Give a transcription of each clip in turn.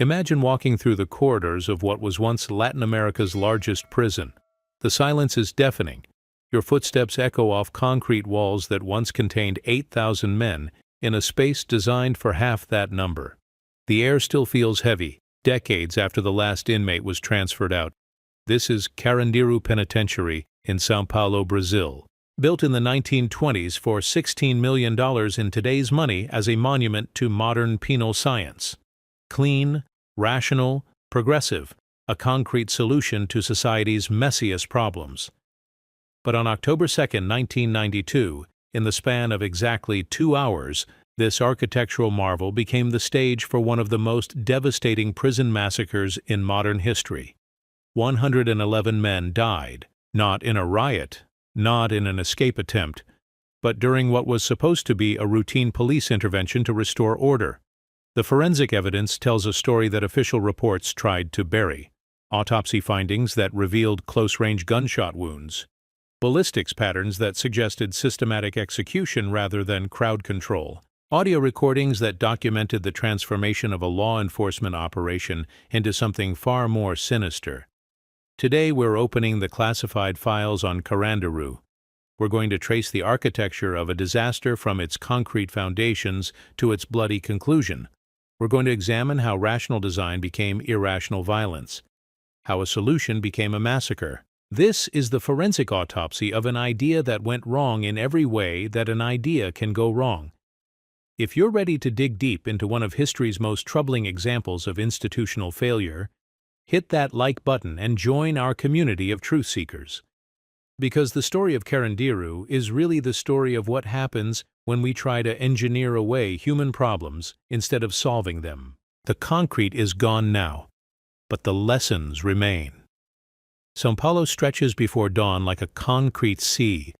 Imagine walking through the corridors of what was once Latin America's largest prison. The silence is deafening. Your footsteps echo off concrete walls that once contained 8,000 men in a space designed for half that number. The air still feels heavy, decades after the last inmate was transferred out. This is Carandiru Penitentiary in São Paulo, Brazil. Built in the 1920s for $16 million in today's money as a monument to modern penal science. Clean, rational, progressive, a concrete solution to society's messiest problems. But on October 2, 1992, in the span of exactly 2 hours, this architectural marvel became the stage for one of the most devastating prison massacres in modern history. 111 men died, not in a riot, not in an escape attempt, but during what was supposed to be a routine police intervention to restore order. The forensic evidence tells a story that official reports tried to bury. Autopsy findings that revealed close-range gunshot wounds. Ballistics patterns that suggested systematic execution rather than crowd control. Audio recordings that documented the transformation of a law enforcement operation into something far more sinister. Today we're opening the classified files on Carandiru. We're going to trace the architecture of a disaster from its concrete foundations to its bloody conclusion. We're going to examine how rational design became irrational violence, how a solution became a massacre. This is the forensic autopsy of an idea that went wrong in every way that an idea can go wrong. If you're ready to dig deep into one of history's most troubling examples of institutional failure, hit that like button and join our community of truth seekers. Because the story of Carandiru is really the story of what happens when we try to engineer away human problems instead of solving them. The concrete is gone now, but the lessons remain. São Paulo stretches before dawn like a concrete sea,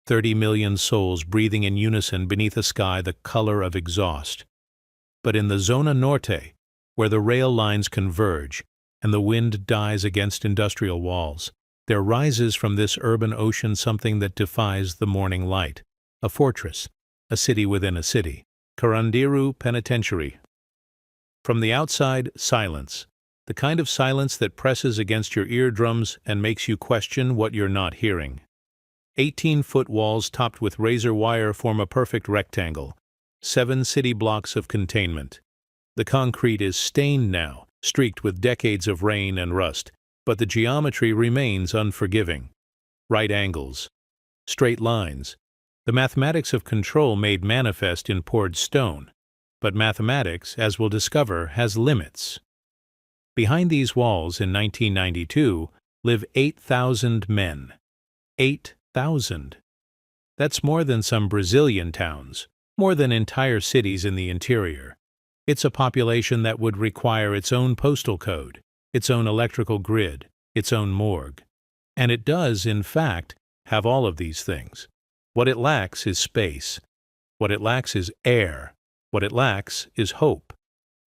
30 million souls breathing in unison beneath a sky the color of exhaust. But in the Zona Norte, where the rail lines converge and the wind dies against industrial walls, there rises from this urban ocean something that defies the morning light, a fortress, a city within a city. Carandiru Penitentiary. From the outside, silence. The kind of silence that presses against your eardrums and makes you question what you're not hearing. 18-foot walls topped with razor wire form a perfect rectangle. 7 city blocks of containment. The concrete is stained now, streaked with decades of rain and rust, but the geometry remains unforgiving. Right angles. Straight lines. The mathematics of control made manifest in poured stone. But mathematics, as we'll discover, has limits. Behind these walls in 1992 live 8,000 men. 8,000. That's more than some Brazilian towns, more than entire cities in the interior. It's a population that would require its own postal code, its own electrical grid, its own morgue. And it does, in fact, have all of these things. What it lacks is space. What it lacks is air. What it lacks is hope.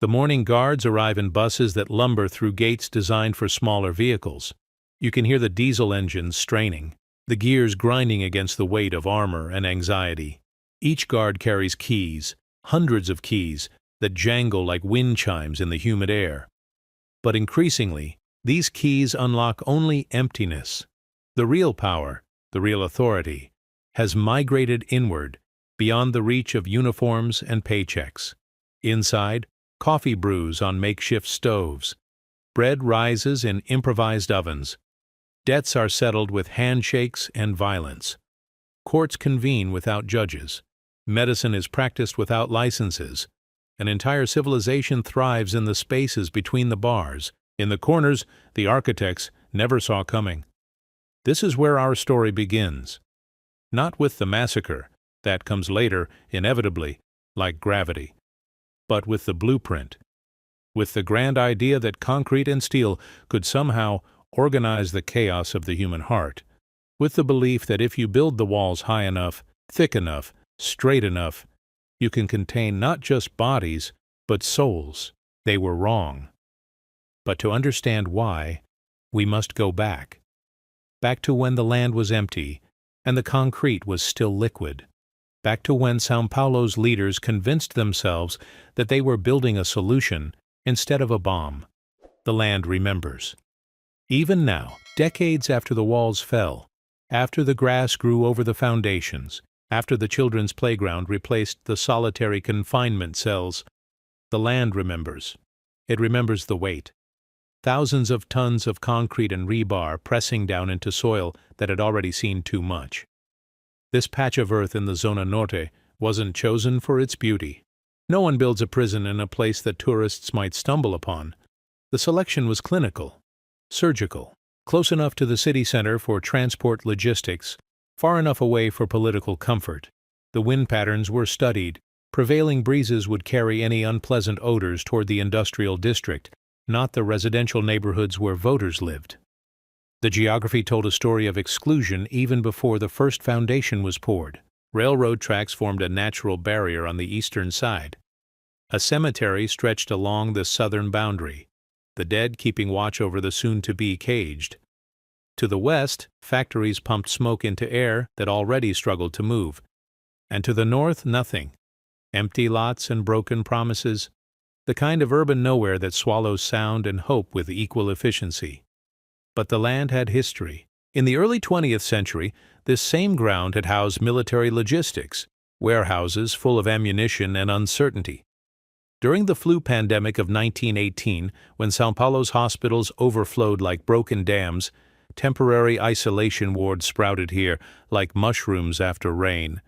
The morning guards arrive in buses that lumber through gates designed for smaller vehicles. You can hear the diesel engines straining, the gears grinding against the weight of armor and anxiety. Each guard carries keys, hundreds of keys, that jangle like wind chimes in the humid air. But increasingly, these keys unlock only emptiness. The real power, the real authority, has migrated inward, beyond the reach of uniforms and paychecks. Inside, coffee brews on makeshift stoves. Bread rises in improvised ovens. Debts are settled with handshakes and violence. Courts convene without judges. Medicine is practiced without licenses. An entire civilization thrives in the spaces between the bars. In the corners, the architects never saw coming. This is where our story begins. Not with the massacre, that comes later, inevitably, like gravity, but with the blueprint, with the grand idea that concrete and steel could somehow organize the chaos of the human heart, with the belief that if you build the walls high enough, thick enough, straight enough, you can contain not just bodies, but souls. They were wrong. But to understand why, we must go back. Back to when the land was empty and the concrete was still liquid. Back to when São Paulo's leaders convinced themselves that they were building a solution instead of a bomb. The land remembers. Even now, decades after the walls fell, after the grass grew over the foundations, after the children's playground replaced the solitary confinement cells, the land remembers. It remembers the weight. Thousands of tons of concrete and rebar pressing down into soil that had already seen too much. This patch of earth in the Zona Norte wasn't chosen for its beauty. No one builds a prison in a place that tourists might stumble upon. The selection was clinical, surgical, close enough to the city center for transport logistics, far enough away for political comfort. The wind patterns were studied. Prevailing breezes would carry any unpleasant odors toward the industrial district, not the residential neighborhoods where voters lived. The geography told a story of exclusion even before the first foundation was poured. Railroad tracks formed a natural barrier on the eastern side. A cemetery stretched along the southern boundary, the dead keeping watch over the soon-to-be caged. To the west, factories pumped smoke into air that already struggled to move. And to the north, nothing. Empty lots and broken promises, the kind of urban nowhere that swallows sound and hope with equal efficiency. But the land had history. In the early 20th century, this same ground had housed military logistics, warehouses full of ammunition and uncertainty. During the flu pandemic of 1918, when São Paulo's hospitals overflowed like broken dams, temporary isolation wards sprouted here like mushrooms after rain.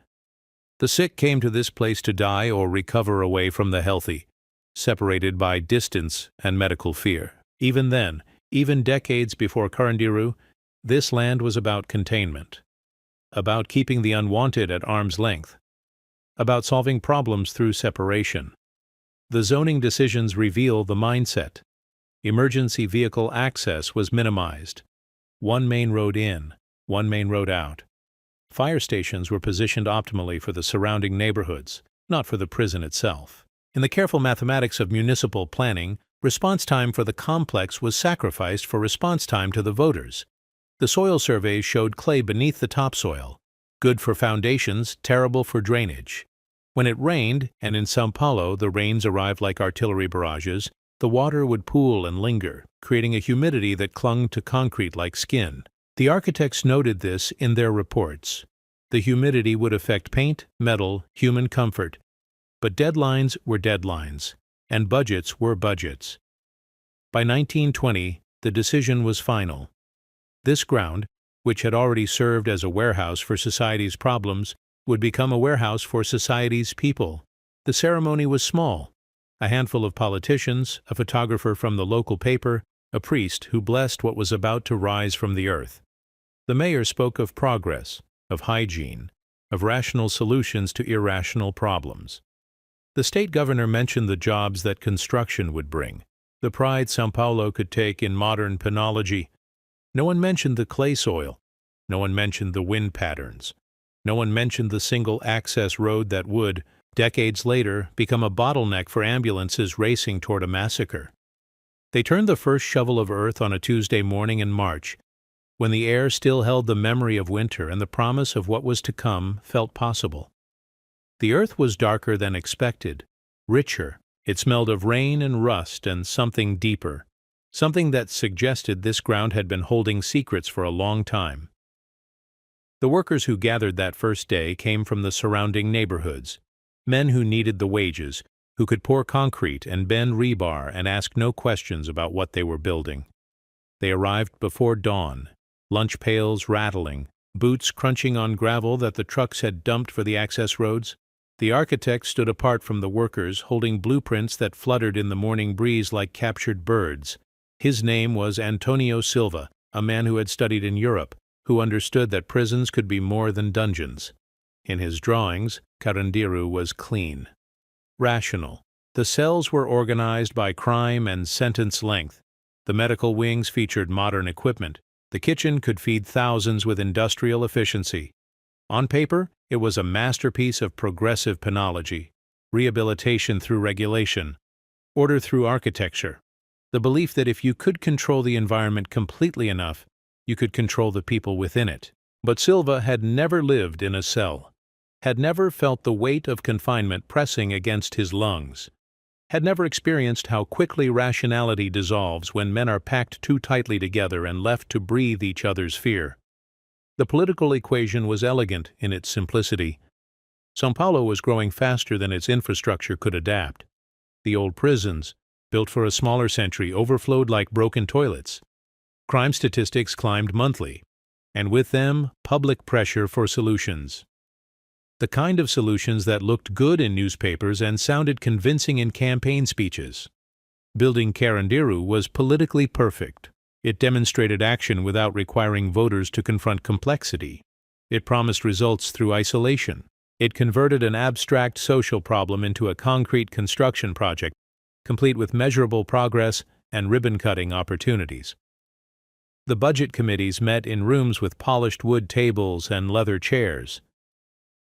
The sick came to this place to die or recover away from the healthy, separated by distance and medical fear. Even then, even decades before Carandiru, this land was about containment, about keeping the unwanted at arm's length, about solving problems through separation. The zoning decisions reveal the mindset. Emergency vehicle access was minimized. One main road in, one main road out. Fire stations were positioned optimally for the surrounding neighborhoods, not for the prison itself. In the careful mathematics of municipal planning, response time for the complex was sacrificed for response time to the voters. The soil surveys showed clay beneath the topsoil, good for foundations, terrible for drainage. When it rained, and in São Paulo the rains arrived like artillery barrages, the water would pool and linger, creating a humidity that clung to concrete like skin. The architects noted this in their reports. The humidity would affect paint, metal, human comfort. But deadlines were deadlines, and budgets were budgets. By 1920, the decision was final. This ground, which had already served as a warehouse for society's problems, would become a warehouse for society's people. The ceremony was small. A handful of politicians, a photographer from the local paper, a priest who blessed what was about to rise from the earth. The mayor spoke of progress, of hygiene, of rational solutions to irrational problems. The state governor mentioned the jobs that construction would bring, the pride São Paulo could take in modern penology. No one mentioned the clay soil. No one mentioned the wind patterns. No one mentioned the single-access road that would, decades later, become a bottleneck for ambulances racing toward a massacre. They turned the first shovel of earth on a Tuesday morning in March, when the air still held the memory of winter and the promise of what was to come felt possible. The earth was darker than expected, richer. It smelled of rain and rust and something deeper, something that suggested this ground had been holding secrets for a long time. The workers who gathered that first day came from the surrounding neighborhoods, men who needed the wages, who could pour concrete and bend rebar and ask no questions about what they were building. They arrived before dawn, lunch pails rattling, boots crunching on gravel that the trucks had dumped for the access roads. The architect stood apart from the workers, holding blueprints that fluttered in the morning breeze like captured birds. His name was Antonio Silva, a man who had studied in Europe, who understood that prisons could be more than dungeons. In his drawings, Carandiru was clean, rational. The cells were organized by crime and sentence length. The medical wings featured modern equipment. The kitchen could feed thousands with industrial efficiency. On paper, it was a masterpiece of progressive penology, rehabilitation through regulation, order through architecture. The belief that if you could control the environment completely enough, you could control the people within it. But Silva had never lived in a cell, had never felt the weight of confinement pressing against his lungs. had never experienced how quickly rationality dissolves when men are packed too tightly together and left to breathe each other's fear. The political equation was elegant in its simplicity. São Paulo was growing faster than its infrastructure could adapt. The old prisons, built for a smaller century, overflowed like broken toilets. Crime statistics climbed monthly, and with them, public pressure for solutions. The kind of solutions that looked good in newspapers and sounded convincing in campaign speeches. Building Carandiru was politically perfect. It demonstrated action without requiring voters to confront complexity. It promised results through isolation. It converted an abstract social problem into a concrete construction project, complete with measurable progress and ribbon-cutting opportunities. The budget committees met in rooms with polished wood tables and leather chairs.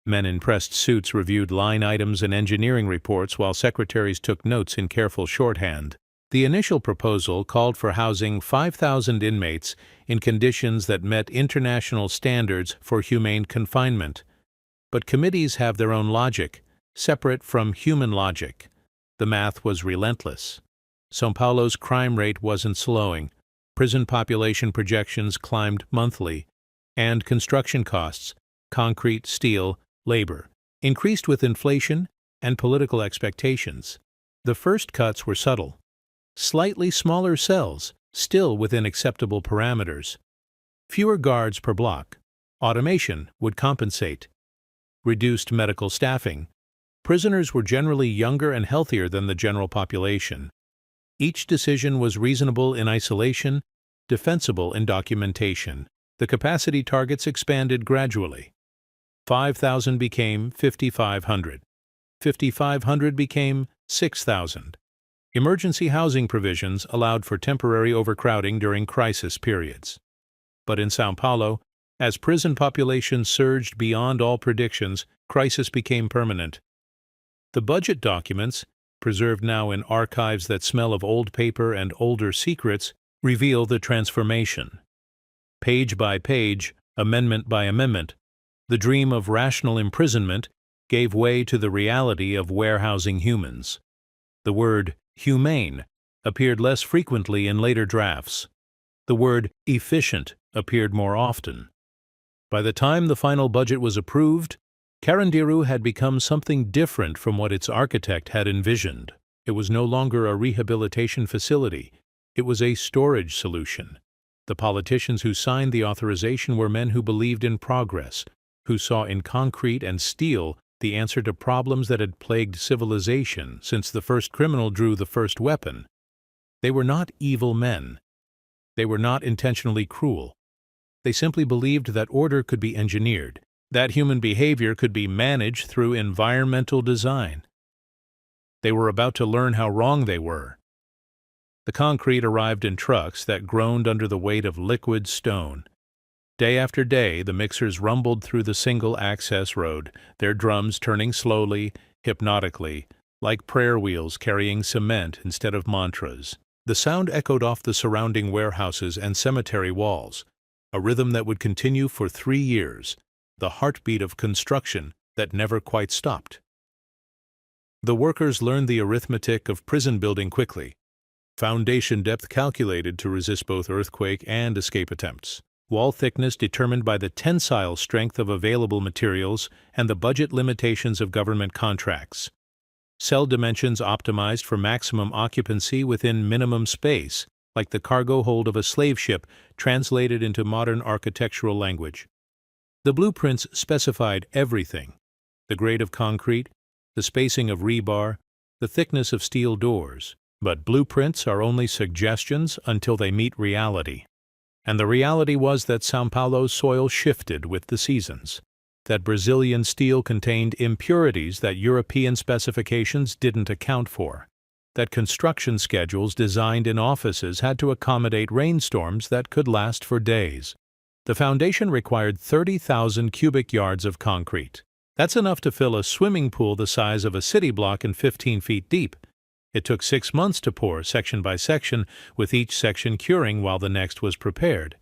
Men in pressed suits reviewed line items and engineering reports while secretaries took notes in careful shorthand. The initial proposal called for housing 5,000 inmates in conditions that met international standards for humane confinement. But committees have their own logic, separate from human logic. The math was relentless. São Paulo's crime rate wasn't slowing. Prison population projections climbed monthly, and construction costs, concrete, steel, labor, increased with inflation and political expectations. The first cuts were subtle. Slightly smaller cells, still within acceptable parameters. Fewer guards per block. Automation would compensate. Reduced medical staffing. Prisoners were generally younger and healthier than the general population. Each decision was reasonable in isolation, defensible in documentation. The capacity targets expanded gradually. 5,000 became 5,500. 5,500 became 6,000. Emergency housing provisions allowed for temporary overcrowding during crisis periods. But in São Paulo, as prison populations surged beyond all predictions, crisis became permanent. The budget documents, preserved now in archives that smell of old paper and older secrets, reveal the transformation. Page by page, amendment by amendment, the dream of rational imprisonment gave way to the reality of warehousing humans. The word humane appeared less frequently in later drafts. The word efficient appeared more often. By the time the final budget was approved, Carandiru had become something different from what its architect had envisioned. It was no longer a rehabilitation facility. It was a storage solution. The politicians who signed the authorization were men who believed in progress, who saw in concrete and steel the answer to problems that had plagued civilization since the first criminal drew the first weapon. They were not evil men. They were not intentionally cruel. They simply believed that order could be engineered, that human behavior could be managed through environmental design. They were about to learn how wrong they were. The concrete arrived in trucks that groaned under the weight of liquid stone. Day after day, the mixers rumbled through the single-access road, their drums turning slowly, hypnotically, like prayer wheels carrying cement instead of mantras. The sound echoed off the surrounding warehouses and cemetery walls, a rhythm that would continue for 3 years, the heartbeat of construction that never quite stopped. The workers learned the arithmetic of prison building quickly. Foundation depth calculated to resist both earthquake and escape attempts. Wall thickness determined by the tensile strength of available materials and the budget limitations of government contracts. Cell dimensions optimized for maximum occupancy within minimum space, like the cargo hold of a slave ship translated into modern architectural language. The blueprints specified everything: the grade of concrete, the spacing of rebar, the thickness of steel doors. But blueprints are only suggestions until they meet reality. And the reality was that São Paulo's soil shifted with the seasons, that Brazilian steel contained impurities that European specifications didn't account for, that construction schedules designed in offices had to accommodate rainstorms that could last for days. The foundation required 30,000 cubic yards of concrete. That's enough to fill a swimming pool the size of a city block and 15 feet deep. It took 6 months to pour, section by section, with each section curing while the next was prepared.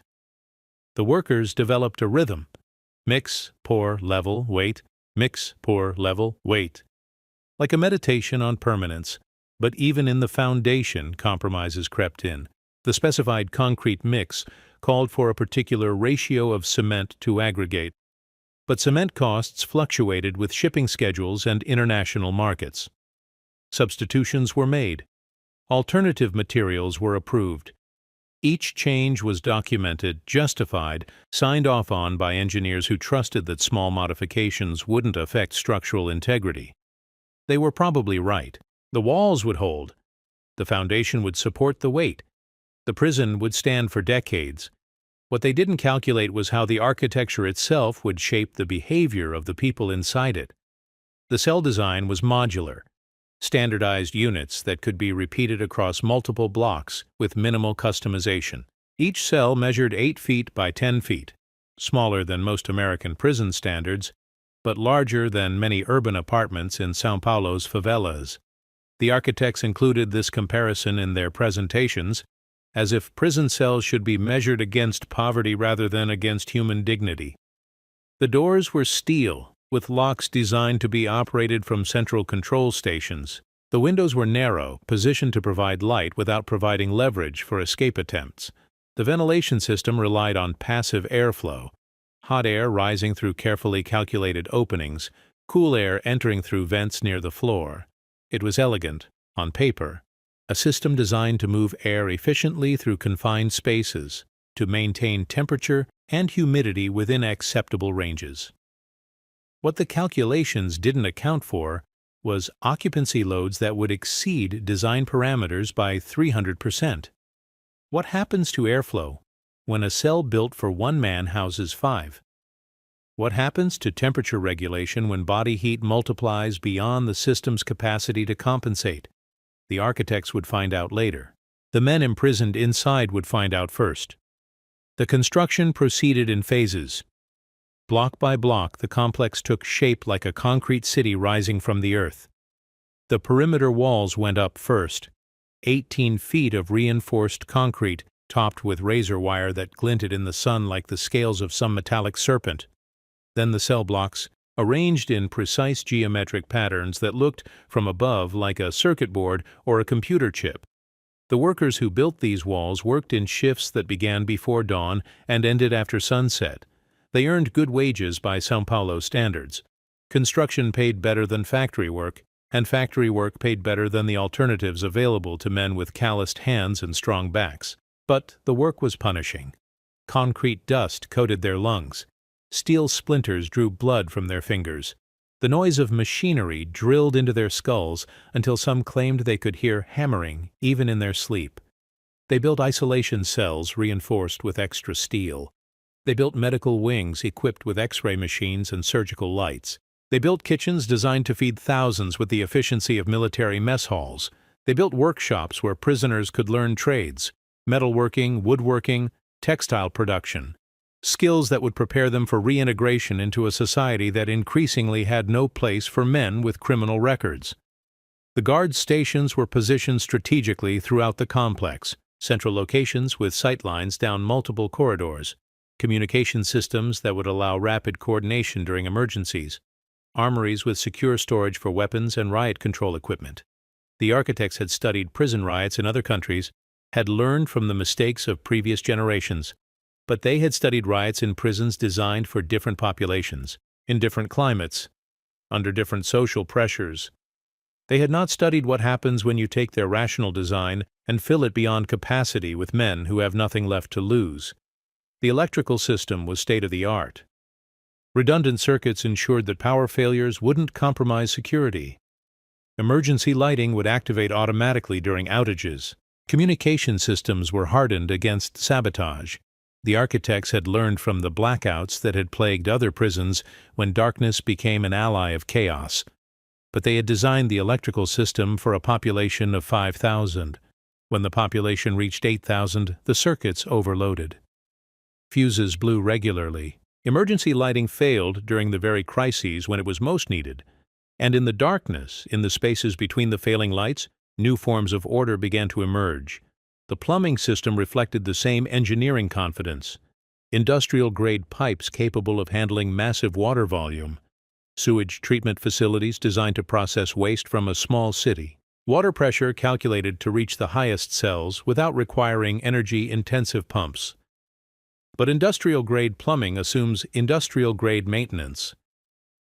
The workers developed a rhythm: mix, pour, level, wait, mix, pour, level, wait. Like a meditation on permanence, But even in the foundation, compromises crept in. The specified concrete mix called for a particular ratio of cement to aggregate, but cement costs fluctuated with shipping schedules and international markets. Substitutions were made. Alternative materials were approved. Each change was documented, justified, signed off on by engineers who trusted that small modifications wouldn't affect structural integrity. They were probably right. The walls would hold. The foundation would support the weight. The prison would stand for decades. What they didn't calculate was how the architecture itself would shape the behavior of the people inside it. The cell design was modular, standardized units that could be repeated across multiple blocks with minimal customization. Each cell measured 8 feet by 10 feet, smaller than most American prison standards, but larger than many urban apartments in São Paulo's favelas. The architects included this comparison in their presentations, as if prison cells should be measured against poverty rather than against human dignity. The doors were steel, with locks designed to be operated from central control stations. The windows were narrow, positioned to provide light without providing leverage for escape attempts. The ventilation system relied on passive airflow, hot air rising through carefully calculated openings, cool air entering through vents near the floor. It was elegant, on paper, a system designed to move air efficiently through confined spaces, to maintain temperature and humidity within acceptable ranges. What the calculations didn't account for was occupancy loads that would exceed design parameters by 300%. What happens to airflow when a cell built for one man houses 5? What happens to temperature regulation when body heat multiplies beyond the system's capacity to compensate? The architects would find out later. The men imprisoned inside would find out first. The construction proceeded in phases. Block by block, the complex took shape like a concrete city rising from the earth. The perimeter walls went up first, 18 feet of reinforced concrete topped with razor wire that glinted in the sun like the scales of some metallic serpent. Then the cell blocks, arranged in precise geometric patterns that looked from above like a circuit board or a computer chip. The workers who built these walls worked in shifts that began before dawn and ended after sunset. They earned good wages by São Paulo standards. Construction paid better than factory work, and factory work paid better than the alternatives available to men with calloused hands and strong backs. But the work was punishing. Concrete dust coated their lungs. Steel splinters drew blood from their fingers. The noise of machinery drilled into their skulls until some claimed they could hear hammering even in their sleep. They built isolation cells reinforced with extra steel. They built medical wings equipped with X-ray machines and surgical lights. They built kitchens designed to feed thousands with the efficiency of military mess halls. They built workshops where prisoners could learn trades: metalworking, woodworking, textile production. Skills that would prepare them for reintegration into a society that increasingly had no place for men with criminal records. The guard stations were positioned strategically throughout the complex, central locations with sight lines down multiple corridors, communication systems that would allow rapid coordination during emergencies, armories with secure storage for weapons and riot control equipment. The architects had studied prison riots in other countries, had learned from the mistakes of previous generations, but they had studied riots in prisons designed for different populations, in different climates, under different social pressures. They had not studied what happens when you take their rational design and fill it beyond capacity with men who have nothing left to lose. The electrical system was state-of-the-art. Redundant circuits ensured that power failures wouldn't compromise security. Emergency lighting would activate automatically during outages. Communication systems were hardened against sabotage. The architects had learned from the blackouts that had plagued other prisons when darkness became an ally of chaos. But they had designed the electrical system for a population of 5,000. When the population reached 8,000, the circuits overloaded. Fuses blew regularly. Emergency lighting failed during the very crises when it was most needed. And in the darkness, in the spaces between the failing lights, new forms of order began to emerge. The plumbing system reflected the same engineering confidence. Industrial-grade pipes capable of handling massive water volume. Sewage treatment facilities designed to process waste from a small city. Water pressure calculated to reach the highest cells without requiring energy-intensive pumps. But industrial-grade plumbing assumes industrial-grade maintenance.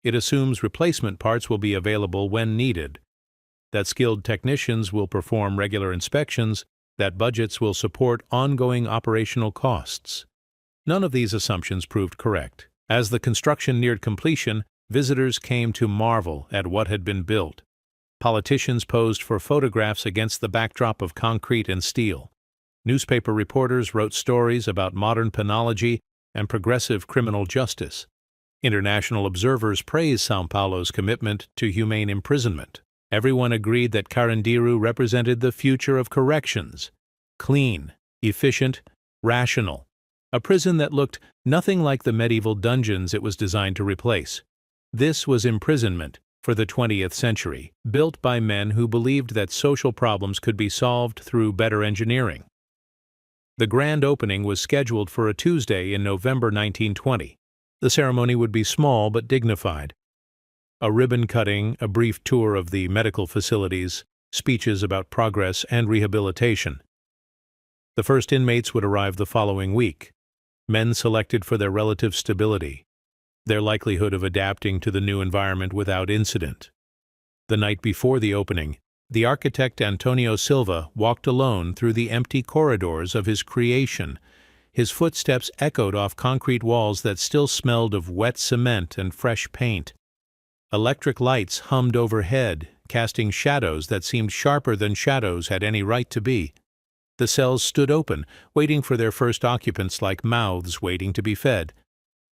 It assumes replacement parts will be available when needed, that skilled technicians will perform regular inspections, that budgets will support ongoing operational costs. None of these assumptions proved correct. As the construction neared completion, visitors came to marvel at what had been built. Politicians posed for photographs against the backdrop of concrete and steel. Newspaper reporters wrote stories about modern penology and progressive criminal justice. International observers praised São Paulo's commitment to humane imprisonment. Everyone agreed that Carandiru represented the future of corrections. Clean, efficient, rational. A prison that looked nothing like the medieval dungeons it was designed to replace. This was imprisonment for the 20th century, built by men who believed that social problems could be solved through better engineering. The grand opening was scheduled for a Tuesday in November 1920. The ceremony would be small but dignified. A ribbon cutting, a brief tour of the medical facilities, speeches about progress and rehabilitation. The first inmates would arrive the following week, men selected for their relative stability, their likelihood of adapting to the new environment without incident. The night before the opening, the architect Antonio Silva walked alone through the empty corridors of his creation. His footsteps echoed off concrete walls that still smelled of wet cement and fresh paint. Electric lights hummed overhead, casting shadows that seemed sharper than shadows had any right to be. The cells stood open, waiting for their first occupants like mouths waiting to be fed.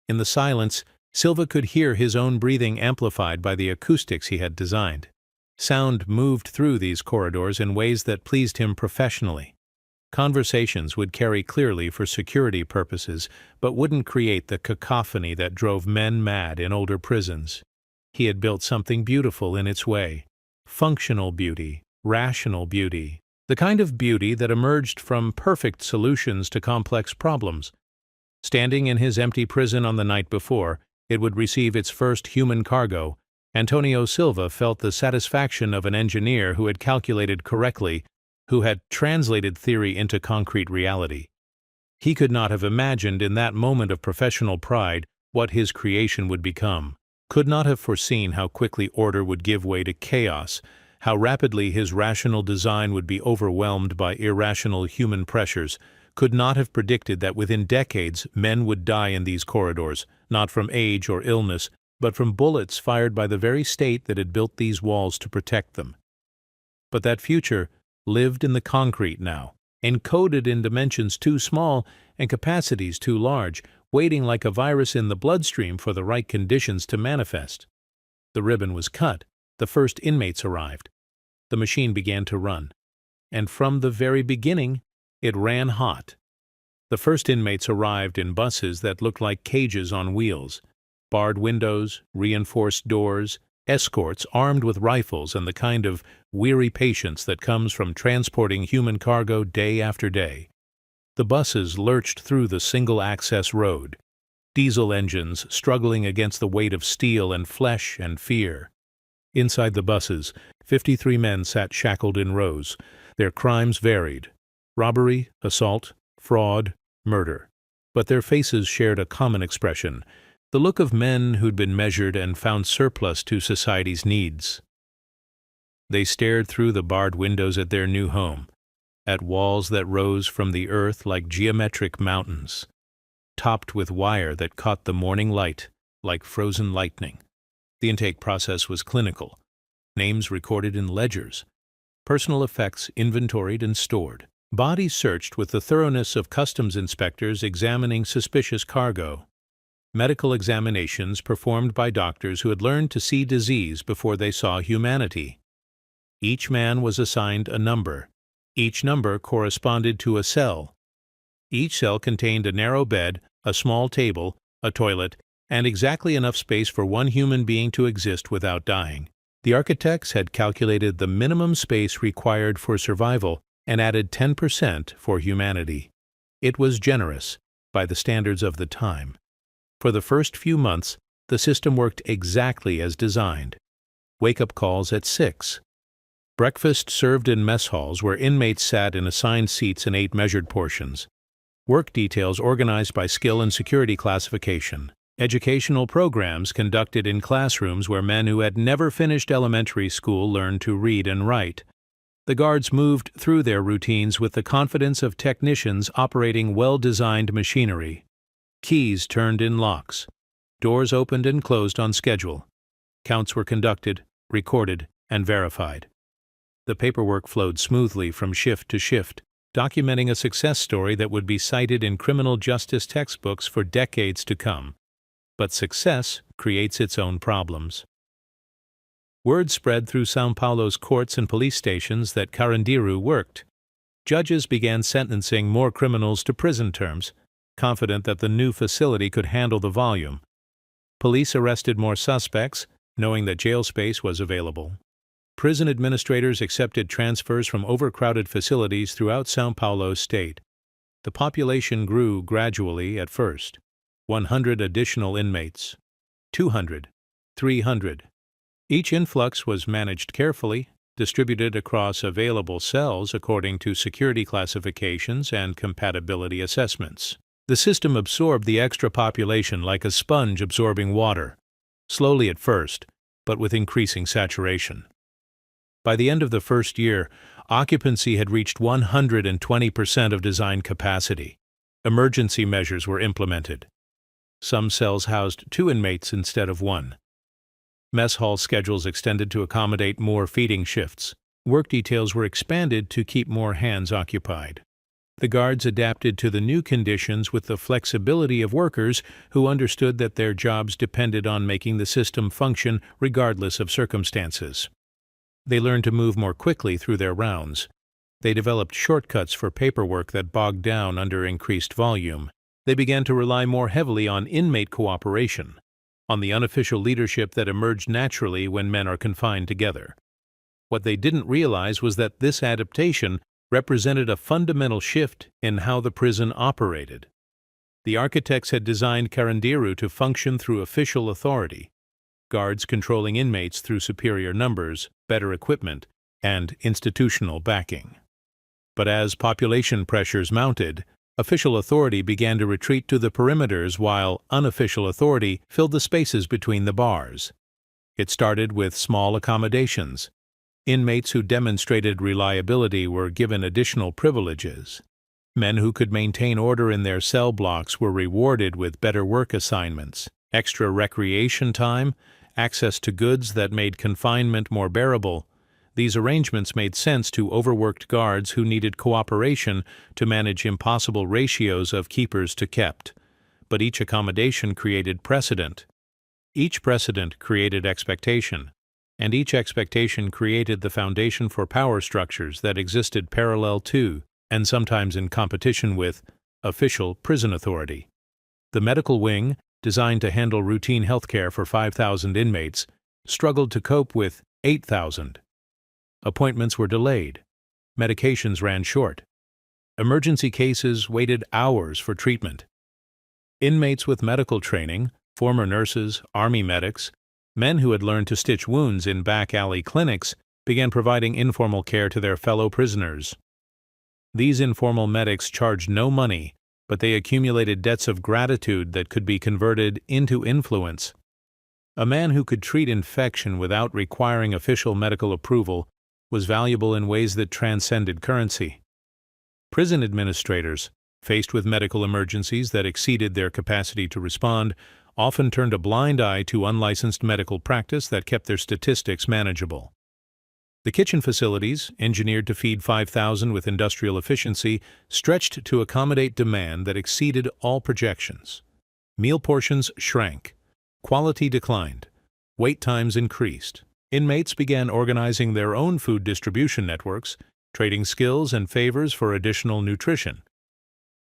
In the silence, Silva could hear his own breathing amplified by the acoustics he had designed. Sound moved through these corridors in ways that pleased him professionally. Conversations would carry clearly for security purposes, but wouldn't create the cacophony that drove men mad in older prisons. He had built something beautiful in its way. Functional beauty, rational beauty, the kind of beauty that emerged from perfect solutions to complex problems. Standing in his empty prison on the night before, it would receive its first human cargo. Antonio Silva felt the satisfaction of an engineer who had calculated correctly, who had translated theory into concrete reality. He could not have imagined in that moment of professional pride what his creation would become, could not have foreseen how quickly order would give way to chaos, how rapidly his rational design would be overwhelmed by irrational human pressures, could not have predicted that within decades men would die in these corridors, not from age or illness, but from bullets fired by the very state that had built these walls to protect them. But that future lived in the concrete now, encoded in dimensions too small and capacities too large, waiting like a virus in the bloodstream for the right conditions to manifest. The ribbon was cut. The first inmates arrived. The machine began to run. And from the very beginning, it ran hot. The first inmates arrived in buses that looked like cages on wheels. Barred windows, reinforced doors, escorts armed with rifles and the kind of weary patience that comes from transporting human cargo day after day. The buses lurched through the single-access road, diesel engines struggling against the weight of steel and flesh and fear. Inside the buses, 53 men sat shackled in rows. Their crimes varied: robbery, assault, fraud, murder. But their faces shared a common expression, the look of men who'd been measured and found surplus to society's needs. They stared through the barred windows at their new home, at walls that rose from the earth like geometric mountains, topped with wire that caught the morning light like frozen lightning. The intake process was clinical, names recorded in ledgers, personal effects inventoried and stored, bodies searched with the thoroughness of customs inspectors examining suspicious cargo, medical examinations performed by doctors who had learned to see disease before they saw humanity. Each man was assigned a number. Each number corresponded to a cell. Each cell contained a narrow bed, a small table, a toilet, and exactly enough space for one human being to exist without dying. The architects had calculated the minimum space required for survival and added 10% for humanity. It was generous by the standards of the time. For the first few months, the system worked exactly as designed. Wake-up calls at 6. Breakfast served in mess halls where inmates sat in assigned seats and ate measured portions. Work details organized by skill and security classification. Educational programs conducted in classrooms where men who had never finished elementary school learned to read and write. The guards moved through their routines with the confidence of technicians operating well-designed machinery. Keys turned in locks. Doors opened and closed on schedule. Counts were conducted, recorded, and verified. The paperwork flowed smoothly from shift to shift, documenting a success story that would be cited in criminal justice textbooks for decades to come. But success creates its own problems. Word spread through São Paulo's courts and police stations that Carandiru worked. Judges began sentencing more criminals to prison terms, confident that the new facility could handle the volume. Police arrested more suspects, knowing that jail space was available. Prison administrators accepted transfers from overcrowded facilities throughout São Paulo state. The population grew gradually at first. 100 additional inmates. 200. 300. Each influx was managed carefully, distributed across available cells according to security classifications and compatibility assessments. The system absorbed the extra population like a sponge absorbing water, slowly at first, but with increasing saturation. By the end of the first year, occupancy had reached 120% of design capacity. Emergency measures were implemented. Some cells housed 2 inmates instead of 1. Mess hall schedules extended to accommodate more feeding shifts. Work details were expanded to keep more hands occupied. The guards adapted to the new conditions with the flexibility of workers who understood that their jobs depended on making the system function regardless of circumstances. They learned to move more quickly through their rounds. They developed shortcuts for paperwork that bogged down under increased volume. They began to rely more heavily on inmate cooperation, on the unofficial leadership that emerged naturally when men are confined together. What they didn't realize was that this adaptation represented a fundamental shift in how the prison operated. The architects had designed Carandiru to function through official authority, guards controlling inmates through superior numbers, better equipment, and institutional backing. But as population pressures mounted, official authority began to retreat to the perimeters while unofficial authority filled the spaces between the bars. It started with small accommodations. Inmates who demonstrated reliability were given additional privileges. Men who could maintain order in their cell blocks were rewarded with better work assignments, extra recreation time, access to goods that made confinement more bearable. These arrangements made sense to overworked guards who needed cooperation to manage impossible ratios of keepers to kept. But each accommodation created precedent. Each precedent created expectation, and each expectation created the foundation for power structures that existed parallel to, and sometimes in competition with, official prison authority. The medical wing, designed to handle routine health care for 5,000 inmates, struggled to cope with 8,000. Appointments were delayed. Medications ran short. Emergency cases waited hours for treatment. Inmates with medical training, former nurses, army medics, men who had learned to stitch wounds in back alley clinics, began providing informal care to their fellow prisoners. These informal medics charged no money, but they accumulated debts of gratitude that could be converted into influence. A man who could treat infection without requiring official medical approval was valuable in ways that transcended currency. Prison administrators, faced with medical emergencies that exceeded their capacity to respond, often turned a blind eye to unlicensed medical practice that kept their statistics manageable. The kitchen facilities, engineered to feed 5,000 with industrial efficiency, stretched to accommodate demand that exceeded all projections. Meal portions shrank. Quality declined. Wait times increased. Inmates began organizing their own food distribution networks, trading skills and favors for additional nutrition.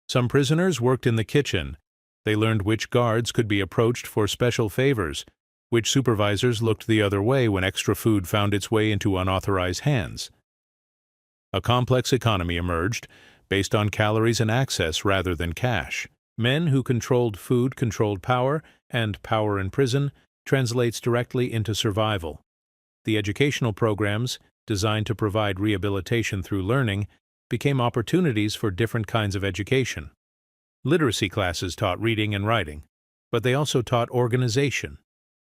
Some prisoners worked in the kitchen. They learned which guards could be approached for special favors, which supervisors looked the other way when extra food found its way into unauthorized hands. A complex economy emerged, based on calories and access rather than cash. Men who controlled food controlled power, and power in prison translates directly into survival. The educational programs, designed to provide rehabilitation through learning, became opportunities for different kinds of education. Literacy classes taught reading and writing, but they also taught organization,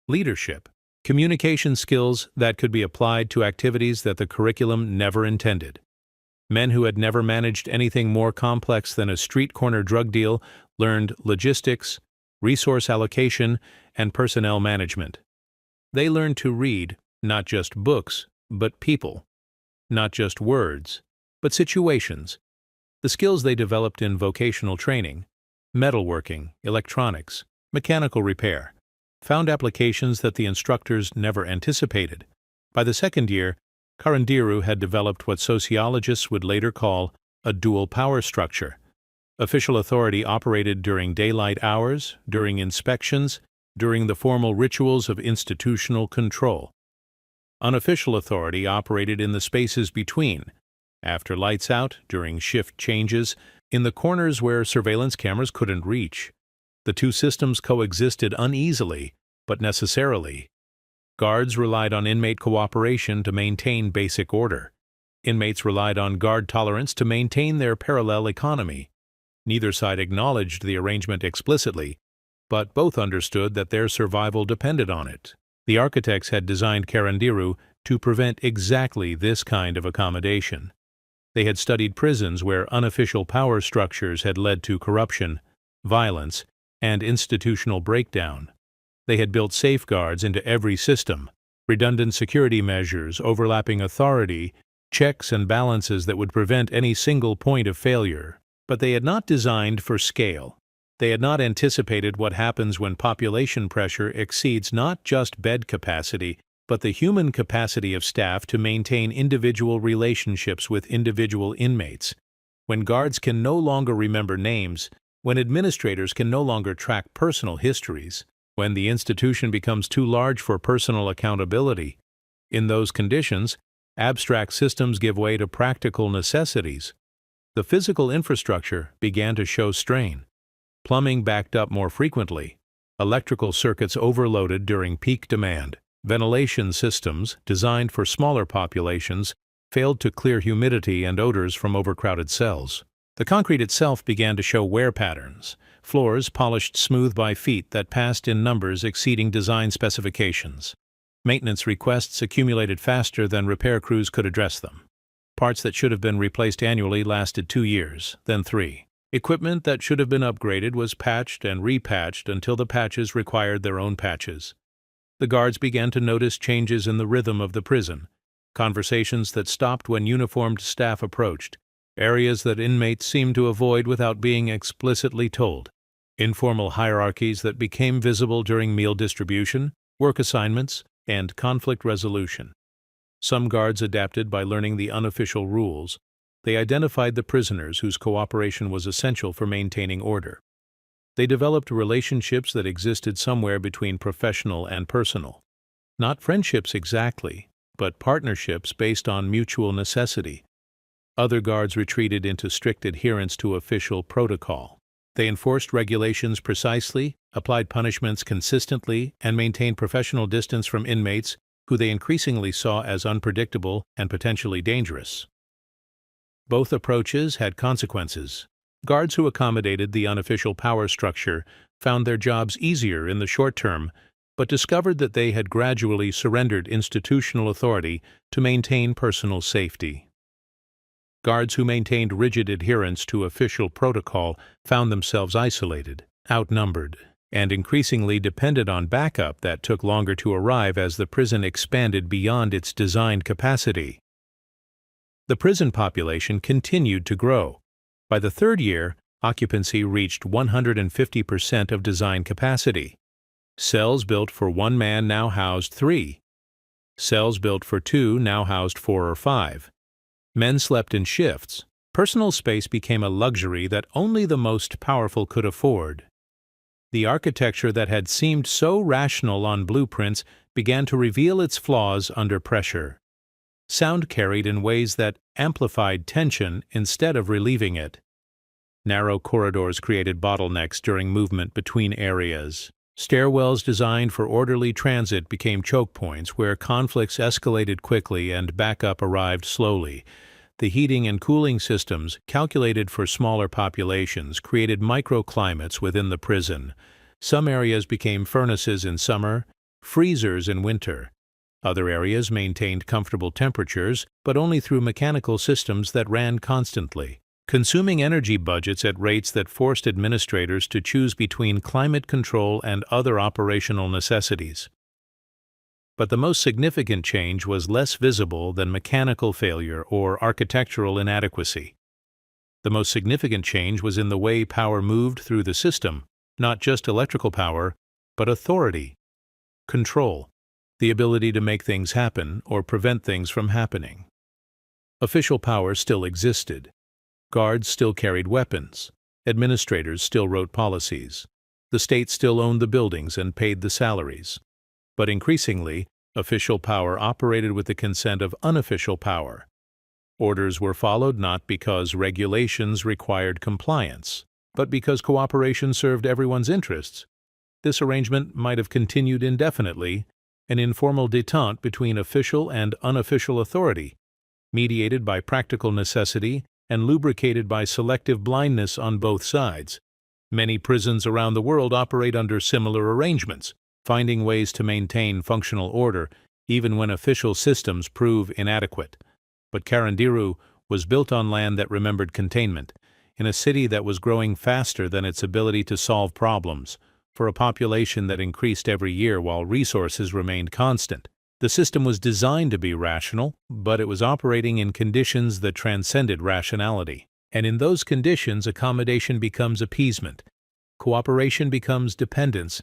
leadership, communication skills that could be applied to activities that the curriculum never intended. Men who had never managed anything more complex than a street corner drug deal learned logistics, resource allocation, and personnel management. They learned to read not just books, but people, not just words, but situations. The skills they developed in vocational training, metalworking, electronics, mechanical repair, found applications that the instructors never anticipated. By the second year, Carandiru had developed what sociologists would later call a dual power structure. Official authority operated during daylight hours, during inspections, during the formal rituals of institutional control. Unofficial authority operated in the spaces between, after lights out, during shift changes, in the corners where surveillance cameras couldn't reach. The two systems coexisted uneasily, but necessarily. Guards relied on inmate cooperation to maintain basic order. Inmates relied on guard tolerance to maintain their parallel economy. Neither side acknowledged the arrangement explicitly, but both understood that their survival depended on it. The architects had designed Carandiru to prevent exactly this kind of accommodation. They had studied prisons where unofficial power structures had led to corruption, violence, and institutional breakdown. They had built safeguards into every system, redundant security measures, overlapping authority, checks and balances that would prevent any single point of failure. But they had not designed for scale. They had not anticipated what happens when population pressure exceeds not just bed capacity, but the human capacity of staff to maintain individual relationships with individual inmates. When guards can no longer remember names, when administrators can no longer track personal histories, when the institution becomes too large for personal accountability. In those conditions, abstract systems give way to practical necessities. The physical infrastructure began to show strain. Plumbing backed up more frequently, electrical circuits overloaded during peak demand, ventilation systems, designed for smaller populations, failed to clear humidity and odors from overcrowded cells. The concrete itself began to show wear patterns, floors polished smooth by feet that passed in numbers exceeding design specifications. Maintenance requests accumulated faster than repair crews could address them. Parts that should have been replaced annually lasted 2 years, then 3. Equipment that should have been upgraded was patched and repatched until the patches required their own patches. The guards began to notice changes in the rhythm of the prison, conversations that stopped when uniformed staff approached, areas that inmates seemed to avoid without being explicitly told, informal hierarchies that became visible during meal distribution, work assignments, and conflict resolution. Some guards adapted by learning the unofficial rules. They identified the prisoners whose cooperation was essential for maintaining order. They developed relationships that existed somewhere between professional and personal. Not friendships exactly, but partnerships based on mutual necessity. Other guards retreated into strict adherence to official protocol. They enforced regulations precisely, applied punishments consistently, and maintained professional distance from inmates who they increasingly saw as unpredictable and potentially dangerous. Both approaches had consequences. Guards who accommodated the unofficial power structure found their jobs easier in the short term, but discovered that they had gradually surrendered institutional authority to maintain personal safety. Guards who maintained rigid adherence to official protocol found themselves isolated, outnumbered, and increasingly depended on backup that took longer to arrive as the prison expanded beyond its designed capacity. The prison population continued to grow. By the third year, occupancy reached 150% of design capacity. Cells built for 1 man now housed 3. Cells built for 2 now housed 4 or 5. Men slept in shifts. Personal space became a luxury that only the most powerful could afford. The architecture that had seemed so rational on blueprints began to reveal its flaws under pressure. Sound carried in ways that amplified tension instead of relieving it. Narrow corridors created bottlenecks during movement between areas. Stairwells designed for orderly transit became choke points where conflicts escalated quickly and backup arrived slowly. The heating and cooling systems, calculated for smaller populations, created microclimates within the prison. Some areas became furnaces in summer, freezers in winter. Other areas maintained comfortable temperatures, but only through mechanical systems that ran constantly, consuming energy budgets at rates that forced administrators to choose between climate control and other operational necessities. But the most significant change was less visible than mechanical failure or architectural inadequacy. The most significant change was in the way power moved through the system, not just electrical power, but authority, control, the ability to make things happen or prevent things from happening. Official power still existed. Guards still carried weapons. Administrators still wrote policies. The state still owned the buildings and paid the salaries. But increasingly, official power operated with the consent of unofficial power. Orders were followed not because regulations required compliance, but because cooperation served everyone's interests. This arrangement might have continued indefinitely, an informal détente between official and unofficial authority, mediated by practical necessity and lubricated by selective blindness on both sides. Many prisons around the world operate under similar arrangements, finding ways to maintain functional order even when official systems prove inadequate. But Carandiru was built on land that remembered containment, in a city that was growing faster than its ability to solve problems, for a population that increased every year while resources remained constant. The system was designed to be rational, but it was operating in conditions that transcended rationality. And in those conditions, accommodation becomes appeasement, cooperation becomes dependence,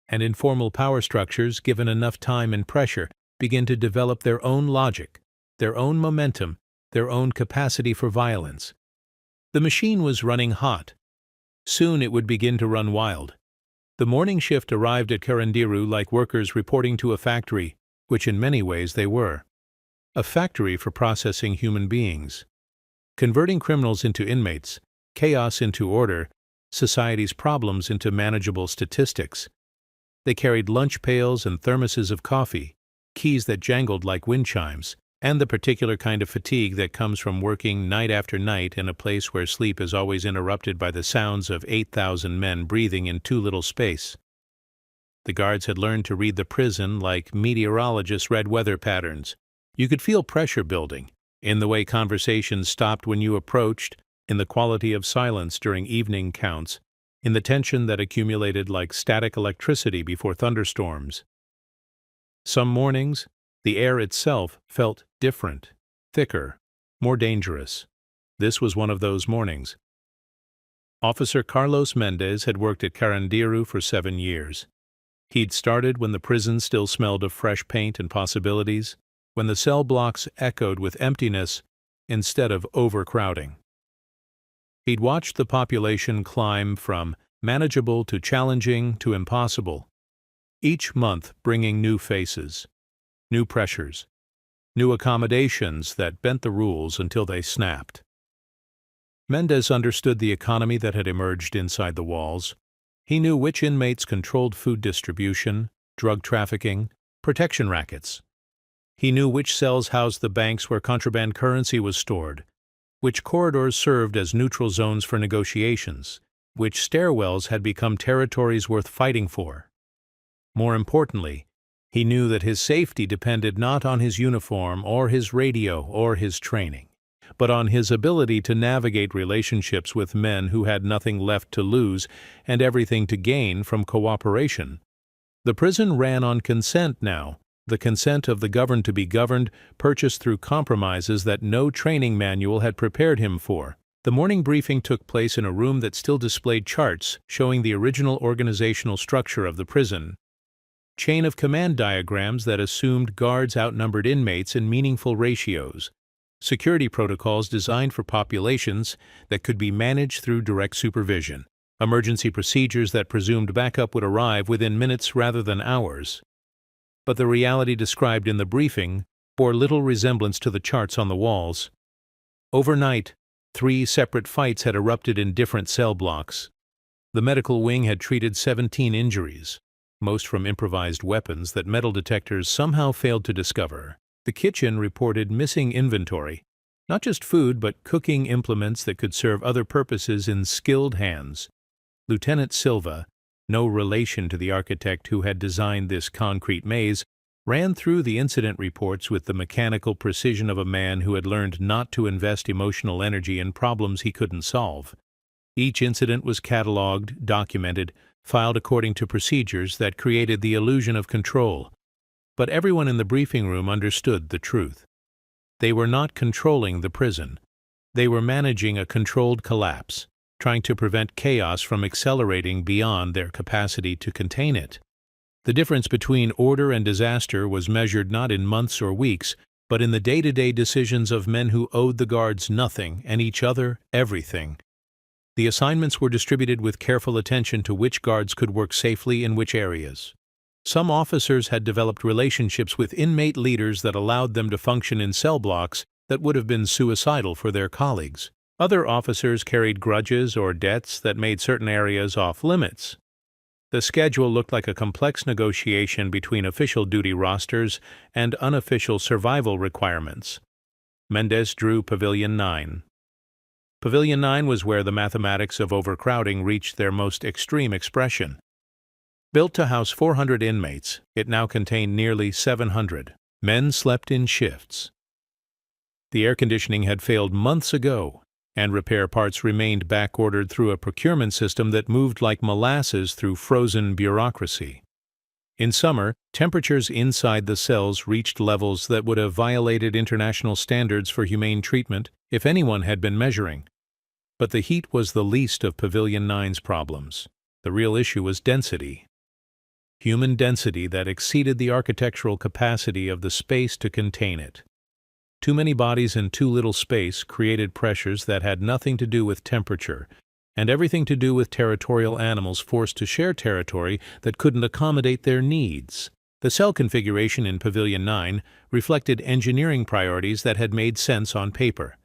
and informal power structures, given enough time and pressure, begin to develop their own logic, their own momentum, their own capacity for violence. The machine was running hot. Soon it would begin to run wild. The morning shift arrived at Carandiru like workers reporting to a factory, which in many ways they were. A factory for processing human beings, converting criminals into inmates, chaos into order, society's problems into manageable statistics. They carried lunch pails and thermoses of coffee, keys that jangled like wind chimes, and the particular kind of fatigue that comes from working night after night in a place where sleep is always interrupted by the sounds of 8,000 men breathing in too little space. The guards had learned to read the prison like meteorologists read weather patterns. You could feel pressure building, in the way conversations stopped when you approached, in the quality of silence during evening counts, in the tension that accumulated like static electricity before thunderstorms. Some mornings, the air itself felt different, thicker, more dangerous. This was one of those mornings. Officer Carlos Mendez had worked at Carandiru for 7 years. He'd started when the prison still smelled of fresh paint and possibilities, when the cell blocks echoed with emptiness instead of overcrowding. He'd watched the population climb from manageable to challenging to impossible, each month bringing new faces, new pressures, new accommodations that bent the rules until they snapped. Mendez understood the economy that had emerged inside the walls. He knew which inmates controlled food distribution, drug trafficking, protection rackets. He knew which cells housed the banks where contraband currency was stored, which corridors served as neutral zones for negotiations, which stairwells had become territories worth fighting for. More importantly, he knew that his safety depended not on his uniform or his radio or his training, but on his ability to navigate relationships with men who had nothing left to lose and everything to gain from cooperation. The prison ran on consent now, the consent of the governed to be governed, purchased through compromises that no training manual had prepared him for. The morning briefing took place in a room that still displayed charts showing the original organizational structure of the prison. Chain of command diagrams that assumed guards outnumbered inmates in meaningful ratios. Security protocols designed for populations that could be managed through direct supervision. Emergency procedures that presumed backup would arrive within minutes rather than hours. But the reality described in the briefing bore little resemblance to the charts on the walls. Overnight, 3 separate fights had erupted in different cell blocks. The medical wing had treated 17 injuries. most from improvised weapons that metal detectors somehow failed to discover. The kitchen reported missing inventory, not just food but cooking implements that could serve other purposes in skilled hands. Lieutenant Silva, no relation to the architect who had designed this concrete maze, ran through the incident reports with the mechanical precision of a man who had learned not to invest emotional energy in problems he couldn't solve. Each incident was catalogued, documented, filed according to procedures that created the illusion of control. But everyone in the briefing room understood the truth. They were not controlling the prison. They were managing a controlled collapse, trying to prevent chaos from accelerating beyond their capacity to contain it. The difference between order and disaster was measured not in months or weeks, but in the day-to-day decisions of men who owed the guards nothing and each other everything. The assignments were distributed with careful attention to which guards could work safely in which areas. Some officers had developed relationships with inmate leaders that allowed them to function in cell blocks that would have been suicidal for their colleagues. Other officers carried grudges or debts that made certain areas off-limits. The schedule looked like a complex negotiation between official duty rosters and unofficial survival requirements. Mendez drew Pavilion 9. Pavilion 9 was where the mathematics of overcrowding reached their most extreme expression. Built to house 400 inmates, it now contained nearly 700. Men slept in shifts. The air conditioning had failed months ago, and repair parts remained back-ordered through a procurement system that moved like molasses through frozen bureaucracy. In summer, temperatures inside the cells reached levels that would have violated international standards for humane treatment if anyone had been measuring. But the heat was the least of Pavilion 9's problems. The real issue was density. Human density that exceeded the architectural capacity of the space to contain it. Too many bodies in too little space created pressures that had nothing to do with temperature, and everything to do with territorial animals forced to share territory that couldn't accommodate their needs. The cell configuration in Pavilion 9 reflected engineering priorities that had made sense on paper.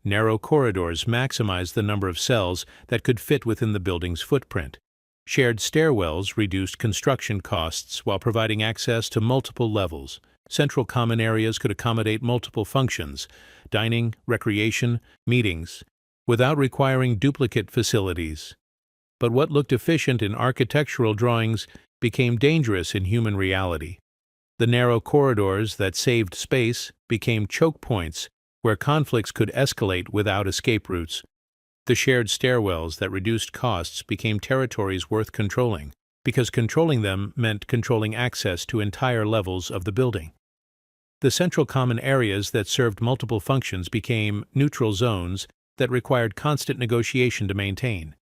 Narrow corridors maximized the number of cells that could fit within the building's footprint. Shared stairwells reduced construction costs while providing access to multiple levels. Central common areas could accommodate multiple functions, dining, recreation, meetings, without requiring duplicate facilities. But what looked efficient in architectural drawings became dangerous in human reality. The narrow corridors that saved space became choke points where conflicts could escalate without escape routes. The shared stairwells that reduced costs became territories worth controlling, because controlling them meant controlling access to entire levels of the building. The central common areas that served multiple functions became neutral zones that required constant negotiation to maintain.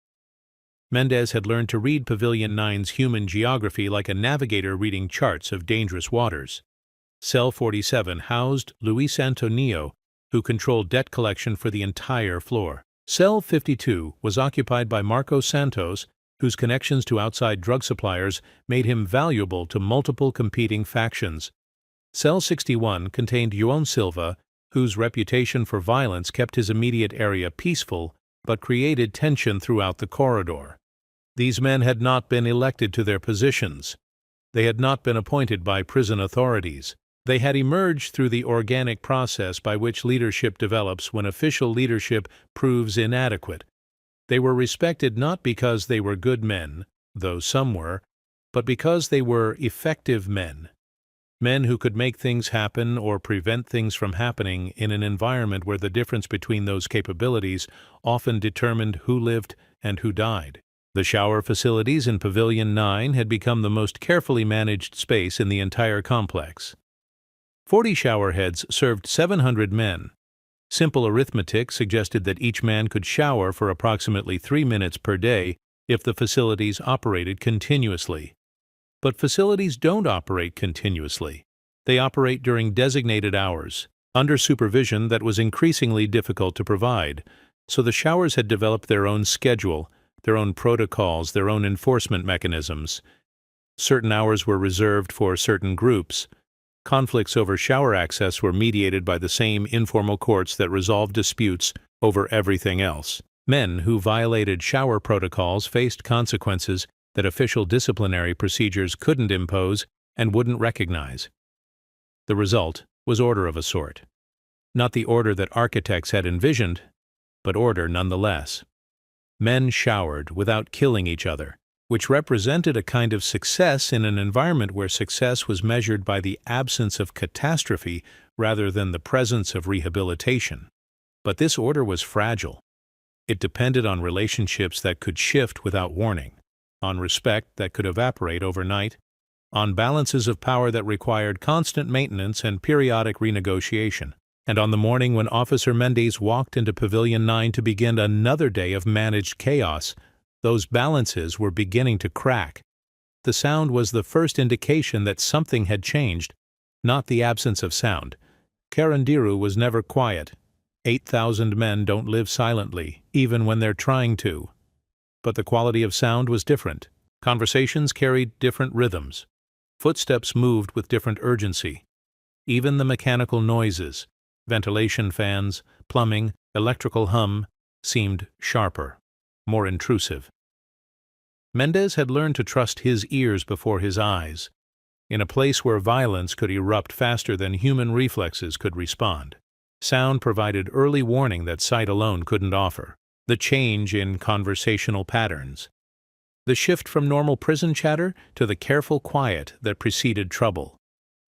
Mendez had learned to read Pavilion 9's human geography like a navigator reading charts of dangerous waters. Cell 47 housed Luis Antonio, who controlled debt collection for the entire floor. Cell 52 was occupied by Marcos Santos, whose connections to outside drug suppliers made him valuable to multiple competing factions. Cell 61 contained João Silva, whose reputation for violence kept his immediate area peaceful but created tension throughout the corridor. These men had not been elected to their positions. They had not been appointed by prison authorities. They had emerged through the organic process by which leadership develops when official leadership proves inadequate. They were respected not because they were good men, though some were, but because they were effective men. Men who could make things happen or prevent things from happening in an environment where the difference between those capabilities often determined who lived and who died. The shower facilities in Pavilion 9 had become the most carefully managed space in the entire complex. 40 shower heads served 700 men. Simple arithmetic suggested that each man could shower for approximately 3 minutes per day if the facilities operated continuously. But facilities don't operate continuously. They operate during designated hours, under supervision that was increasingly difficult to provide, so the showers had developed their own schedule, their own protocols, their own enforcement mechanisms. Certain hours were reserved for certain groups. Conflicts over shower access were mediated by the same informal courts that resolved disputes over everything else. Men who violated shower protocols faced consequences that official disciplinary procedures couldn't impose and wouldn't recognize. The result was order of a sort. Not the order that architects had envisioned, but order nonetheless. Men showered without killing each other, which represented a kind of success in an environment where success was measured by the absence of catastrophe rather than the presence of rehabilitation. But this order was fragile. It depended on relationships that could shift without warning, on respect that could evaporate overnight, on balances of power that required constant maintenance and periodic renegotiation. And on the morning when Officer Mendes walked into Pavilion 9 to begin another day of managed chaos, those balances were beginning to crack. The sound was the first indication that something had changed, not the absence of sound. Carandiru was never quiet. 8,000 men don't live silently, even when they're trying to. But the quality of sound was different. Conversations carried different rhythms. Footsteps moved with different urgency. Even the mechanical noises, ventilation fans, plumbing, electrical hum, seemed sharper, more intrusive. Mendes had learned to trust his ears before his eyes, in a place where violence could erupt faster than human reflexes could respond. Sound provided early warning that sight alone couldn't offer. The change in conversational patterns. The shift from normal prison chatter to the careful quiet that preceded trouble.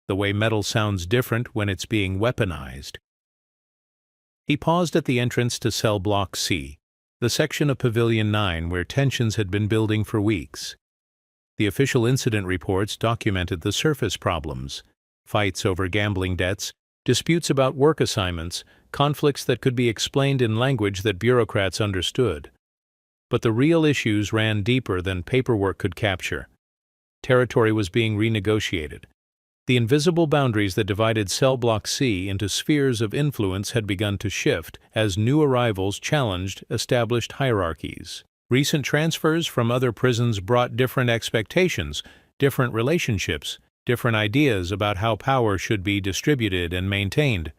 The way metal sounds different when it's being weaponized. He paused at the entrance to Cell Block C, the section of Pavilion 9 where tensions had been building for weeks. The official incident reports documented the surface problems: fights over gambling debts, disputes about work assignments, conflicts that could be explained in language that bureaucrats understood. But the real issues ran deeper than paperwork could capture. Territory was being renegotiated. The invisible boundaries that divided Cell Block C into spheres of influence had begun to shift as new arrivals challenged established hierarchies. Recent transfers from other prisons brought different expectations, different relationships, different ideas about how power should be distributed and maintained.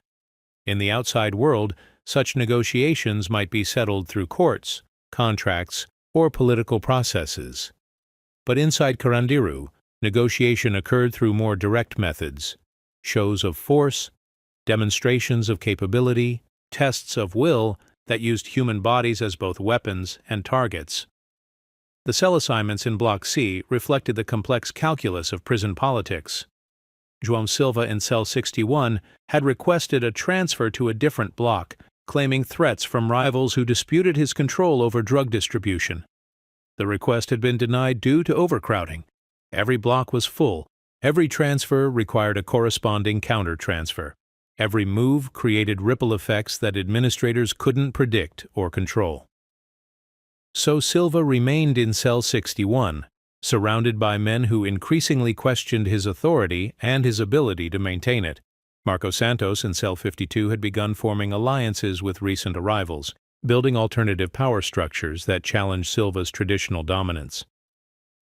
In the outside world, such negotiations might be settled through courts, contracts, or political processes. But inside Carandiru, negotiation occurred through more direct methods: shows of force, demonstrations of capability, tests of will that used human bodies as both weapons and targets. The cell assignments in Block C reflected the complex calculus of prison politics. João Silva in Cell 61 had requested a transfer to a different block, claiming threats from rivals who disputed his control over drug distribution. The request had been denied due to overcrowding. Every block was full. Every transfer required a corresponding counter-transfer. Every move created ripple effects that administrators couldn't predict or control. So Silva remained in Cell 61, surrounded by men who increasingly questioned his authority and his ability to maintain it. Marco Santos in Cell 52 had begun forming alliances with recent arrivals, building alternative power structures that challenged Silva's traditional dominance.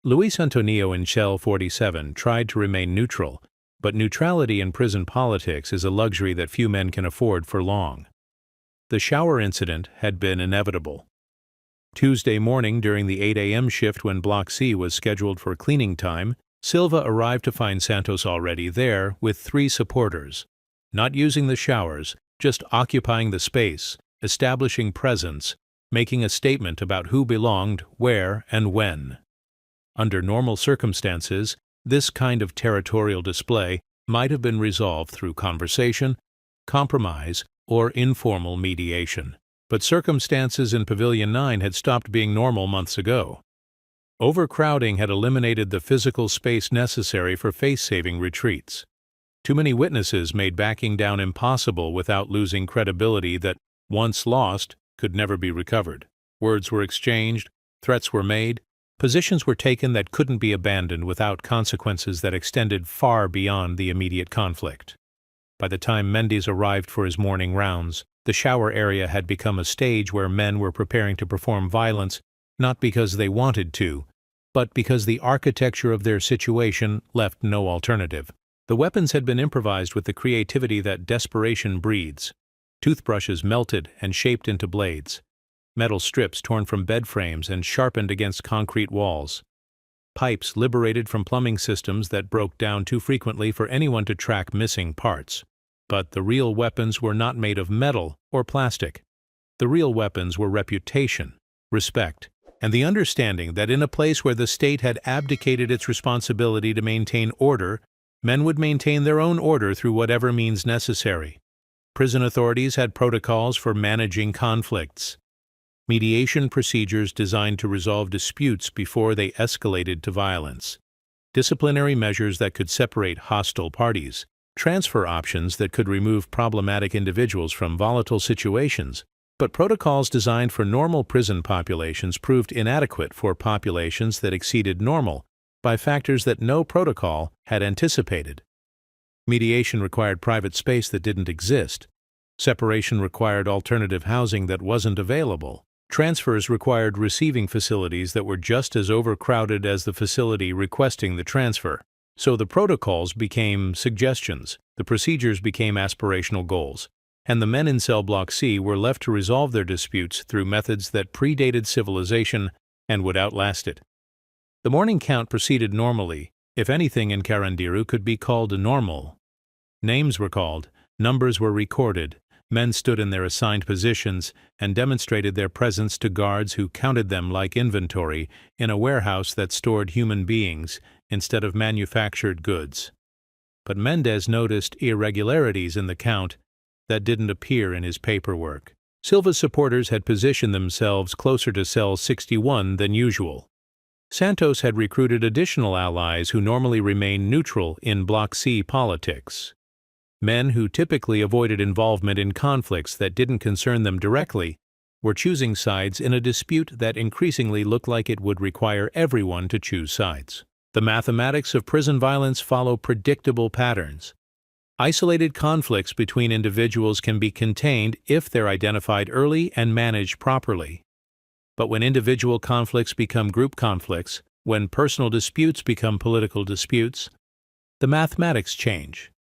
Luis Antonio in Cell 47 tried to remain neutral, but neutrality in prison politics is a luxury that few men can afford for long. The shower incident had been inevitable. Tuesday morning during the 8 a.m. shift when Block C was scheduled for cleaning time, Silva arrived to find Santos already there with 3 supporters, not using the showers, just occupying the space, establishing presence, making a statement about who belonged, where, and when. Under normal circumstances, this kind of territorial display might have been resolved through conversation, compromise, or informal mediation. But circumstances in Pavilion 9 had stopped being normal months ago. Overcrowding had eliminated the physical space necessary for face-saving retreats. Too many witnesses made backing down impossible without losing credibility that, once lost, could never be recovered. Words were exchanged, threats were made, positions were taken that couldn't be abandoned without consequences that extended far beyond the immediate conflict. By the time Mendes arrived for his morning rounds, the shower area had become a stage where men were preparing to perform violence not because they wanted to, but because the architecture of their situation left no alternative. The weapons had been improvised with the creativity that desperation breeds. Toothbrushes melted and shaped into blades. Metal strips torn from bed frames and sharpened against concrete walls. pipes liberated from plumbing systems that broke down too frequently for anyone to track missing parts. But the real weapons were not made of metal or plastic. The real weapons were reputation, respect, and the understanding that in a place where the state had abdicated its responsibility to maintain order, men would maintain their own order through whatever means necessary. Prison authorities had protocols for managing conflicts, mediation procedures designed to resolve disputes before they escalated to violence, disciplinary measures that could separate hostile parties, transfer options that could remove problematic individuals from volatile situations. But protocols designed for normal prison populations proved inadequate for populations that exceeded normal by factors that no protocol had anticipated. Mediation required private space that didn't exist. Separation required alternative housing that wasn't available. Transfers required receiving facilities that were just as overcrowded as the facility requesting the transfer. So the protocols became suggestions, the procedures became aspirational goals, and the men in Cell Block C were left to resolve their disputes through methods that predated civilization and would outlast it. The morning count proceeded normally, if anything in Carandiru could be called normal. Names were called, numbers were recorded, men stood in their assigned positions and demonstrated their presence to guards who counted them like inventory in a warehouse that stored human beings instead of manufactured goods. But Mendez noticed irregularities in the count that didn't appear in his paperwork. Silva's supporters had positioned themselves closer to Cell 61 than usual. Santos had recruited additional allies who normally remain neutral in Block C politics. Men who typically avoided involvement in conflicts that didn't concern them directly were choosing sides in a dispute that increasingly looked like it would require everyone to choose sides. The mathematics of prison violence follow predictable patterns. Isolated conflicts between individuals can be contained if they're identified early and managed properly. But when individual conflicts become group conflicts, when personal disputes become political disputes, the mathematics change.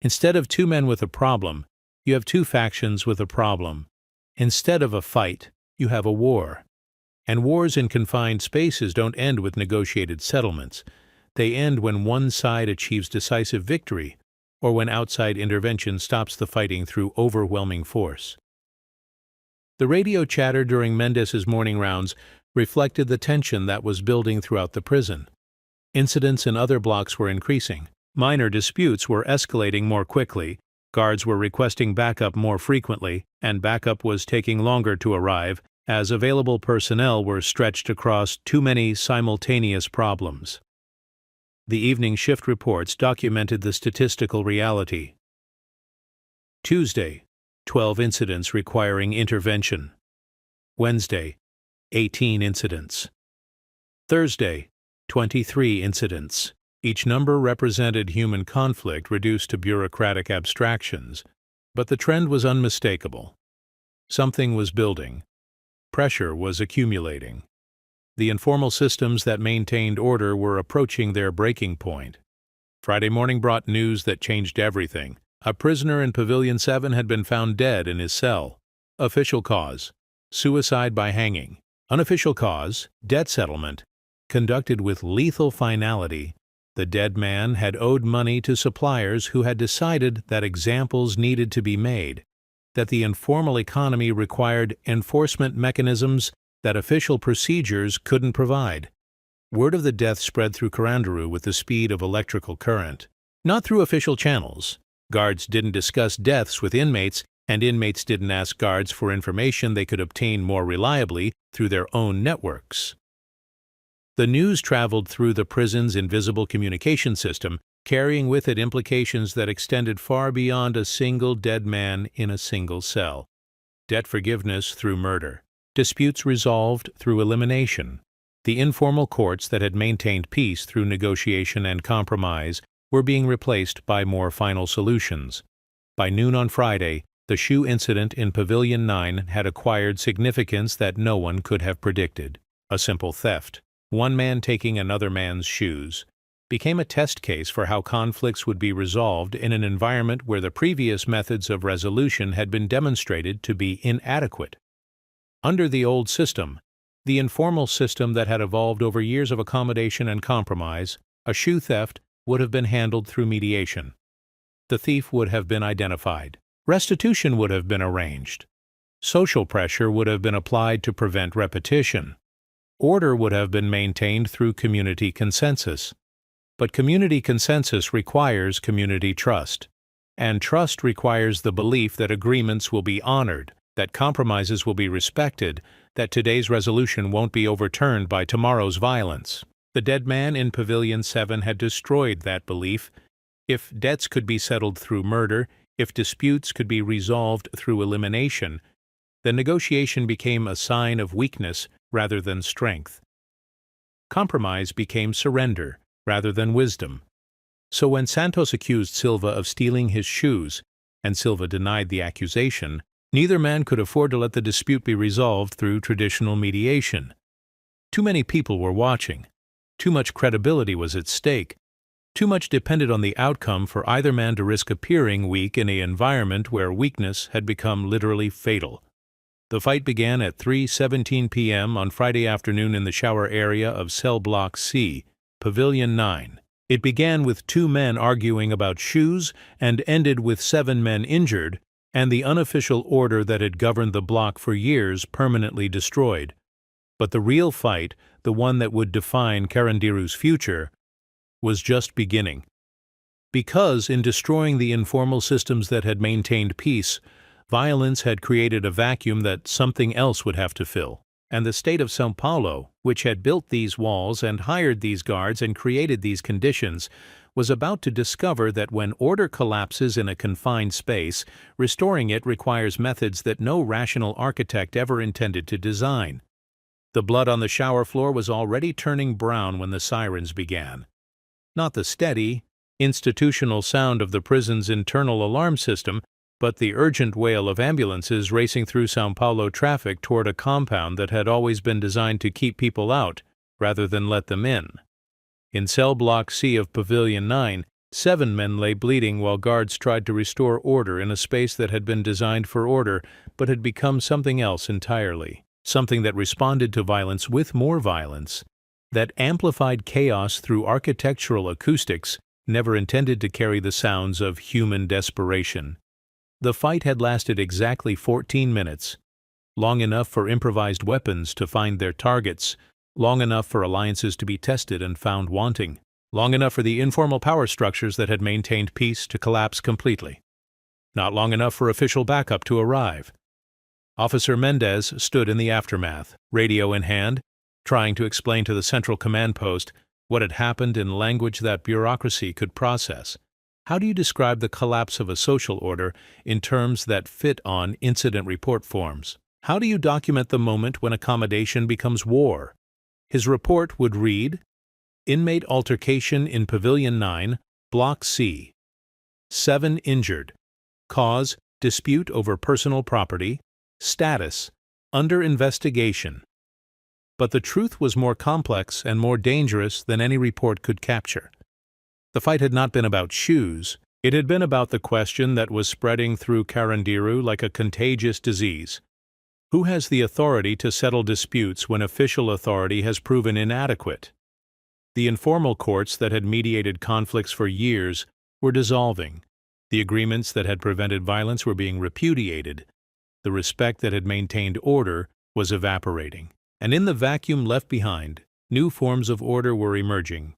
Instead of two men with a problem, you have two factions with a problem. Instead of a fight, you have a war. And wars in confined spaces don't end with negotiated settlements. They end when one side achieves decisive victory, or when outside intervention stops the fighting through overwhelming force. The radio chatter during Mendez's morning rounds reflected the tension that was building throughout the prison. Incidents in other blocks were increasing. Minor disputes were escalating more quickly, guards were requesting backup more frequently, and backup was taking longer to arrive as available personnel were stretched across too many simultaneous problems. The evening shift reports documented the statistical reality. Tuesday, 12 incidents requiring intervention. Wednesday, 18 incidents. Thursday, 23 incidents. Each number represented human conflict reduced to bureaucratic abstractions, but the trend was unmistakable. Something was building. Pressure was accumulating. The informal systems that maintained order were approaching their breaking point. Friday morning brought news that changed everything. A prisoner in Pavilion 7 had been found dead in his cell. Official cause: suicide by hanging. Unofficial cause: debt settlement. Conducted with lethal finality, the dead man had owed money to suppliers who had decided that examples needed to be made, that the informal economy required enforcement mechanisms that official procedures couldn't provide. Word of the death spread through Carandiru with the speed of electrical current. Not through official channels. Guards didn't discuss deaths with inmates, and inmates didn't ask guards for information they could obtain more reliably through their own networks. The news traveled through the prison's invisible communication system, carrying with it implications that extended far beyond a single dead man in a single cell. Debt forgiveness through murder. Disputes resolved through elimination. The informal courts that had maintained peace through negotiation and compromise were being replaced by more final solutions. By noon on Friday, the shoe incident in Pavilion 9 had acquired significance that no one could have predicted. A simple theft, one man taking another man's shoes, became a test case for how conflicts would be resolved in an environment where the previous methods of resolution had been demonstrated to be inadequate. Under the old system, The informal system that had evolved over years of accommodation and compromise, a shoe theft, would have been handled through mediation. The thief would have been identified. Restitution would have been arranged. Social pressure would have been applied to prevent repetition. Order would have been maintained through community consensus. But community consensus requires community trust. And trust requires the belief that agreements will be honored, that compromises will be respected, that today's resolution won't be overturned by tomorrow's violence. The dead man in Pavilion 7 had destroyed that belief. If debts could be settled through murder, if disputes could be resolved through elimination, then negotiation became a sign of weakness rather than strength. Compromise became surrender rather than wisdom. So when Santos accused Silva of stealing his shoes, and Silva denied the accusation, neither man could afford to let the dispute be resolved through traditional mediation. Too many people were watching. Too much credibility was at stake. Too much depended on the outcome for either man to risk appearing weak in an environment where weakness had become literally fatal. The fight began at 3:17 p.m. on Friday afternoon in the shower area of Cell Block C, Pavilion 9. It began with 2 men arguing about shoes and ended with 7 men injured, and the unofficial order that had governed the block for years permanently destroyed. But the real fight, the one that would define Carandiru's future, was just beginning. Because in destroying the informal systems that had maintained peace, violence had created a vacuum that something else would have to fill. And the state of São Paulo, which had built these walls and hired these guards and created these conditions, was about to discover that when order collapses in a confined space, restoring it requires methods that no rational architect ever intended to design. The blood on the shower floor was already turning brown when the sirens began. Not the steady, institutional sound of the prison's internal alarm system, but the urgent wail of ambulances racing through São Paulo traffic toward a compound that had always been designed to keep people out rather than let them in. In Cell Block C of Pavilion 9, 7 men lay bleeding while guards tried to restore order in a space that had been designed for order but had become something else entirely, something that responded to violence with more violence, that amplified chaos through architectural acoustics never intended to carry the sounds of human desperation. The fight had lasted exactly 14 minutes, long enough for improvised weapons to find their targets, long enough for alliances to be tested and found wanting, long enough for the informal power structures that had maintained peace to collapse completely. Not long enough for official backup to arrive. Officer Mendez stood in the aftermath, radio in hand, trying to explain to the Central Command Post what had happened in language that bureaucracy could process. How do you describe the collapse of a social order in terms that fit on incident report forms? How do you document the moment when accommodation becomes war? His report would read, Inmate altercation in Pavilion 9, Block C. 7 injured. Cause, dispute over personal property. Status, under investigation. But the truth was more complex and more dangerous than any report could capture. The fight had not been about shoes. It had been about the question that was spreading through Carandiru like a contagious disease. Who has the authority to settle disputes when official authority has proven inadequate? The informal courts that had mediated conflicts for years were dissolving. The agreements that had prevented violence were being repudiated. The respect that had maintained order was evaporating. And in the vacuum left behind, new forms of order were emerging.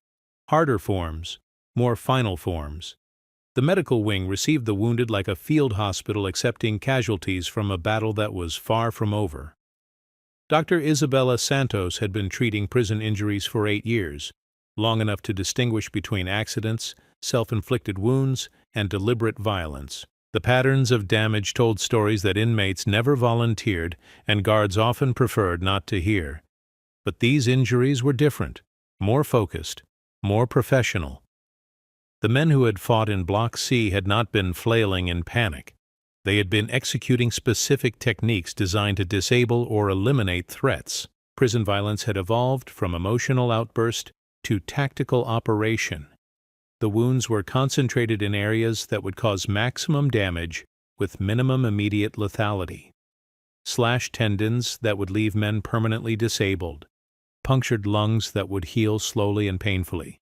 Harder forms. More final forms. The medical wing received the wounded like a field hospital accepting casualties from a battle that was far from over. Dr. Isabella Santos had been treating prison injuries for 8 years, long enough to distinguish between accidents, self-inflicted wounds, and deliberate violence. The patterns of damage told stories that inmates never volunteered and guards often preferred not to hear. But these injuries were different, more focused, more professional. The men who had fought in Block C had not been flailing in panic. They had been executing specific techniques designed to disable or eliminate threats. Prison violence had evolved from emotional outburst to tactical operation. The wounds were concentrated in areas that would cause maximum damage with minimum immediate lethality. slashed tendons that would leave men permanently disabled, punctured lungs that would heal slowly and painfully,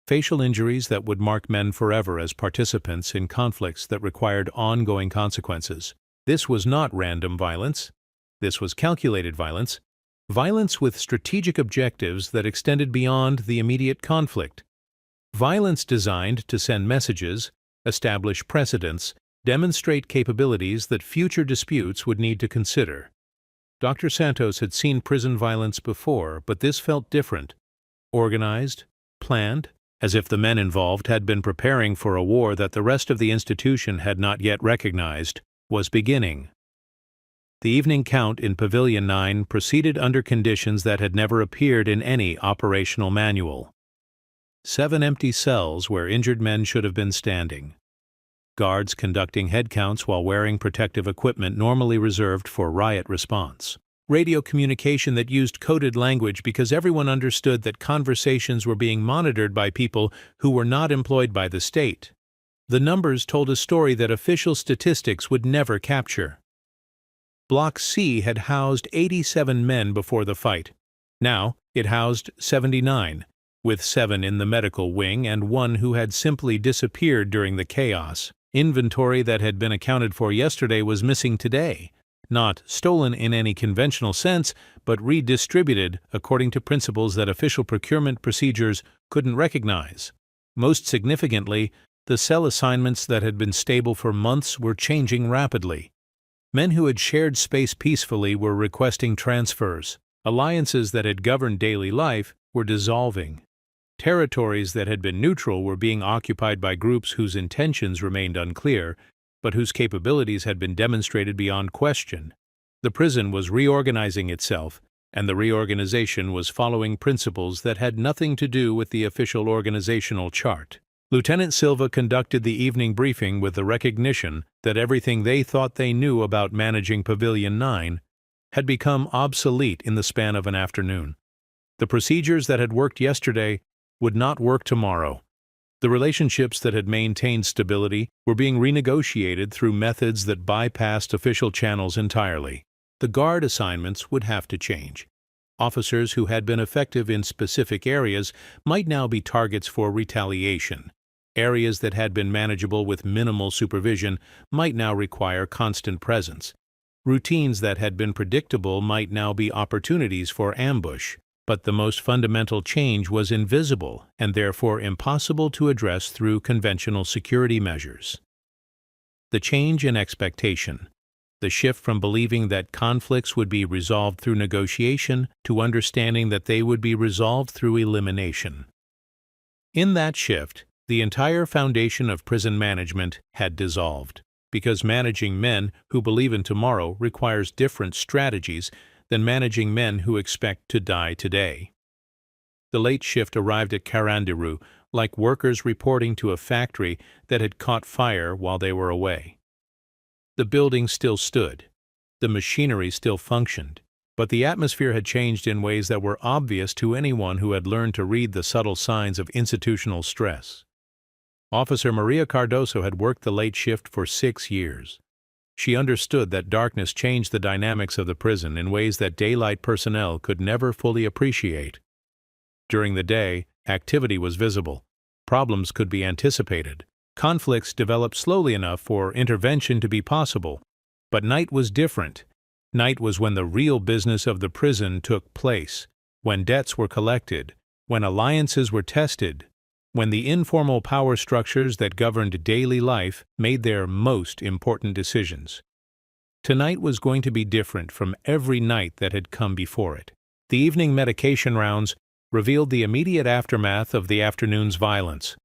facial injuries that would mark men forever as participants in conflicts that required ongoing consequences. This was not random violence. This was calculated violence, violence with strategic objectives that extended beyond the immediate conflict, violence designed to send messages, establish precedents, demonstrate capabilities that future disputes would need to consider. Dr. Santos had seen prison violence before, but this felt different. Organized, planned, as if the men involved had been preparing for a war that the rest of the institution had not yet recognized was beginning. The evening count in Pavilion 9 proceeded under conditions that had never appeared in any operational manual. 7 empty cells where injured men should have been standing. Guards conducting head counts while wearing protective equipment normally reserved for riot response. Radio communication that used coded language because everyone understood that conversations were being monitored by people who were not employed by the state. The numbers told a story that official statistics would never capture. Block C had housed 87 men before the fight. Now it housed 79, with 7 in the medical wing and 1 who had simply disappeared during the chaos. Inventory that had been accounted for yesterday was missing today, not stolen in any conventional sense, but redistributed according to principles that official procurement procedures couldn't recognize. Most significantly, the cell assignments that had been stable for months were changing rapidly. Men who had shared space peacefully were requesting transfers. Alliances that had governed daily life were dissolving. Territories that had been neutral were being occupied by groups whose intentions remained unclear, but whose capabilities had been demonstrated beyond question. The prison was reorganizing itself, and the reorganization was following principles that had nothing to do with the official organizational chart. Lieutenant Silva conducted the evening briefing with the recognition that everything they thought they knew about managing Pavilion 9 had become obsolete in the span of an afternoon. The procedures that had worked yesterday would not work tomorrow. The relationships that had maintained stability were being renegotiated through methods that bypassed official channels entirely. The guard assignments would have to change. Officers who had been effective in specific areas might now be targets for retaliation. Areas that had been manageable with minimal supervision might now require constant presence. Routines that had been predictable might now be opportunities for ambush. But the most fundamental change was invisible and therefore impossible to address through conventional security measures. The change in expectation. The shift from believing that conflicts would be resolved through negotiation to understanding that they would be resolved through elimination. In that shift, the entire foundation of prison management had dissolved, because managing men who believe in tomorrow requires different strategies than managing men who expect to die today. The late shift arrived at Carandiru like workers reporting to a factory that had caught fire while they were away. The building still stood. The machinery still functioned. But the atmosphere had changed in ways that were obvious to anyone who had learned to read the subtle signs of institutional stress. Officer Maria Cardoso had worked the late shift for 6 years. She understood that darkness changed the dynamics of the prison in ways that daylight personnel could never fully appreciate. During the day, activity was visible. Problems could be anticipated. Conflicts developed slowly enough for intervention to be possible. But night was different. Night was when the real business of the prison took place, when debts were collected, when alliances were tested, when the informal power structures that governed daily life made their most important decisions. Tonight was going to be different from every night that had come before it. The evening medication rounds revealed the immediate aftermath of the afternoon's violence.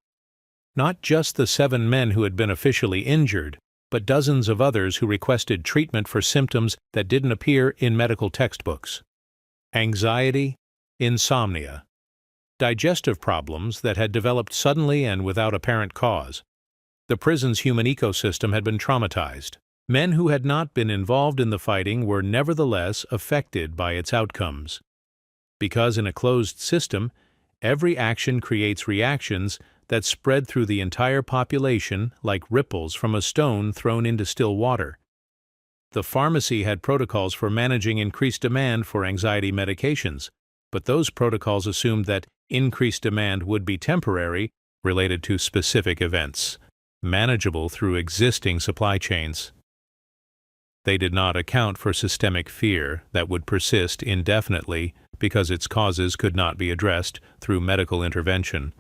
Not just the 7 men who had been officially injured, but dozens of others who requested treatment for symptoms that didn't appear in medical textbooks. Anxiety, insomnia, digestive problems that had developed suddenly and without apparent cause. The prison's human ecosystem had been traumatized. Men who had not been involved in the fighting were nevertheless affected by its outcomes. Because in a closed system, every action creates reactions that spread through the entire population like ripples from a stone thrown into still water. The pharmacy had protocols for managing increased demand for anxiety medications, but those protocols assumed that increased demand would be temporary, related to specific events, manageable through existing supply chains. They did not account for systemic fear that would persist indefinitely because its causes could not be addressed through medical intervention.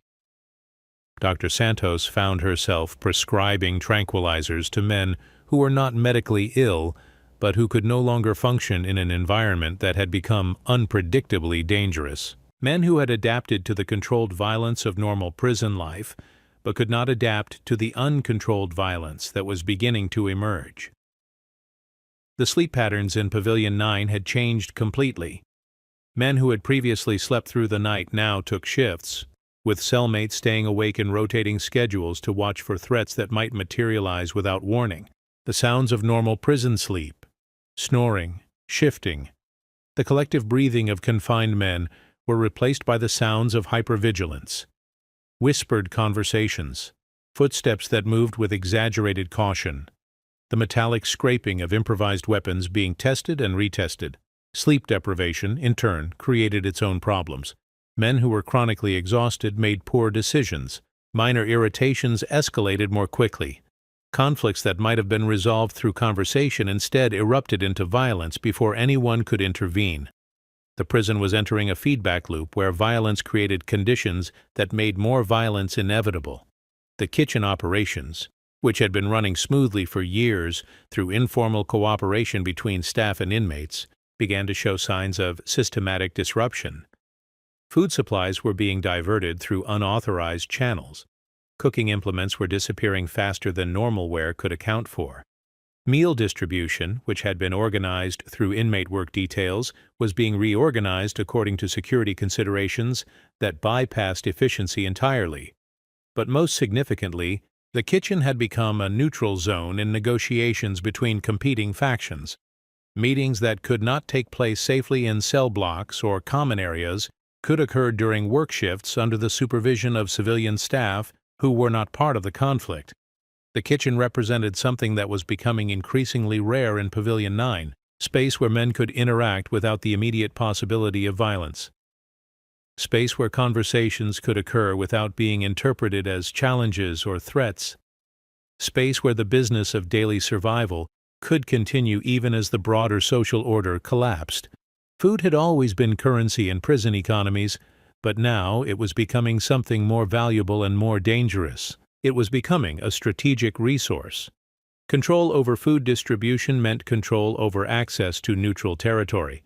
Dr. Santos found herself prescribing tranquilizers to men who were not medically ill, but who could no longer function in an environment that had become unpredictably dangerous. Men who had adapted to the controlled violence of normal prison life, but could not adapt to the uncontrolled violence that was beginning to emerge. The sleep patterns in Pavilion 9 had changed completely. Men who had previously slept through the night now took shifts, with cellmates staying awake in rotating schedules to watch for threats that might materialize without warning. The sounds of normal prison sleep, snoring, shifting, the collective breathing of confined men were replaced by the sounds of hypervigilance, whispered conversations, footsteps that moved with exaggerated caution, the metallic scraping of improvised weapons being tested and retested. Sleep deprivation, in turn, created its own problems. Men who were chronically exhausted made poor decisions. Minor irritations escalated more quickly. Conflicts that might have been resolved through conversation instead erupted into violence before anyone could intervene. The prison was entering a feedback loop where violence created conditions that made more violence inevitable. The kitchen operations, which had been running smoothly for years through informal cooperation between staff and inmates, began to show signs of systematic disruption. Food supplies were being diverted through unauthorized channels. Cooking implements were disappearing faster than normal ware could account for. Meal distribution, which had been organized through inmate work details, was being reorganized according to security considerations that bypassed efficiency entirely. But most significantly, the kitchen had become a neutral zone in negotiations between competing factions. Meetings that could not take place safely in cell blocks or common areas could occur during work shifts under the supervision of civilian staff who were not part of the conflict. The kitchen represented something that was becoming increasingly rare in Pavilion 9, space where men could interact without the immediate possibility of violence. Space where conversations could occur without being interpreted as challenges or threats. Space where the business of daily survival could continue even as the broader social order collapsed. Food had always been currency in prison economies, but now it was becoming something more valuable and more dangerous. It was becoming a strategic resource. Control over food distribution meant control over access to neutral territory.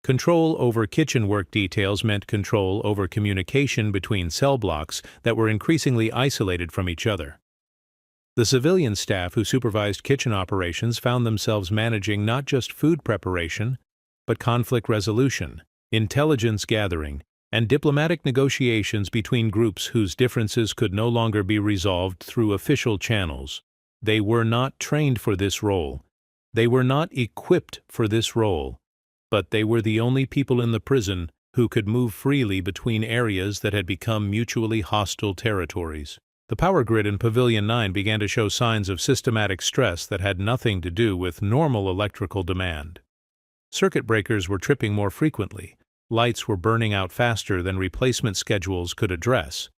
Control over kitchen work details meant control over communication between cell blocks that were increasingly isolated from each other. The civilian staff who supervised kitchen operations found themselves managing not just food preparation, but conflict resolution, intelligence gathering, and diplomatic negotiations between groups whose differences could no longer be resolved through official channels. They were not trained for this role. They were not equipped for this role. But they were the only people in the prison who could move freely between areas that had become mutually hostile territories. The power grid in Pavilion 9 began to show signs of systematic stress that had nothing to do with normal electrical demand. Circuit breakers were tripping more frequently. Lights were burning out faster than replacement schedules could address.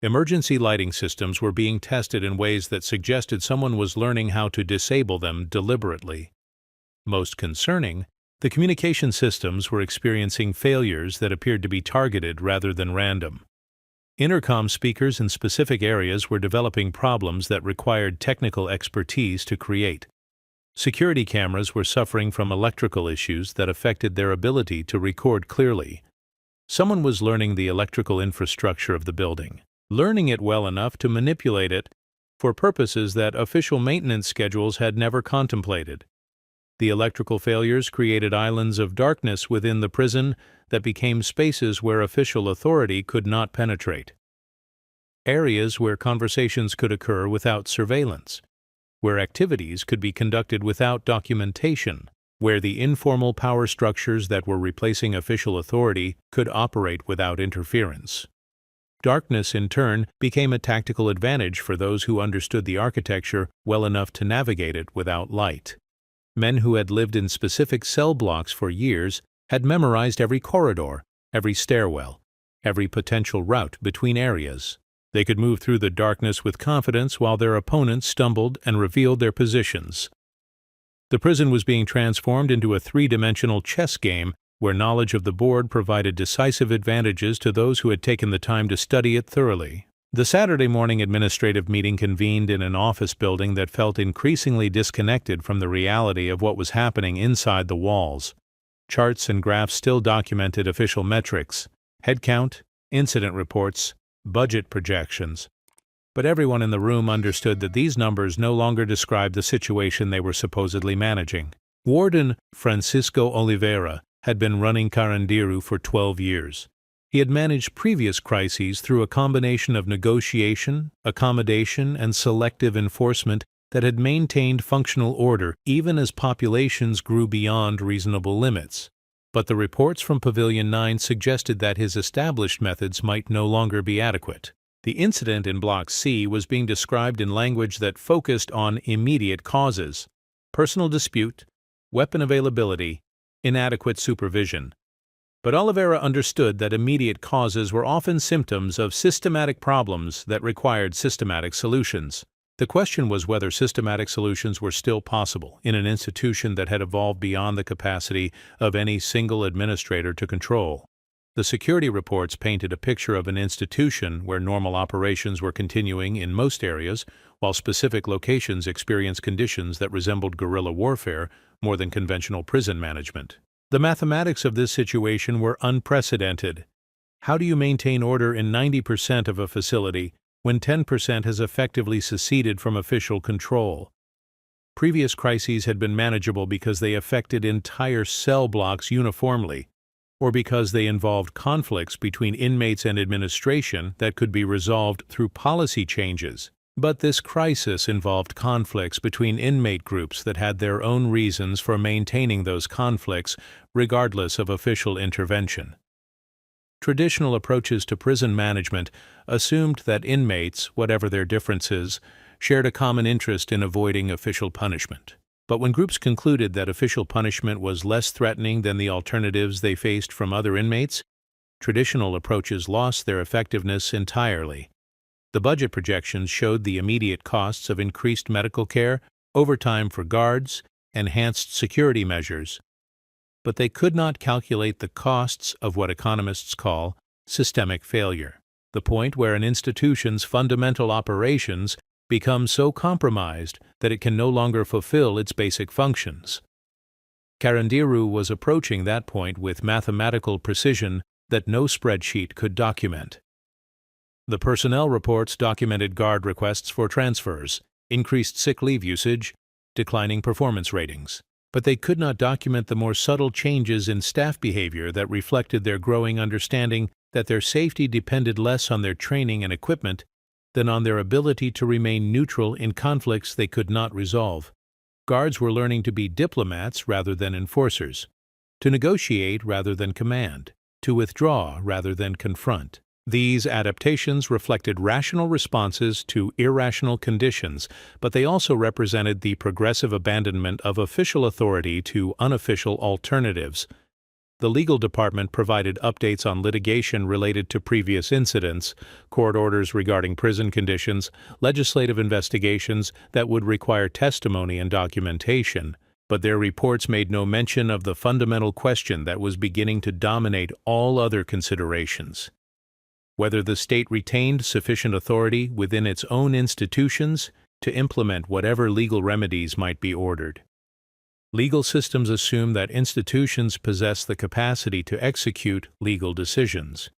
Emergency lighting systems were being tested in ways that suggested someone was learning how to disable them deliberately. Most concerning, the communication systems were experiencing failures that appeared to be targeted rather than random. Intercom speakers in specific areas were developing problems that required technical expertise to create. Security cameras were suffering from electrical issues that affected their ability to record clearly. Someone was learning the electrical infrastructure of the building, learning it well enough to manipulate it for purposes that official maintenance schedules had never contemplated. The electrical failures created islands of darkness within the prison that became spaces where official authority could not penetrate. Areas where conversations could occur without surveillance, where activities could be conducted without documentation, where the informal power structures that were replacing official authority could operate without interference. Darkness, in turn, became a tactical advantage for those who understood the architecture well enough to navigate it without light. Men who had lived in specific cell blocks for years had memorized every corridor, every stairwell, every potential route between areas. They could move through the darkness with confidence while their opponents stumbled and revealed their positions. The prison was being transformed into a three-dimensional chess game where knowledge of the board provided decisive advantages to those who had taken the time to study it thoroughly. The Saturday morning administrative meeting convened in an office building that felt increasingly disconnected from the reality of what was happening inside the walls. Charts and graphs still documented official metrics, headcount, incident reports, budget projections. But everyone in the room understood that these numbers no longer described the situation they were supposedly managing. Warden Francisco Oliveira had been running Carandiru for 12 years. He had managed previous crises through a combination of negotiation, accommodation, and selective enforcement that had maintained functional order even as populations grew beyond reasonable limits. But the reports from Pavilion 9 suggested that his established methods might no longer be adequate. The incident in Block C was being described in language that focused on immediate causes: personal dispute, weapon availability, inadequate supervision. But Oliveira understood that immediate causes were often symptoms of systematic problems that required systematic solutions. The question was whether systematic solutions were still possible in an institution that had evolved beyond the capacity of any single administrator to control. The security reports painted a picture of an institution where normal operations were continuing in most areas, while specific locations experienced conditions that resembled guerrilla warfare more than conventional prison management. The mathematics of this situation were unprecedented. How do you maintain order in 90% of a facility when 10% has effectively seceded from official control? Previous crises had been manageable because they affected entire cell blocks uniformly, or because they involved conflicts between inmates and administration that could be resolved through policy changes. But this crisis involved conflicts between inmate groups that had their own reasons for maintaining those conflicts, regardless of official intervention. Traditional approaches to prison management assumed that inmates, whatever their differences, shared a common interest in avoiding official punishment. But when groups concluded that official punishment was less threatening than the alternatives they faced from other inmates, traditional approaches lost their effectiveness entirely. The budget projections showed the immediate costs of increased medical care, overtime for guards, enhanced security measures. But they could not calculate the costs of what economists call systemic failure, the point where an institution's fundamental operations become so compromised that it can no longer fulfill its basic functions. Carandiru was approaching that point with mathematical precision that no spreadsheet could document. The personnel reports documented guard requests for transfers, increased sick leave usage, declining performance ratings. But they could not document the more subtle changes in staff behavior that reflected their growing understanding that their safety depended less on their training and equipment than on their ability to remain neutral in conflicts they could not resolve. Guards were learning to be diplomats rather than enforcers, to negotiate rather than command, to withdraw rather than confront. These adaptations reflected rational responses to irrational conditions, but they also represented the progressive abandonment of official authority to unofficial alternatives. The legal department provided updates on litigation related to previous incidents, court orders regarding prison conditions, legislative investigations that would require testimony and documentation, but their reports made no mention of the fundamental question that was beginning to dominate all other considerations: whether the state retained sufficient authority within its own institutions to implement whatever legal remedies might be ordered. Legal systems assume that institutions possess the capacity to execute legal decisions.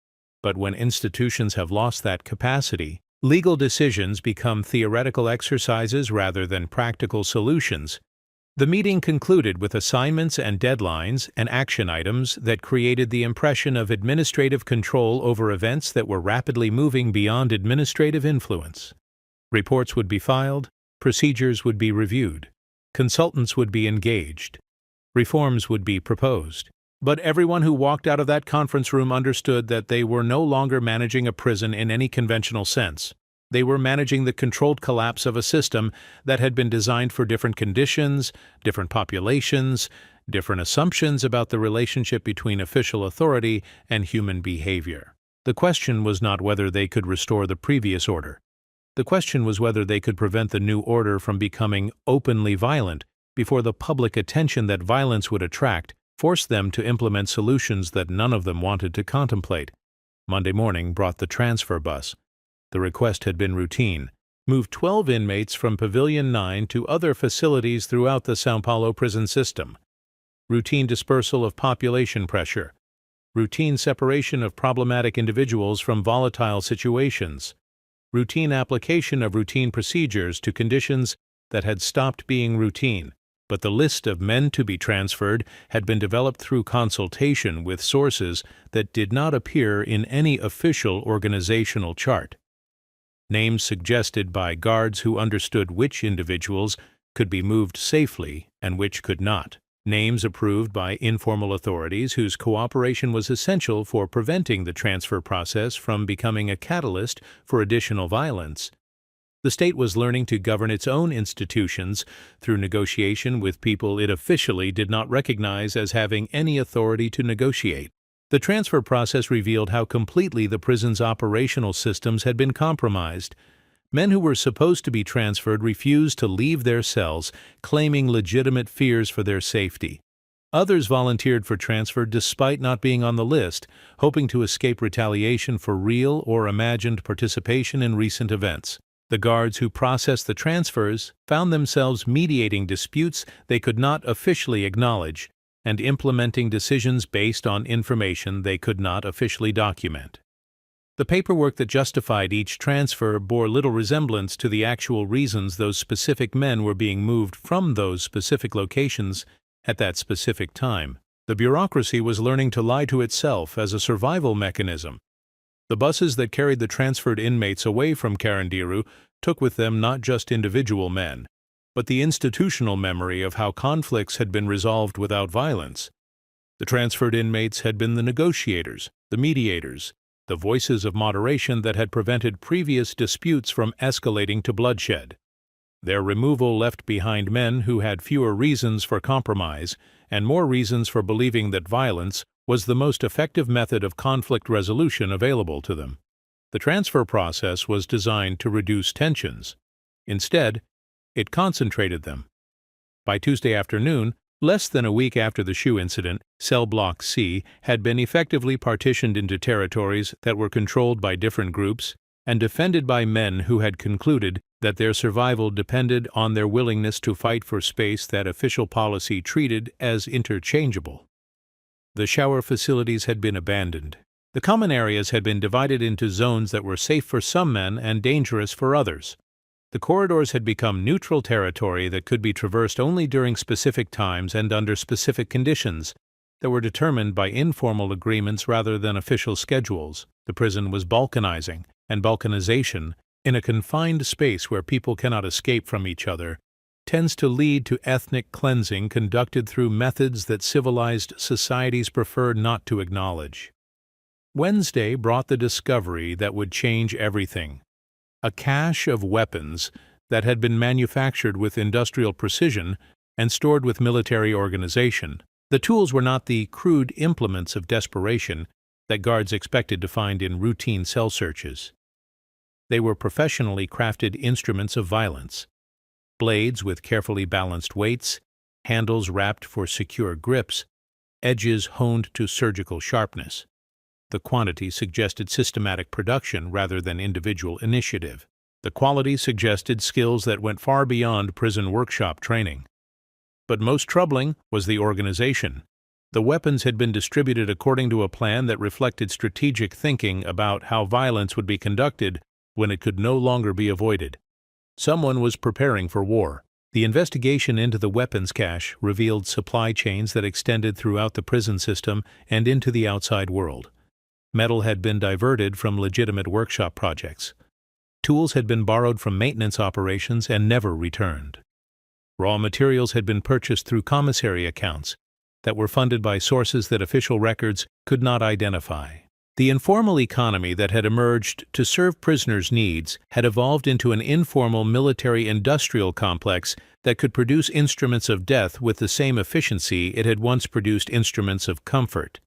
But when institutions have lost that capacity, legal decisions become theoretical exercises rather than practical solutions. The meeting concluded with assignments and deadlines and action items that created the impression of administrative control over events that were rapidly moving beyond administrative influence. Reports would be filed, procedures would be reviewed, consultants would be engaged, reforms would be proposed. But everyone who walked out of that conference room understood that they were no longer managing a prison in any conventional sense. They were managing the controlled collapse of a system that had been designed for different conditions, different populations, different assumptions about the relationship between official authority and human behavior. The question was not whether they could restore the previous order. The question was whether they could prevent the new order from becoming openly violent before the public attention that violence would attract forced them to implement solutions that none of them wanted to contemplate. Monday morning brought the transfer bus. The request had been routine: move 12 inmates from Pavilion 9 to other facilities throughout the São Paulo prison system. Routine dispersal of population pressure. Routine separation of problematic individuals from volatile situations. Routine application of routine procedures to conditions that had stopped being routine. But the list of men to be transferred had been developed through consultation with sources that did not appear in any official organizational chart. Names suggested by guards who understood which individuals could be moved safely and which could not. Names approved by informal authorities whose cooperation was essential for preventing the transfer process from becoming a catalyst for additional violence. The state was learning to govern its own institutions through negotiation with people it officially did not recognize as having any authority to negotiate. The transfer process revealed how completely the prison's operational systems had been compromised. Men who were supposed to be transferred refused to leave their cells, claiming legitimate fears for their safety. Others volunteered for transfer despite not being on the list, hoping to escape retaliation for real or imagined participation in recent events. The guards who processed the transfers found themselves mediating disputes they could not officially acknowledge and implementing decisions based on information they could not officially document. The paperwork that justified each transfer bore little resemblance to the actual reasons those specific men were being moved from those specific locations at that specific time. The bureaucracy was learning to lie to itself as a survival mechanism. The buses that carried the transferred inmates away from Carandiru took with them not just individual men, but the institutional memory of how conflicts had been resolved without violence. The transferred inmates had been the negotiators, the mediators, the voices of moderation that had prevented previous disputes from escalating to bloodshed. Their removal left behind men who had fewer reasons for compromise and more reasons for believing that violence was the most effective method of conflict resolution available to them. The transfer process was designed to reduce tensions. Instead, it concentrated them. By Tuesday afternoon, less than a week after the shoe incident, Cell Block C had been effectively partitioned into territories that were controlled by different groups and defended by men who had concluded that their survival depended on their willingness to fight for space that official policy treated as interchangeable. The shower facilities had been abandoned. The common areas had been divided into zones that were safe for some men and dangerous for others. The corridors had become neutral territory that could be traversed only during specific times and under specific conditions that were determined by informal agreements rather than official schedules. The prison was balkanizing, and balkanization, in a confined space where people cannot escape from each other, tends to lead to ethnic cleansing conducted through methods that civilized societies prefer not to acknowledge. Wednesday brought the discovery that would change everything: a cache of weapons that had been manufactured with industrial precision and stored with military organization. The tools were not the crude implements of desperation that guards expected to find in routine cell searches. They were professionally crafted instruments of violence: blades with carefully balanced weights, handles wrapped for secure grips, edges honed to surgical sharpness. The quantity suggested systematic production rather than individual initiative. The quality suggested skills that went far beyond prison workshop training. But most troubling was the organization. The weapons had been distributed according to a plan that reflected strategic thinking about how violence would be conducted when it could no longer be avoided. Someone was preparing for war. The investigation into the weapons cache revealed supply chains that extended throughout the prison system and into the outside world. Metal had been diverted from legitimate workshop projects. Tools had been borrowed from maintenance operations and never returned. Raw materials had been purchased through commissary accounts that were funded by sources that official records could not identify. The informal economy that had emerged to serve prisoners' needs had evolved into an informal military-industrial complex that could produce instruments of death with the same efficiency it had once produced instruments of comfort.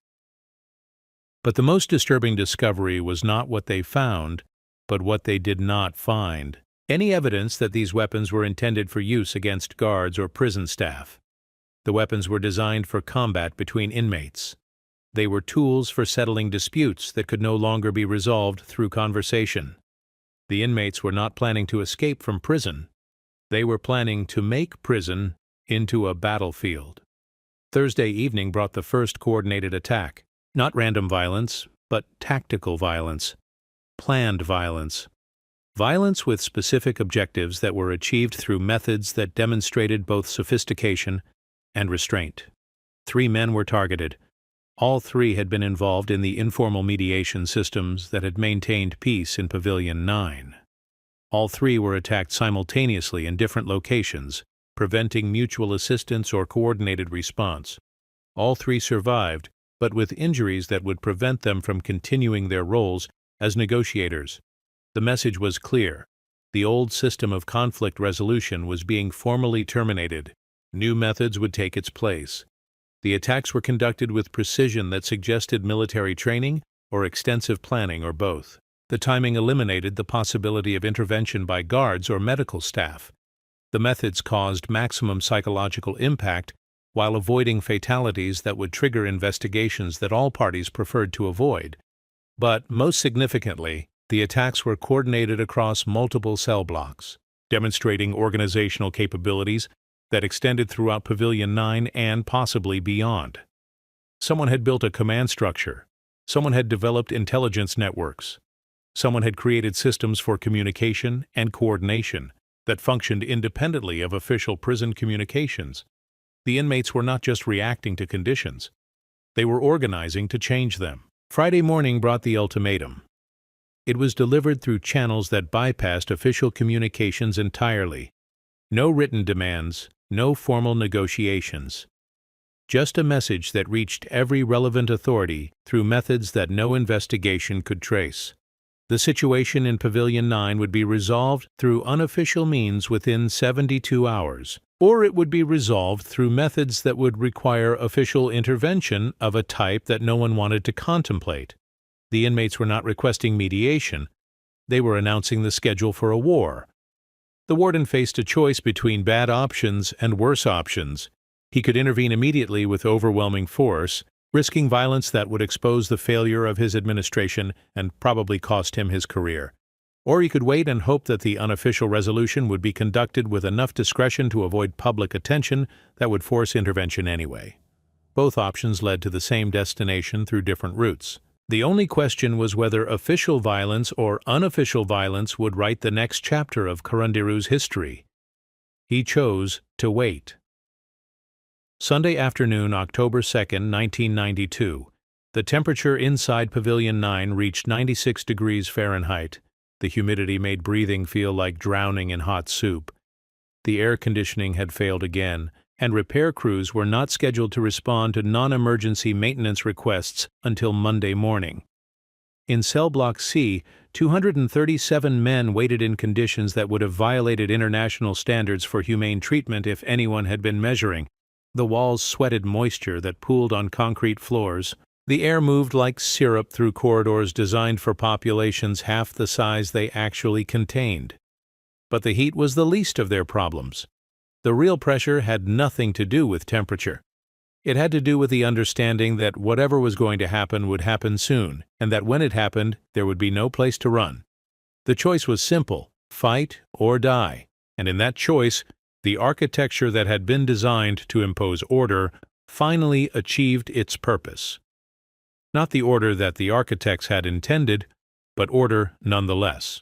But the most disturbing discovery was not what they found, but what they did not find. Any evidence that these weapons were intended for use against guards or prison staff. The weapons were designed for combat between inmates. They were tools for settling disputes that could no longer be resolved through conversation. The inmates were not planning to escape from prison. They were planning to make prison into a battlefield. Thursday evening brought the first coordinated attack. Not random violence, but tactical violence. Planned violence. Violence with specific objectives that were achieved through methods that demonstrated both sophistication and restraint. 3 men were targeted. All 3 had been involved in the informal mediation systems that had maintained peace in Pavilion 9. All 3 were attacked simultaneously in different locations, preventing mutual assistance or coordinated response. All 3 survived, but with injuries that would prevent them from continuing their roles as negotiators. The message was clear. The old system of conflict resolution was being formally terminated. New methods would take its place. The attacks were conducted with precision that suggested military training or extensive planning or both. The timing eliminated the possibility of intervention by guards or medical staff. The methods caused maximum psychological impact while avoiding fatalities that would trigger investigations that all parties preferred to avoid. But, most significantly, the attacks were coordinated across multiple cell blocks, demonstrating organizational capabilities that extended throughout Pavilion 9 and possibly beyond. Someone had built a command structure. Someone had developed intelligence networks. Someone had created systems for communication and coordination that functioned independently of official prison communications. The inmates were not just reacting to conditions. They were organizing to change them. Friday morning brought the ultimatum. It was delivered through channels that bypassed official communications entirely. No written demands, no formal negotiations. Just a message that reached every relevant authority through methods that no investigation could trace. The situation in Pavilion 9 would be resolved through unofficial means within 72 hours, or it would be resolved through methods that would require official intervention of a type that no one wanted to contemplate. The inmates were not requesting mediation. They were announcing the schedule for a war. The warden faced a choice between bad options and worse options. He could intervene immediately with overwhelming force, risking violence that would expose the failure of his administration and probably cost him his career. Or he could wait and hope that the unofficial resolution would be conducted with enough discretion to avoid public attention that would force intervention anyway. Both options led to the same destination through different routes. The only question was whether official violence or unofficial violence would write the next chapter of Carandiru's history. He chose to wait. Sunday afternoon, October 2, 1992. The temperature inside Pavilion 9 reached 96 degrees Fahrenheit. The humidity made breathing feel like drowning in hot soup. The air conditioning had failed again, and repair crews were not scheduled to respond to non-emergency maintenance requests until Monday morning. In Cell Block C, 237 men waited in conditions that would have violated international standards for humane treatment if anyone had been measuring. The walls sweated moisture that pooled on concrete floors. The air moved like syrup through corridors designed for populations half the size they actually contained. But the heat was the least of their problems. The real pressure had nothing to do with temperature. It had to do with the understanding that whatever was going to happen would happen soon, and that when it happened, there would be no place to run. The choice was simple: fight or die. And in that choice, the architecture that had been designed to impose order finally achieved its purpose. Not the order that the architects had intended, but order nonetheless.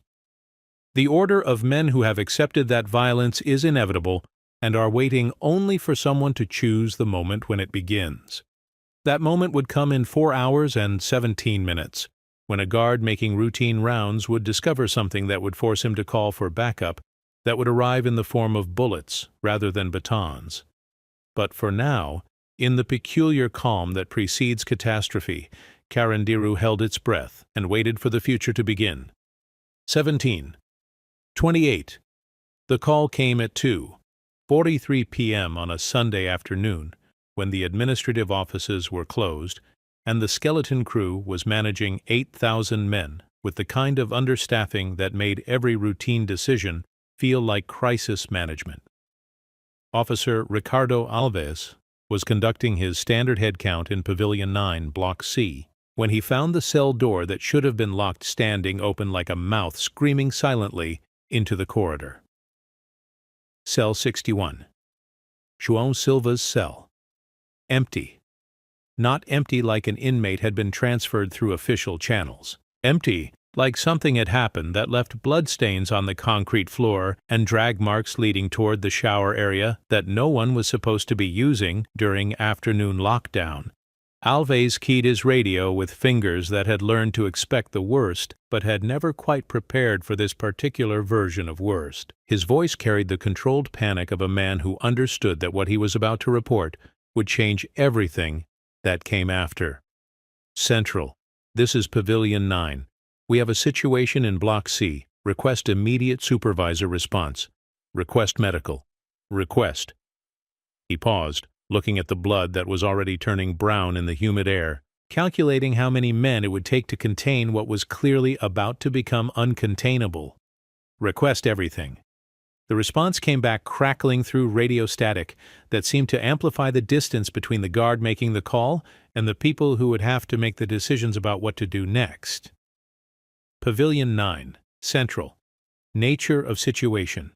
The order of men who have accepted that violence is inevitable and are waiting only for someone to choose the moment when it begins. That moment would come in 4 hours and 17 minutes, when a guard making routine rounds would discover something that would force him to call for backup, that would arrive in the form of bullets rather than batons. But for now, in the peculiar calm that precedes catastrophe, Carandiru held its breath and waited for the future to begin. 17:28. The call came at 2:43 p.m. on a Sunday afternoon, when the administrative offices were closed, and the skeleton crew was managing 8,000 men with the kind of understaffing that made every routine decision feel like crisis management. Officer Ricardo Alves was conducting his standard head count in Pavilion 9, Block C, when he found the cell door that should have been locked standing open like a mouth screaming silently into the corridor. Cell 61. João Silva's cell. Empty. Not empty like an inmate had been transferred through official channels. Empty like something had happened that left bloodstains on the concrete floor and drag marks leading toward the shower area that no one was supposed to be using during afternoon lockdown. Alves keyed his radio with fingers that had learned to expect the worst but had never quite prepared for this particular version of worst. His voice carried the controlled panic of a man who understood that what he was about to report would change everything that came after. Central. This is Pavilion 9. We have a situation in Block C. Request immediate supervisor response. Request medical. Request. He paused, looking at the blood that was already turning brown in the humid air, calculating how many men it would take to contain what was clearly about to become uncontainable. Request everything. The response came back crackling through radio static that seemed to amplify the distance between the guard making the call and the people who would have to make the decisions about what to do next. Pavilion 9, Central. Nature of situation.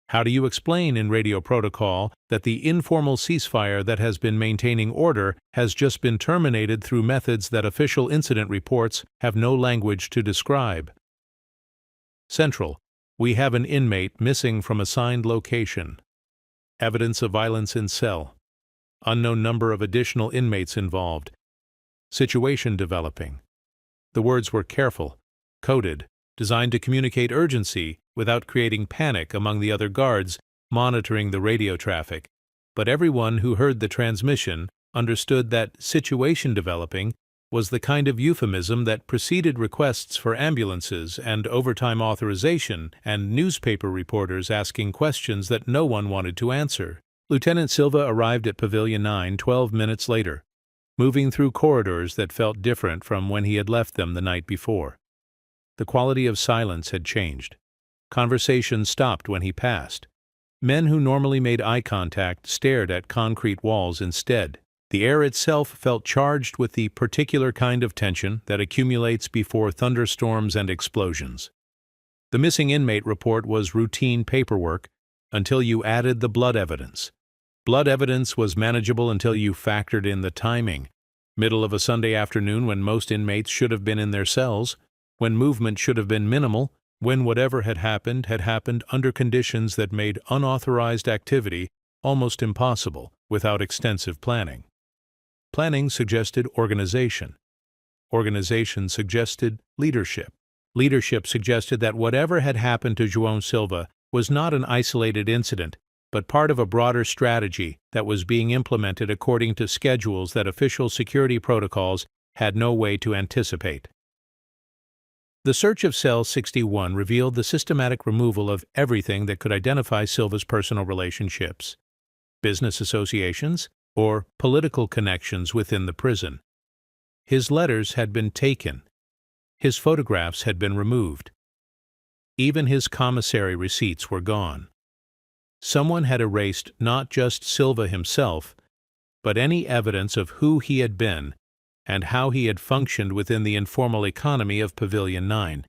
How do you explain in radio protocol that the informal ceasefire that has been maintaining order has just been terminated through methods that official incident reports have no language to describe? Central. We have an inmate missing from assigned location. Evidence of violence in cell. Unknown number of additional inmates involved. Situation developing. The words were careful, coded, designed to communicate urgency without creating panic among the other guards monitoring the radio traffic. But everyone who heard the transmission understood that situation developing was the kind of euphemism that preceded requests for ambulances and overtime authorization and newspaper reporters asking questions that no one wanted to answer. Lieutenant Silva arrived at Pavilion 9 12 minutes later, moving through corridors that felt different from when he had left them the night before. The quality of silence had changed. Conversation stopped when he passed. Men who normally made eye contact stared at concrete walls instead. The air itself felt charged with the particular kind of tension that accumulates before thunderstorms and explosions. The missing inmate report was routine paperwork until you added the blood evidence. Blood evidence was manageable until you factored in the timing. Middle of a Sunday afternoon when most inmates should have been in their cells, when movement should have been minimal, when whatever had happened under conditions that made unauthorized activity almost impossible without extensive planning. Planning suggested organization. Organization suggested leadership. Leadership suggested that whatever had happened to João Silva was not an isolated incident, but part of a broader strategy that was being implemented according to schedules that official security protocols had no way to anticipate. The search of Cell 61 revealed the systematic removal of everything that could identify Silva's personal relationships, business associations, or political connections within the prison. His letters had been taken. His photographs had been removed. Even his commissary receipts were gone. Someone had erased not just Silva himself, but any evidence of who he had been and how he had functioned within the informal economy of Pavilion 9.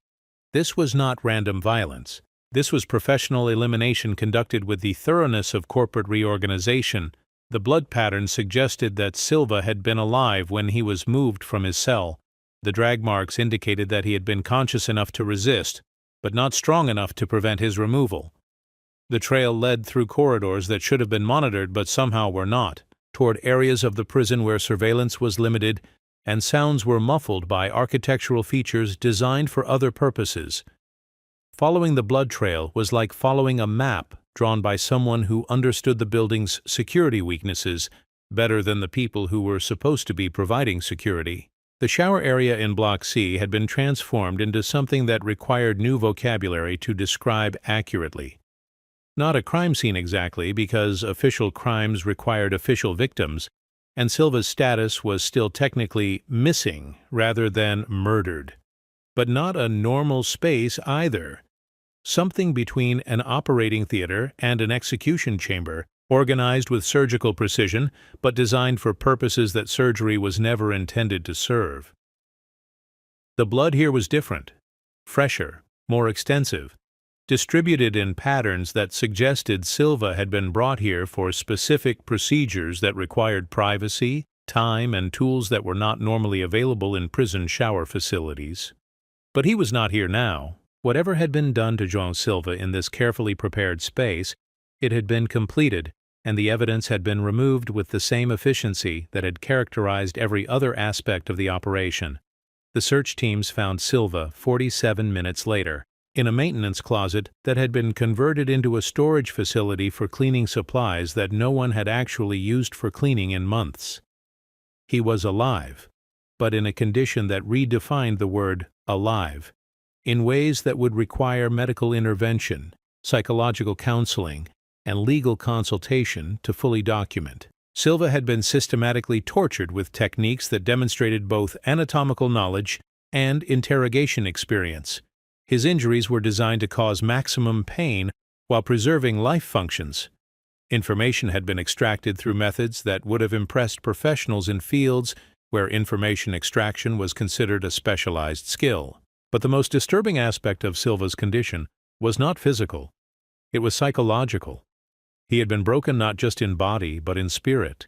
This was not random violence. This was professional elimination conducted with the thoroughness of corporate reorganization. The blood pattern suggested that Silva had been alive when he was moved from his cell. The drag marks indicated that he had been conscious enough to resist, but not strong enough to prevent his removal. The trail led through corridors that should have been monitored but somehow were not, toward areas of the prison where surveillance was limited and sounds were muffled by architectural features designed for other purposes. Following the blood trail was like following a map drawn by someone who understood the building's security weaknesses better than the people who were supposed to be providing security. The shower area in Block C had been transformed into something that required new vocabulary to describe accurately. Not a crime scene exactly, because official crimes required official victims, and Silva's status was still technically missing rather than murdered. But not a normal space either. Something between an operating theater and an execution chamber, organized with surgical precision, but designed for purposes that surgery was never intended to serve. The blood here was different, fresher, more extensive, distributed in patterns that suggested Silva had been brought here for specific procedures that required privacy, time, and tools that were not normally available in prison shower facilities. But he was not here now. Whatever had been done to João Silva in this carefully prepared space, it had been completed, and the evidence had been removed with the same efficiency that had characterized every other aspect of the operation. The search teams found Silva 47 minutes later, in a maintenance closet that had been converted into a storage facility for cleaning supplies that no one had actually used for cleaning in months. He was alive, but in a condition that redefined the word alive, in ways that would require medical intervention, psychological counseling, and legal consultation to fully document. Silva had been systematically tortured with techniques that demonstrated both anatomical knowledge and interrogation experience. His injuries were designed to cause maximum pain while preserving life functions. Information had been extracted through methods that would have impressed professionals in fields where information extraction was considered a specialized skill. But the most disturbing aspect of Silva's condition was not physical. It was psychological. He had been broken not just in body, but in spirit,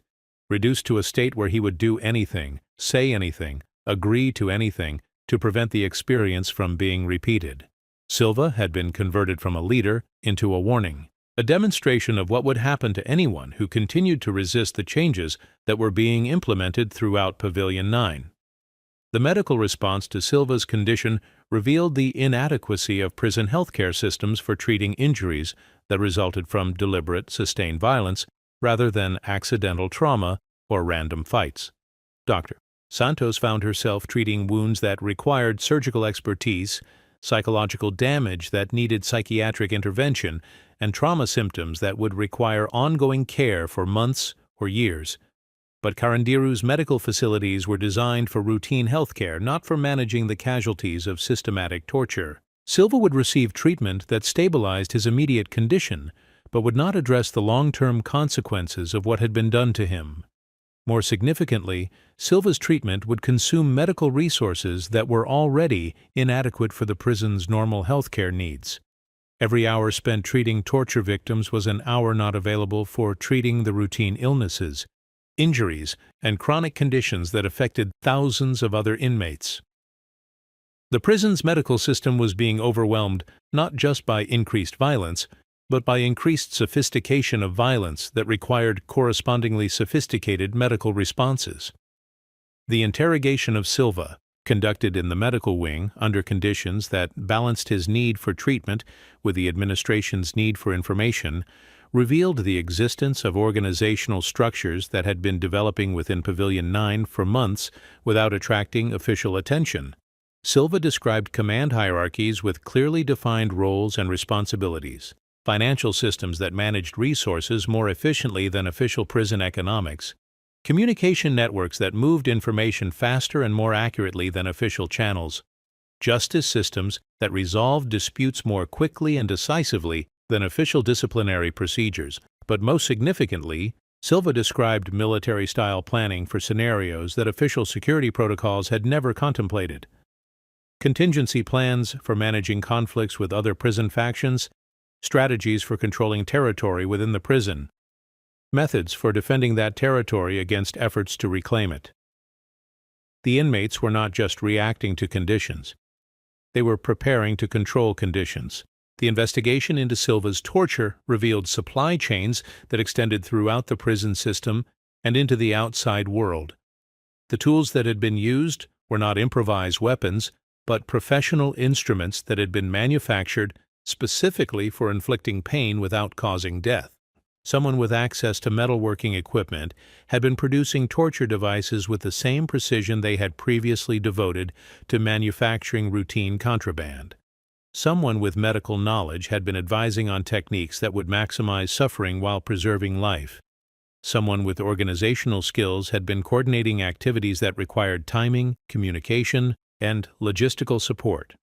reduced to a state where he would do anything, say anything, agree to anything, to prevent the experience from being repeated. Silva had been converted from a leader into a warning, a demonstration of what would happen to anyone who continued to resist the changes that were being implemented throughout Pavilion 9. The medical response to Silva's condition revealed the inadequacy of prison healthcare systems for treating injuries that resulted from deliberate, sustained violence rather than accidental trauma or random fights. Dr. Santos found herself treating wounds that required surgical expertise, psychological damage that needed psychiatric intervention, and trauma symptoms that would require ongoing care for months or years. But Carandiru's medical facilities were designed for routine health care, not for managing the casualties of systematic torture. Silva would receive treatment that stabilized his immediate condition, but would not address the long-term consequences of what had been done to him. More significantly, Silva's treatment would consume medical resources that were already inadequate for the prison's normal health care needs. Every hour spent treating torture victims was an hour not available for treating the routine illnesses, injuries, and chronic conditions that affected thousands of other inmates. The prison's medical system was being overwhelmed not just by increased violence, but by increased sophistication of violence that required correspondingly sophisticated medical responses. The interrogation of Silva, conducted in the medical wing under conditions that balanced his need for treatment with the administration's need for information, revealed the existence of organizational structures that had been developing within Pavilion 9 for months without attracting official attention. Silva described command hierarchies with clearly defined roles and responsibilities, financial systems that managed resources more efficiently than official prison economics, communication networks that moved information faster and more accurately than official channels, justice systems that resolved disputes more quickly and decisively than official disciplinary procedures. But most significantly, Silva described military-style planning for scenarios that official security protocols had never contemplated. Contingency plans for managing conflicts with other prison factions, strategies for controlling territory within the prison, methods for defending that territory against efforts to reclaim it. The inmates were not just reacting to conditions. They were preparing to control conditions. The investigation into Silva's torture revealed supply chains that extended throughout the prison system and into the outside world. The tools that had been used were not improvised weapons, but professional instruments that had been manufactured specifically for inflicting pain without causing death. Someone with access to metalworking equipment had been producing torture devices with the same precision they had previously devoted to manufacturing routine contraband. Someone with medical knowledge had been advising on techniques that would maximize suffering while preserving life. Someone with organizational skills had been coordinating activities that required timing, communication, and logistical support.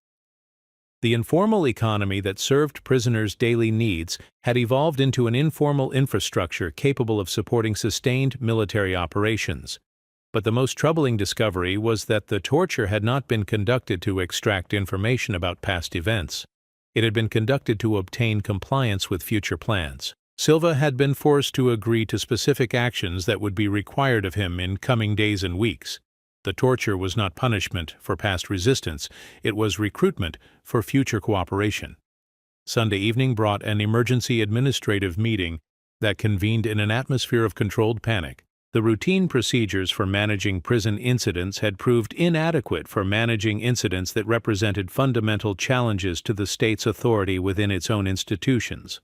The informal economy that served prisoners' daily needs had evolved into an informal infrastructure capable of supporting sustained military operations. But the most troubling discovery was that the torture had not been conducted to extract information about past events. It had been conducted to obtain compliance with future plans. Silva had been forced to agree to specific actions that would be required of him in coming days and weeks. The torture was not punishment for past resistance, it was recruitment for future cooperation. Sunday evening brought an emergency administrative meeting that convened in an atmosphere of controlled panic. The routine procedures for managing prison incidents had proved inadequate for managing incidents that represented fundamental challenges to the state's authority within its own institutions.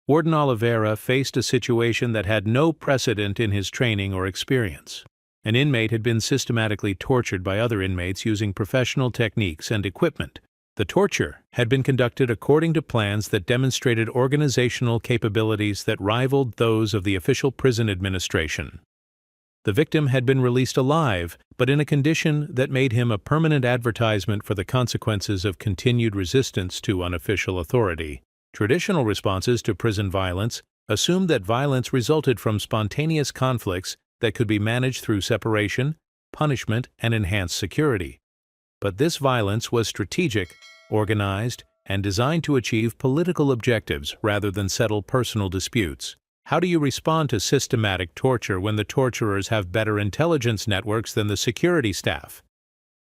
Warden Oliveira faced a situation that had no precedent in his training or experience. An inmate had been systematically tortured by other inmates using professional techniques and equipment. The torture had been conducted according to plans that demonstrated organizational capabilities that rivaled those of the official prison administration. The victim had been released alive, but in a condition that made him a permanent advertisement for the consequences of continued resistance to unofficial authority. Traditional responses to prison violence assumed that violence resulted from spontaneous conflicts that could be managed through separation, punishment, and enhanced security. But this violence was strategic, organized, and designed to achieve political objectives rather than settle personal disputes. How do you respond to systematic torture when the torturers have better intelligence networks than the security staff?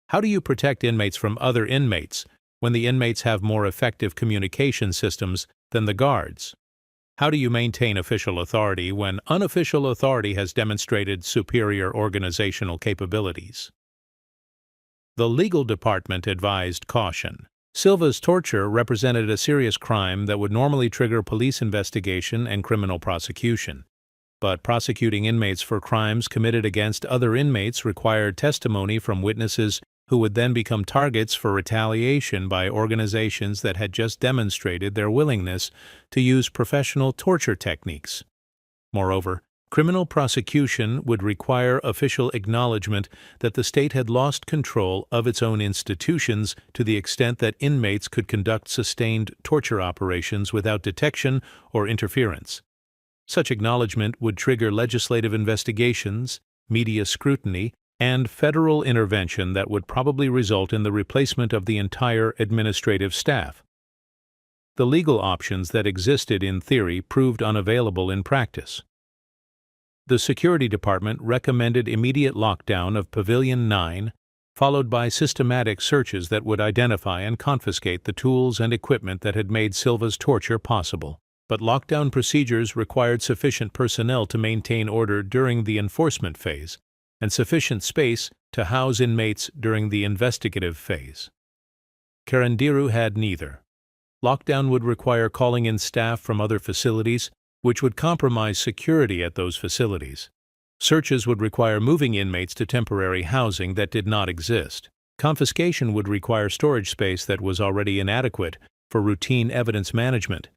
How do you protect inmates from other inmates when the inmates have more effective communication systems than the guards? How do you maintain official authority when unofficial authority has demonstrated superior organizational capabilities? The legal department advised caution. Silva's torture represented a serious crime that would normally trigger police investigation and criminal prosecution. But prosecuting inmates for crimes committed against other inmates required testimony from witnesses who would then become targets for retaliation by organizations that had just demonstrated their willingness to use professional torture techniques. Moreover, criminal prosecution would require official acknowledgement that the state had lost control of its own institutions to the extent that inmates could conduct sustained torture operations without detection or interference. Such acknowledgement would trigger legislative investigations, media scrutiny, and federal intervention that would probably result in the replacement of the entire administrative staff. The legal options that existed in theory proved unavailable in practice. The Security Department recommended immediate lockdown of Pavilion 9, followed by systematic searches that would identify and confiscate the tools and equipment that had made Silva's torture possible. But lockdown procedures required sufficient personnel to maintain order during the enforcement phase, and sufficient space to house inmates during the investigative phase. Carandiru had neither. Lockdown would require calling in staff from other facilities, which would compromise security at those facilities. Searches would require moving inmates to temporary housing that did not exist. Confiscation would require storage space that was already inadequate for routine evidence management.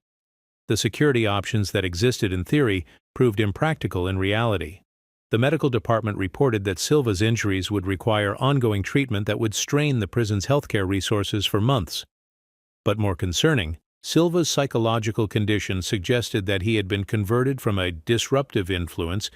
The security options that existed in theory proved impractical in reality. The medical department reported that Silva's injuries would require ongoing treatment that would strain the prison's healthcare resources for months. But more concerning, Silva's psychological condition suggested that he had been converted from a disruptive influence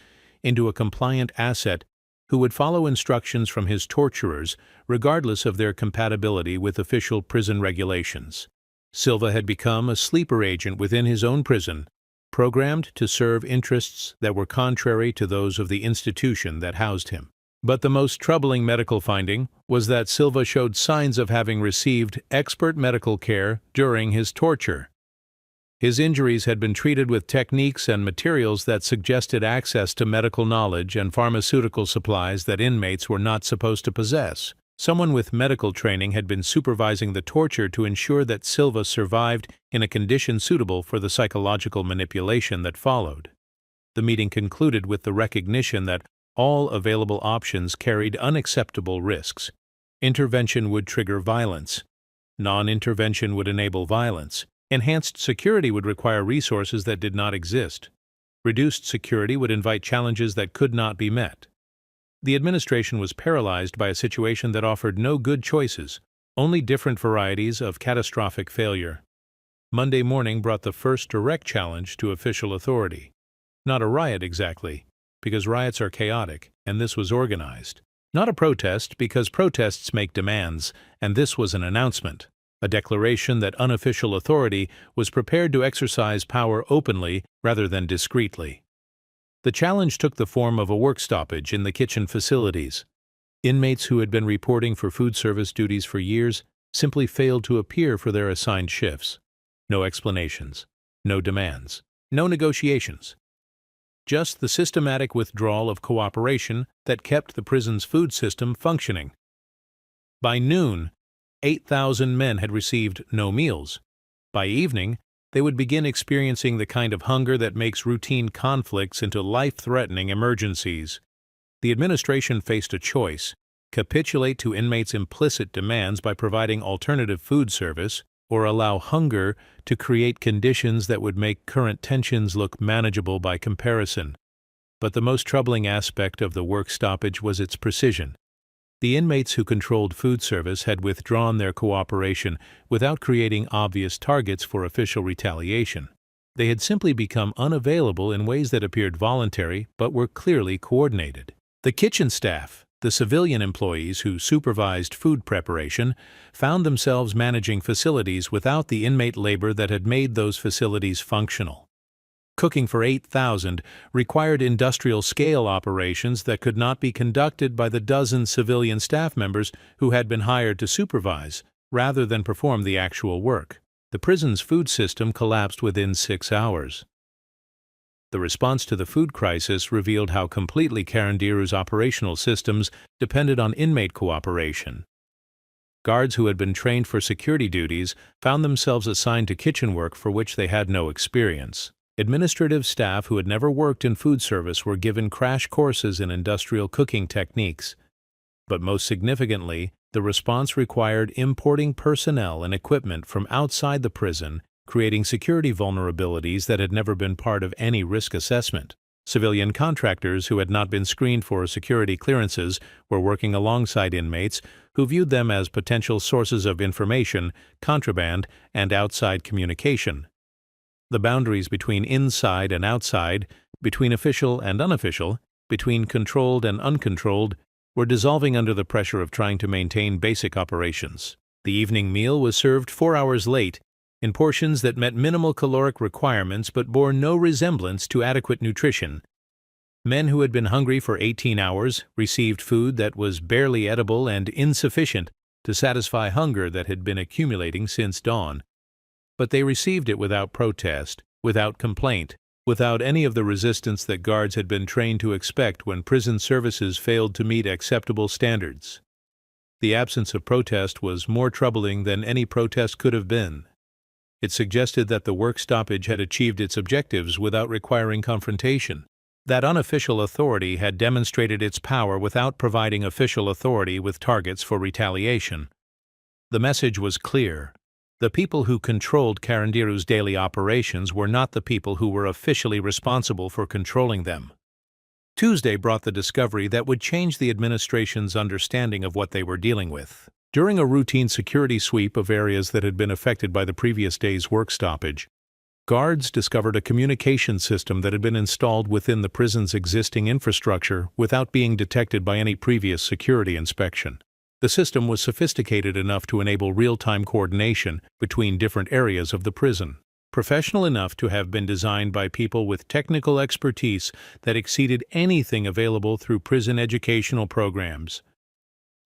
into a compliant asset who would follow instructions from his torturers regardless of their compatibility with official prison regulations. Silva had become a sleeper agent within his own prison, programmed to serve interests that were contrary to those of the institution that housed him. But the most troubling medical finding was that Silva showed signs of having received expert medical care during his torture. His injuries had been treated with techniques and materials that suggested access to medical knowledge and pharmaceutical supplies that inmates were not supposed to possess. Someone with medical training had been supervising the torture to ensure that Silva survived in a condition suitable for the psychological manipulation that followed. The meeting concluded with the recognition that all available options carried unacceptable risks. Intervention would trigger violence. Non-intervention would enable violence. Enhanced security would require resources that did not exist. Reduced security would invite challenges that could not be met. The administration was paralyzed by a situation that offered no good choices, only different varieties of catastrophic failure. Monday morning brought the first direct challenge to official authority. Not a riot exactly, because riots are chaotic, and this was organized. Not a protest, because protests make demands, and this was an announcement, a declaration that unofficial authority was prepared to exercise power openly rather than discreetly. The challenge took the form of a work stoppage in the kitchen facilities. Inmates who had been reporting for food service duties for years simply failed to appear for their assigned shifts. No explanations, no demands, no negotiations. Just the systematic withdrawal of cooperation that kept the prison's food system functioning. By noon, 8,000 men had received no meals. By evening, they would begin experiencing the kind of hunger that makes routine conflicts into life-threatening emergencies. The administration faced a choice: capitulate to inmates' implicit demands by providing alternative food service, or allow hunger to create conditions that would make current tensions look manageable by comparison. But the most troubling aspect of the work stoppage was its precision. The inmates who controlled food service had withdrawn their cooperation without creating obvious targets for official retaliation. They had simply become unavailable in ways that appeared voluntary but were clearly coordinated. The kitchen staff, the civilian employees who supervised food preparation, found themselves managing facilities without the inmate labor that had made those facilities functional. Cooking for 8,000 required industrial-scale operations that could not be conducted by the dozen civilian staff members who had been hired to supervise, rather than perform the actual work. The prison's food system collapsed within 6 hours. The response to the food crisis revealed how completely Carandiru's operational systems depended on inmate cooperation. Guards who had been trained for security duties found themselves assigned to kitchen work for which they had no experience. Administrative staff who had never worked in food service were given crash courses in industrial cooking techniques. But most significantly, the response required importing personnel and equipment from outside the prison, creating security vulnerabilities that had never been part of any risk assessment. Civilian contractors who had not been screened for security clearances were working alongside inmates who viewed them as potential sources of information, contraband, and outside communication. The boundaries between inside and outside, between official and unofficial, between controlled and uncontrolled, were dissolving under the pressure of trying to maintain basic operations. The evening meal was served 4 hours late, in portions that met minimal caloric requirements but bore no resemblance to adequate nutrition. Men who had been hungry for 18 hours received food that was barely edible and insufficient to satisfy hunger that had been accumulating since dawn. But they received it without protest, without complaint, without any of the resistance that guards had been trained to expect when prison services failed to meet acceptable standards. The absence of protest was more troubling than any protest could have been. It suggested that the work stoppage had achieved its objectives without requiring confrontation, that unofficial authority had demonstrated its power without providing official authority with targets for retaliation. The message was clear. The people who controlled Carandiru's daily operations were not the people who were officially responsible for controlling them. Tuesday brought the discovery that would change the administration's understanding of what they were dealing with. During a routine security sweep of areas that had been affected by the previous day's work stoppage, guards discovered a communication system that had been installed within the prison's existing infrastructure without being detected by any previous security inspection. The system was sophisticated enough to enable real-time coordination between different areas of the prison, professional enough to have been designed by people with technical expertise that exceeded anything available through prison educational programs,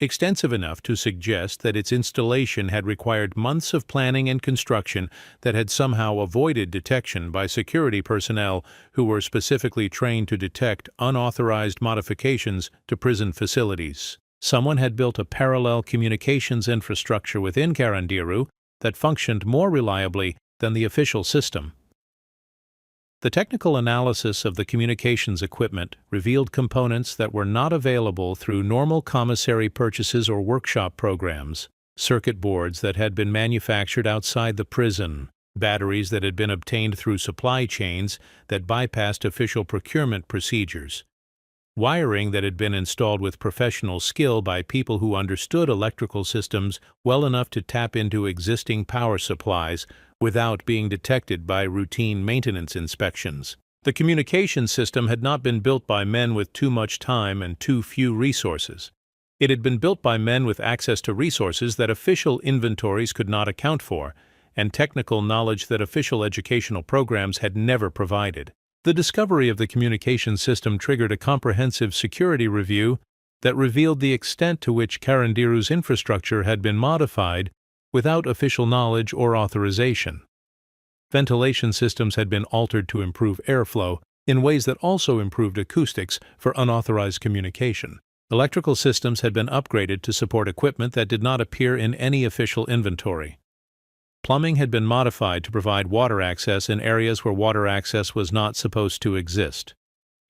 extensive enough to suggest that its installation had required months of planning and construction that had somehow avoided detection by security personnel who were specifically trained to detect unauthorized modifications to prison facilities. Someone had built a parallel communications infrastructure within Carandiru that functioned more reliably than the official system. The technical analysis of the communications equipment revealed components that were not available through normal commissary purchases or workshop programs, circuit boards that had been manufactured outside the prison, batteries that had been obtained through supply chains that bypassed official procurement procedures, wiring that had been installed with professional skill by people who understood electrical systems well enough to tap into existing power supplies without being detected by routine maintenance inspections. The communication system had not been built by men with too much time and too few resources. It had been built by men with access to resources that official inventories could not account for, and technical knowledge that official educational programs had never provided. The discovery of the communication system triggered a comprehensive security review that revealed the extent to which Carandiru's infrastructure had been modified without official knowledge or authorization. Ventilation systems had been altered to improve airflow in ways that also improved acoustics for unauthorized communication. Electrical systems had been upgraded to support equipment that did not appear in any official inventory. Plumbing had been modified to provide water access in areas where water access was not supposed to exist.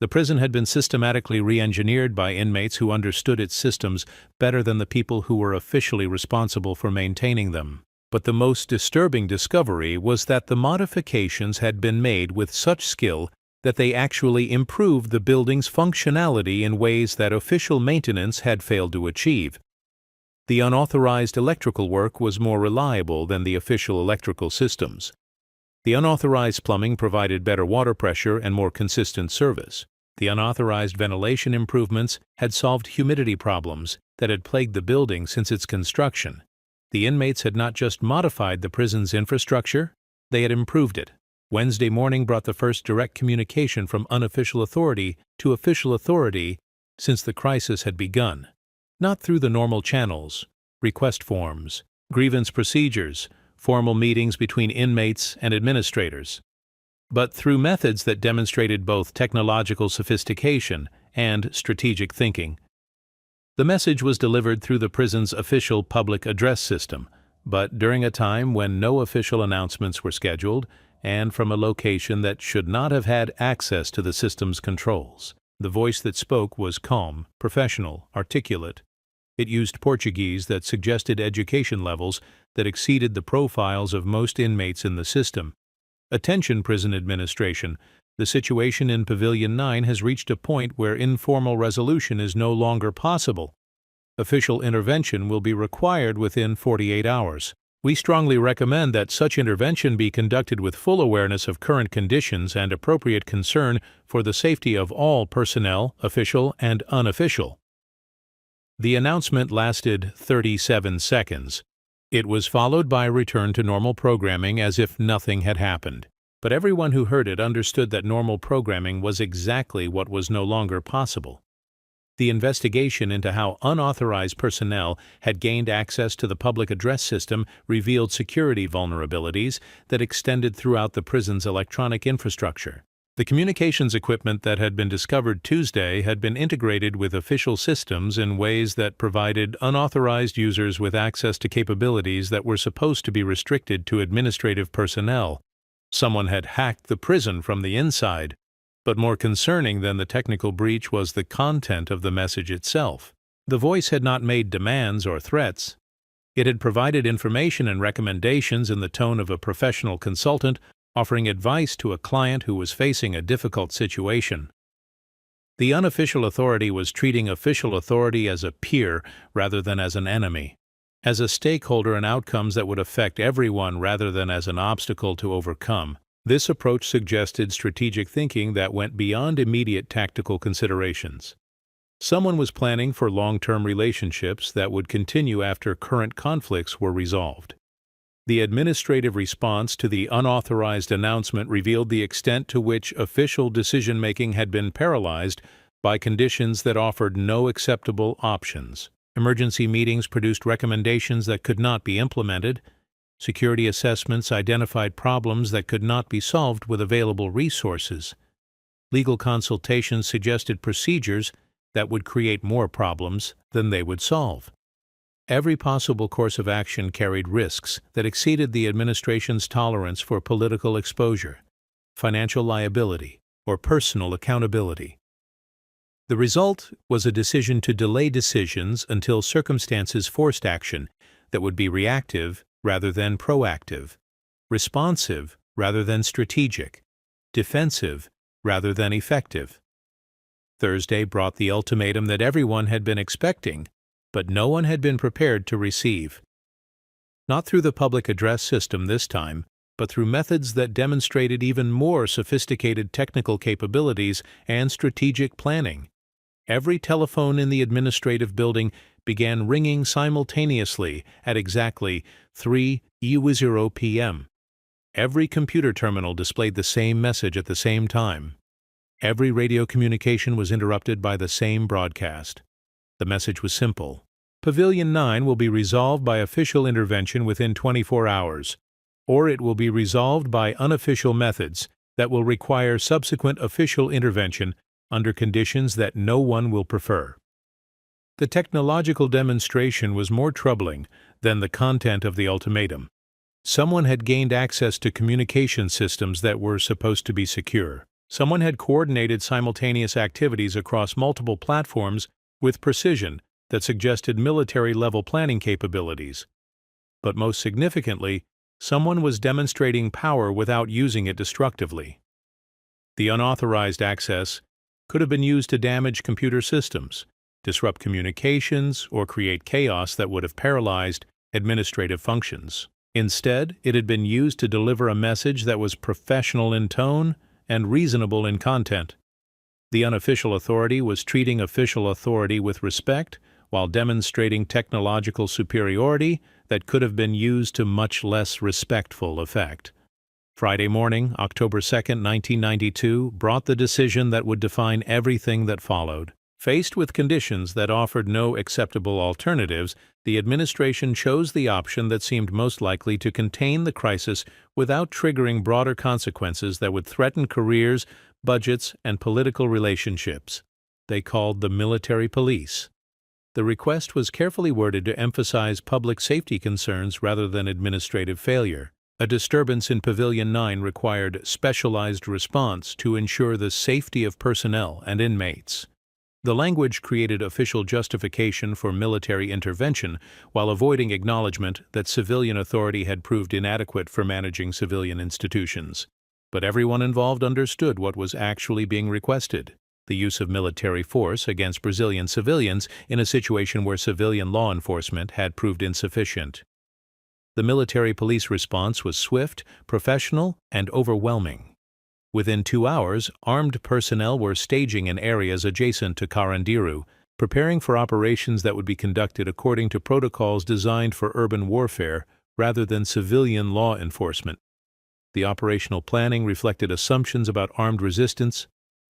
The prison had been systematically re-engineered by inmates who understood its systems better than the people who were officially responsible for maintaining them. But the most disturbing discovery was that the modifications had been made with such skill that they actually improved the building's functionality in ways that official maintenance had failed to achieve. The unauthorized electrical work was more reliable than the official electrical systems. The unauthorized plumbing provided better water pressure and more consistent service. The unauthorized ventilation improvements had solved humidity problems that had plagued the building since its construction. The inmates had not just modified the prison's infrastructure, they had improved it. Wednesday morning brought the first direct communication from unofficial authority to official authority since the crisis had begun. Not through the normal channels, request forms, grievance procedures, formal meetings between inmates and administrators, but through methods that demonstrated both technological sophistication and strategic thinking. The message was delivered through the prison's official public address system, but during a time when no official announcements were scheduled and from a location that should not have had access to the system's controls. The voice that spoke was calm, professional, articulate. It used Portuguese that suggested education levels that exceeded the profiles of most inmates in the system. Attention, prison administration. The situation in Pavilion 9 has reached a point where informal resolution is no longer possible. Official intervention will be required within 48 hours. We strongly recommend that such intervention be conducted with full awareness of current conditions and appropriate concern for the safety of all personnel, official and unofficial. The announcement lasted 37 seconds. It was followed by a return to normal programming as if nothing had happened. But everyone who heard it understood that normal programming was exactly what was no longer possible. The investigation into how unauthorized personnel had gained access to the public address system revealed security vulnerabilities that extended throughout the prison's electronic infrastructure. The communications equipment that had been discovered Tuesday had been integrated with official systems in ways that provided unauthorized users with access to capabilities that were supposed to be restricted to administrative personnel. Someone had hacked the prison from the inside. But more concerning than the technical breach was the content of the message itself. The voice had not made demands or threats. It had provided information and recommendations in the tone of a professional consultant offering advice to a client who was facing a difficult situation. The unofficial authority was treating official authority as a peer rather than as an enemy, as a stakeholder in outcomes that would affect everyone rather than as an obstacle to overcome. This approach suggested strategic thinking that went beyond immediate tactical considerations. Someone was planning for long-term relationships that would continue after current conflicts were resolved. The administrative response to the unauthorized announcement revealed the extent to which official decision-making had been paralyzed by conditions that offered no acceptable options. Emergency meetings produced recommendations that could not be implemented. Security assessments identified problems that could not be solved with available resources. Legal consultations suggested procedures that would create more problems than they would solve. Every possible course of action carried risks that exceeded the administration's tolerance for political exposure, financial liability, or personal accountability. The result was a decision to delay decisions until circumstances forced action that would be reactive rather than proactive, responsive rather than strategic, defensive rather than effective. Thursday brought the ultimatum that everyone had been expecting, but no one had been prepared to receive. Not through the public address system this time, but through methods that demonstrated even more sophisticated technical capabilities and strategic planning. Every telephone in the administrative building began ringing simultaneously at exactly 3:00 p.m. Every computer terminal displayed the same message at the same time. Every radio communication was interrupted by the same broadcast. The message was simple. Pavilion 9 will be resolved by official intervention within 24 hours, or it will be resolved by unofficial methods that will require subsequent official intervention under conditions that no one will prefer. The technological demonstration was more troubling than the content of the ultimatum. Someone had gained access to communication systems that were supposed to be secure. Someone had coordinated simultaneous activities across multiple platforms with precision that suggested military-level planning capabilities. But most significantly, someone was demonstrating power without using it destructively. The unauthorized access could have been used to damage computer systems, disrupt communications, or create chaos that would have paralyzed administrative functions. Instead, it had been used to deliver a message that was professional in tone and reasonable in content. The unofficial authority was treating official authority with respect while demonstrating technological superiority that could have been used to much less respectful effect. Friday morning, October 2, 1992, brought the decision that would define everything that followed. Faced with conditions that offered no acceptable alternatives, the administration chose the option that seemed most likely to contain the crisis without triggering broader consequences that would threaten careers, budgets, and political relationships. They called the military police. The request was carefully worded to emphasize public safety concerns rather than administrative failure. A disturbance in Pavilion 9 required specialized response to ensure the safety of personnel and inmates. The language created official justification for military intervention while avoiding acknowledgement that civilian authority had proved inadequate for managing civilian institutions. But everyone involved understood what was actually being requested: the use of military force against Brazilian civilians in a situation where civilian law enforcement had proved insufficient. The military police response was swift, professional, and overwhelming. Within 2 hours, armed personnel were staging in areas adjacent to Carandiru, preparing for operations that would be conducted according to protocols designed for urban warfare rather than civilian law enforcement. The operational planning reflected assumptions about armed resistance,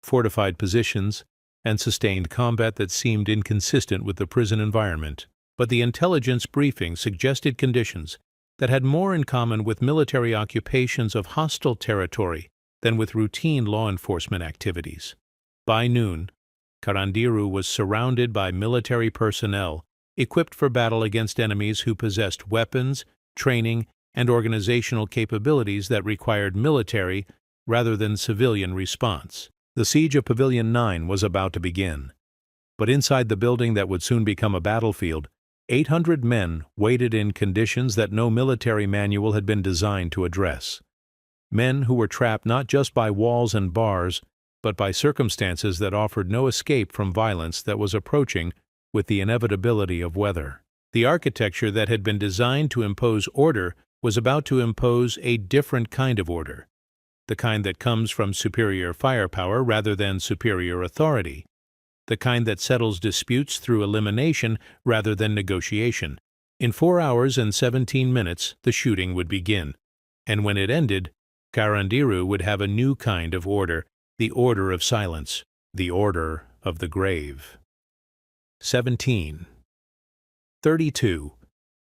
fortified positions, and sustained combat that seemed inconsistent with the prison environment. But the intelligence briefing suggested conditions that had more in common with military occupations of hostile territory than with routine law enforcement activities. By noon, Carandiru was surrounded by military personnel equipped for battle against enemies who possessed weapons, training, and organizational capabilities that required military rather than civilian response. The siege of Pavilion 9 was about to begin. But inside the building that would soon become a battlefield, 800 men waited in conditions that no military manual had been designed to address. Men who were trapped not just by walls and bars, but by circumstances that offered no escape from violence that was approaching with the inevitability of weather. The architecture that had been designed to impose order was about to impose a different kind of order, the kind that comes from superior firepower rather than superior authority, the kind that settles disputes through elimination rather than negotiation. In 4 hours and 17 minutes, the shooting would begin, and when it ended, Carandiru would have a new kind of order, the order of silence, the order of the grave. 17. 32.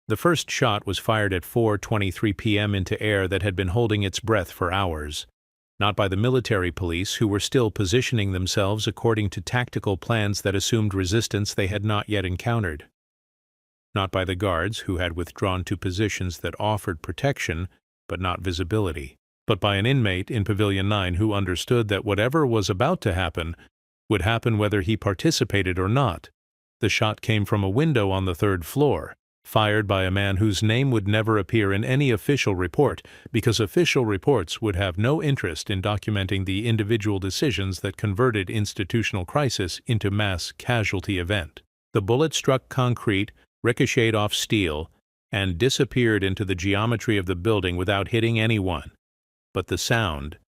The first shot was fired at 4:23 p.m. into air that had been holding its breath for hours. not by the military police who were still positioning themselves according to tactical plans that assumed resistance they had not yet encountered, not by the guards who had withdrawn to positions that offered protection but not visibility, but by an inmate in Pavilion 9 who understood that whatever was about to happen would happen whether he participated or not. The shot came from a window on the third floor, fired by a man whose name would never appear in any official report, because official reports would have no interest in documenting the individual decisions that converted institutional crisis into mass casualty event. The bullet struck concrete, ricocheted off steel, and disappeared into the geometry of the building without hitting anyone. But the sound,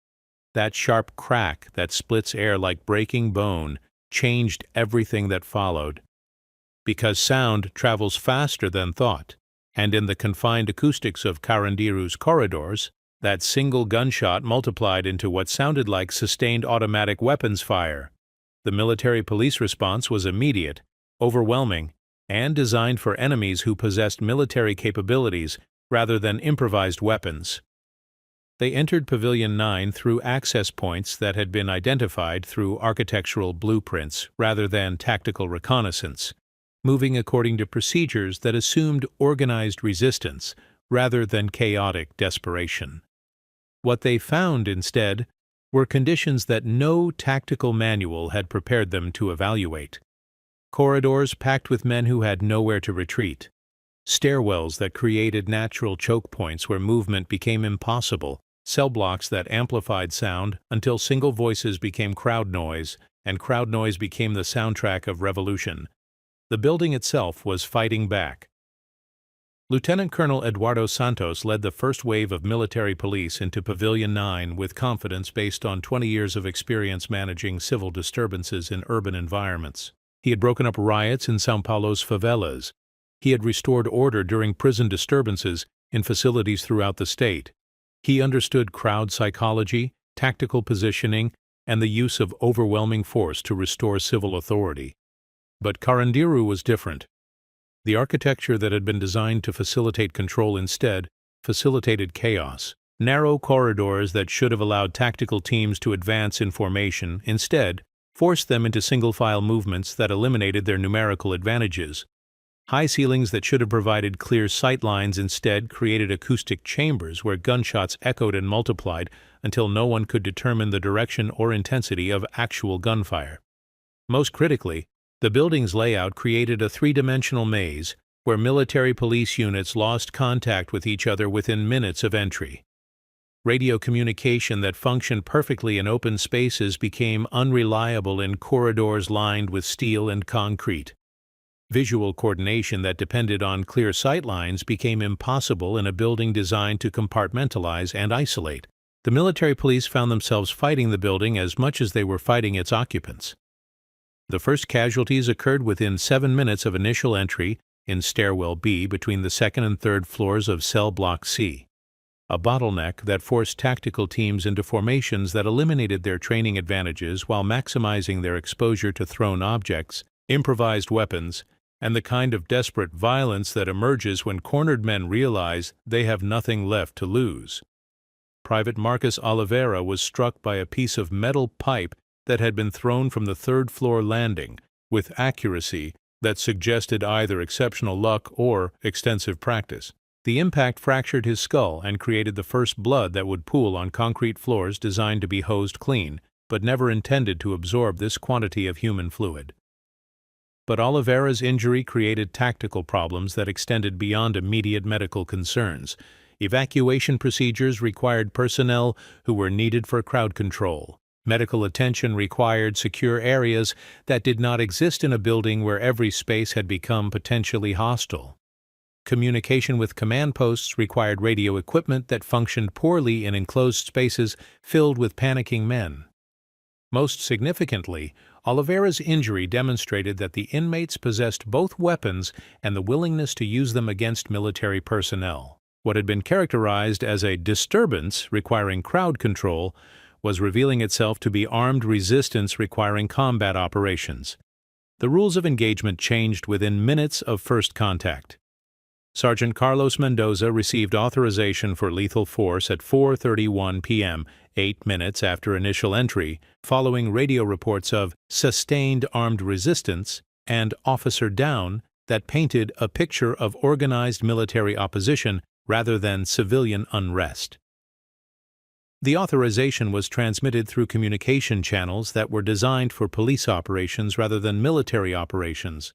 that sharp crack that splits air like breaking bone, changed everything that followed. Because sound travels faster than thought, and in the confined acoustics of Carandiru's corridors, that single gunshot multiplied into what sounded like sustained automatic weapons fire. The military police response was immediate, overwhelming, and designed for enemies who possessed military capabilities rather than improvised weapons. They entered Pavilion 9 through access points that had been identified through architectural blueprints rather than tactical reconnaissance, moving according to procedures that assumed organized resistance rather than chaotic desperation. What they found, instead, were conditions that no tactical manual had prepared them to evaluate. Corridors packed with men who had nowhere to retreat. Stairwells that created natural choke points where movement became impossible. Cell blocks that amplified sound until single voices became crowd noise, and crowd noise became the soundtrack of revolution. The building itself was fighting back. Lieutenant Colonel Eduardo Santos led the first wave of military police into Pavilion 9 with confidence based on 20 years of experience managing civil disturbances in urban environments. He had broken up riots in São Paulo's favelas. He had restored order during prison disturbances in facilities throughout the state. He understood crowd psychology, tactical positioning, and the use of overwhelming force to restore civil authority. But Carandiru was different. The architecture that had been designed to facilitate control instead facilitated chaos. Narrow corridors that should have allowed tactical teams to advance in formation instead forced them into single-file movements that eliminated their numerical advantages. High ceilings that should have provided clear sight lines instead created acoustic chambers where gunshots echoed and multiplied until no one could determine the direction or intensity of actual gunfire. Most critically, the building's layout created a three-dimensional maze where military police units lost contact with each other within minutes of entry. Radio communication that functioned perfectly in open spaces became unreliable in corridors lined with steel and concrete. Visual coordination that depended on clear sight lines became impossible in a building designed to compartmentalize and isolate. The military police found themselves fighting the building as much as they were fighting its occupants. The first casualties occurred within 7 minutes of initial entry in Stairwell B between the second and third floors of Cell Block C, a bottleneck that forced tactical teams into formations that eliminated their training advantages while maximizing their exposure to thrown objects, improvised weapons, and the kind of desperate violence that emerges when cornered men realize they have nothing left to lose. Private Marcus Oliveira was struck by a piece of metal pipe that had been thrown from the third-floor landing, with accuracy that suggested either exceptional luck or extensive practice. The impact fractured his skull and created the first blood that would pool on concrete floors designed to be hosed clean, but never intended to absorb this quantity of human fluid. But Oliveira's injury created tactical problems that extended beyond immediate medical concerns. Evacuation procedures required personnel who were needed for crowd control. Medical attention required secure areas that did not exist in a building where every space had become potentially hostile. Communication with command posts required radio equipment that functioned poorly in enclosed spaces filled with panicking men. Most significantly, Oliveira's injury demonstrated that the inmates possessed both weapons and the willingness to use them against military personnel. What had been characterized as a disturbance requiring crowd control was revealing itself to be armed resistance requiring combat operations. The rules of engagement changed within minutes of first contact. Sergeant Carlos Mendoza received authorization for lethal force at 4:31 p.m., 8 minutes after initial entry, following radio reports of sustained armed resistance and officer down that painted a picture of organized military opposition rather than civilian unrest. The authorization was transmitted through communication channels that were designed for police operations rather than military operations,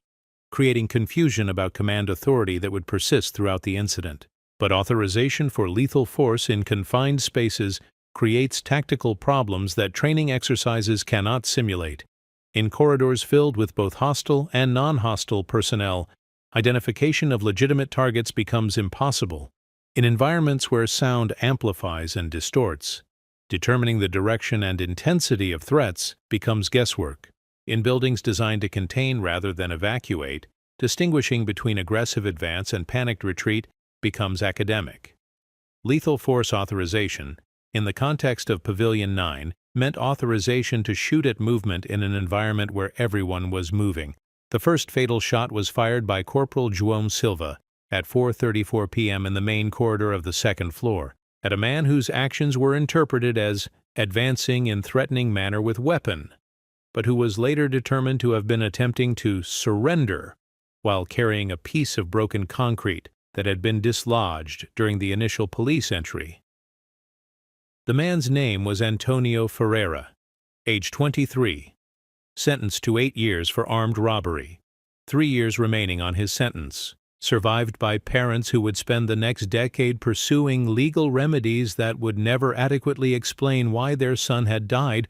creating confusion about command authority that would persist throughout the incident. But authorization for lethal force in confined spaces creates tactical problems that training exercises cannot simulate. In corridors filled with both hostile and non-hostile personnel, identification of legitimate targets becomes impossible. In environments where sound amplifies and distorts, determining the direction and intensity of threats becomes guesswork. In buildings designed to contain rather than evacuate, distinguishing between aggressive advance and panicked retreat becomes academic. Lethal force authorization, in the context of Pavilion 9, meant authorization to shoot at movement in an environment where everyone was moving. The first fatal shot was fired by Corporal João Silva at 4:34 p.m. in the main corridor of the second floor, at a man whose actions were interpreted as advancing in threatening manner with weapon, but who was later determined to have been attempting to surrender while carrying a piece of broken concrete that had been dislodged during the initial police entry. The man's name was Antonio Ferreira, age 23, sentenced to 8 years for armed robbery, 3 years remaining on his sentence, survived by parents who would spend the next decade pursuing legal remedies that would never adequately explain why their son had died,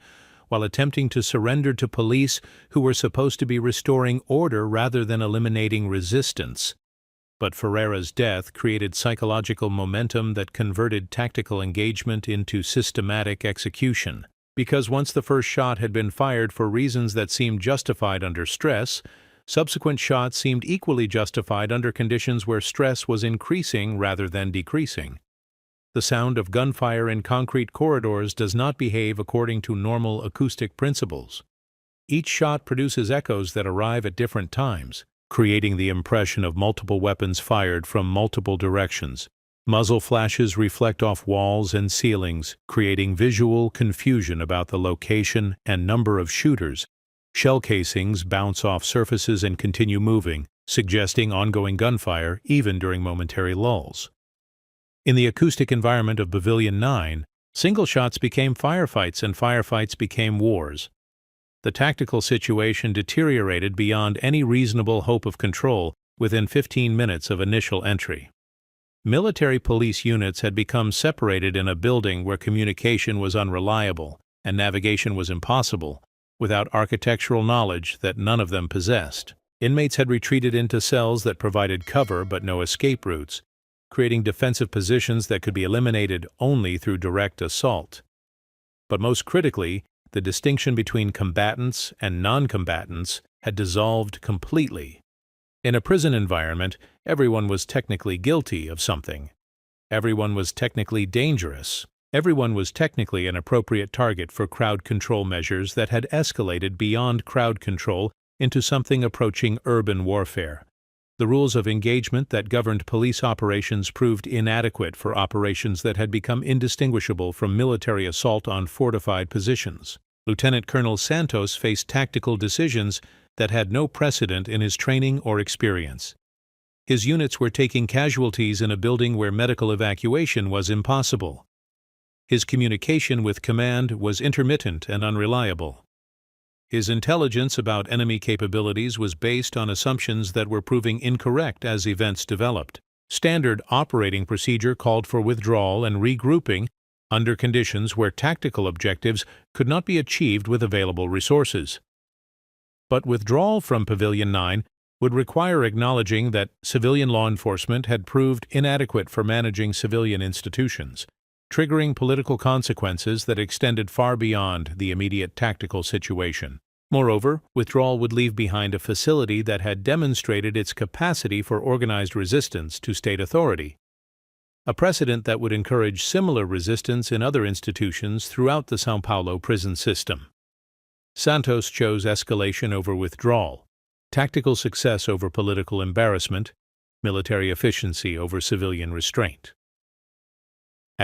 while attempting to surrender to police who were supposed to be restoring order rather than eliminating resistance. But Ferreira's death created psychological momentum that converted tactical engagement into systematic execution. Because once the first shot had been fired for reasons that seemed justified under stress, subsequent shots seemed equally justified under conditions where stress was increasing rather than decreasing. The sound of gunfire in concrete corridors does not behave according to normal acoustic principles. Each shot produces echoes that arrive at different times, creating the impression of multiple weapons fired from multiple directions. Muzzle flashes reflect off walls and ceilings, creating visual confusion about the location and number of shooters. Shell casings bounce off surfaces and continue moving, suggesting ongoing gunfire even during momentary lulls. In the acoustic environment of Pavilion 9, single shots became firefights and firefights became wars. The tactical situation deteriorated beyond any reasonable hope of control within 15 minutes of initial entry. Military police units had become separated in a building where communication was unreliable and navigation was impossible, without architectural knowledge that none of them possessed. Inmates had retreated into cells that provided cover but no escape routes, creating defensive positions that could be eliminated only through direct assault. But most critically, the distinction between combatants and non-combatants had dissolved completely. In a prison environment, everyone was technically guilty of something. Everyone was technically dangerous. Everyone was technically an appropriate target for crowd control measures that had escalated beyond crowd control into something approaching urban warfare. The rules of engagement that governed police operations proved inadequate for operations that had become indistinguishable from military assault on fortified positions. Lieutenant Colonel Santos faced tactical decisions that had no precedent in his training or experience. His units were taking casualties in a building where medical evacuation was impossible. His communication with command was intermittent and unreliable. His intelligence about enemy capabilities was based on assumptions that were proving incorrect as events developed. Standard operating procedure called for withdrawal and regrouping under conditions where tactical objectives could not be achieved with available resources. But withdrawal from Pavilion 9 would require acknowledging that civilian law enforcement had proved inadequate for managing civilian institutions, triggering political consequences that extended far beyond the immediate tactical situation. Moreover, withdrawal would leave behind a facility that had demonstrated its capacity for organized resistance to state authority, a precedent that would encourage similar resistance in other institutions throughout the São Paulo prison system. Santos chose escalation over withdrawal, tactical success over political embarrassment, military efficiency over civilian restraint.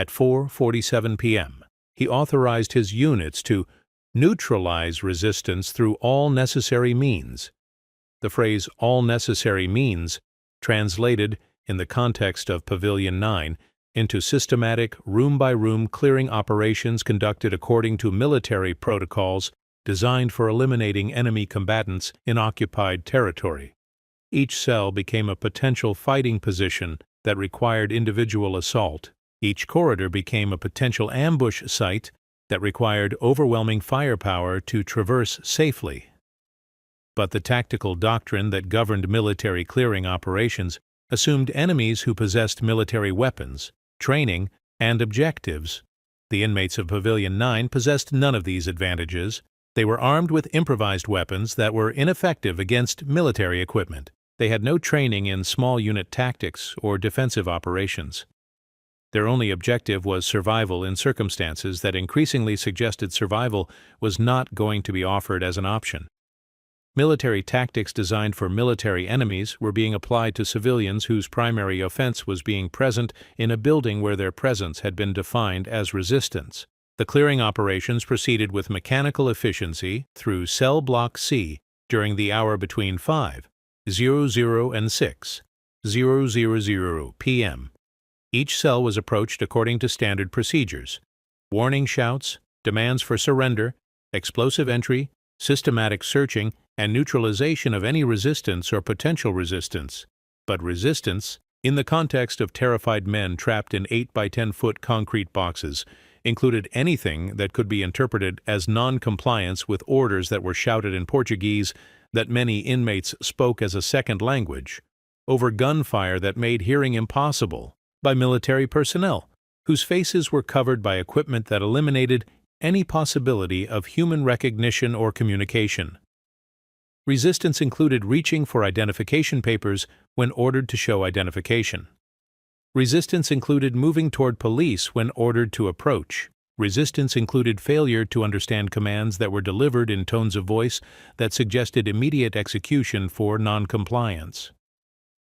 At 4:47 p.m., he authorized his units to neutralize resistance through all necessary means. The phrase "all necessary means" translated, in the context of Pavilion 9, into systematic, room-by-room clearing operations conducted according to military protocols designed for eliminating enemy combatants in occupied territory. Each cell became a potential fighting position that required individual assault. Each corridor became a potential ambush site that required overwhelming firepower to traverse safely. But the tactical doctrine that governed military clearing operations assumed enemies who possessed military weapons, training, and objectives. The inmates of Pavilion 9 possessed none of these advantages. They were armed with improvised weapons that were ineffective against military equipment. They had no training in small unit tactics or defensive operations. Their only objective was survival in circumstances that increasingly suggested survival was not going to be offered as an option. Military tactics designed for military enemies were being applied to civilians whose primary offense was being present in a building where their presence had been defined as resistance. The clearing operations proceeded with mechanical efficiency through Cell Block C during the hour between 5:00 and 6:00 p.m. Each cell was approached according to standard procedures: warning shouts, demands for surrender, explosive entry, systematic searching, and neutralization of any resistance or potential resistance. But resistance, in the context of terrified men trapped in 8 by 10-foot concrete boxes, included anything that could be interpreted as non-compliance with orders that were shouted in Portuguese that many inmates spoke as a second language, over gunfire that made hearing impossible, by military personnel, whose faces were covered by equipment that eliminated any possibility of human recognition or communication. Resistance included reaching for identification papers when ordered to show identification. Resistance included moving toward police when ordered to approach. Resistance included failure to understand commands that were delivered in tones of voice that suggested immediate execution for noncompliance.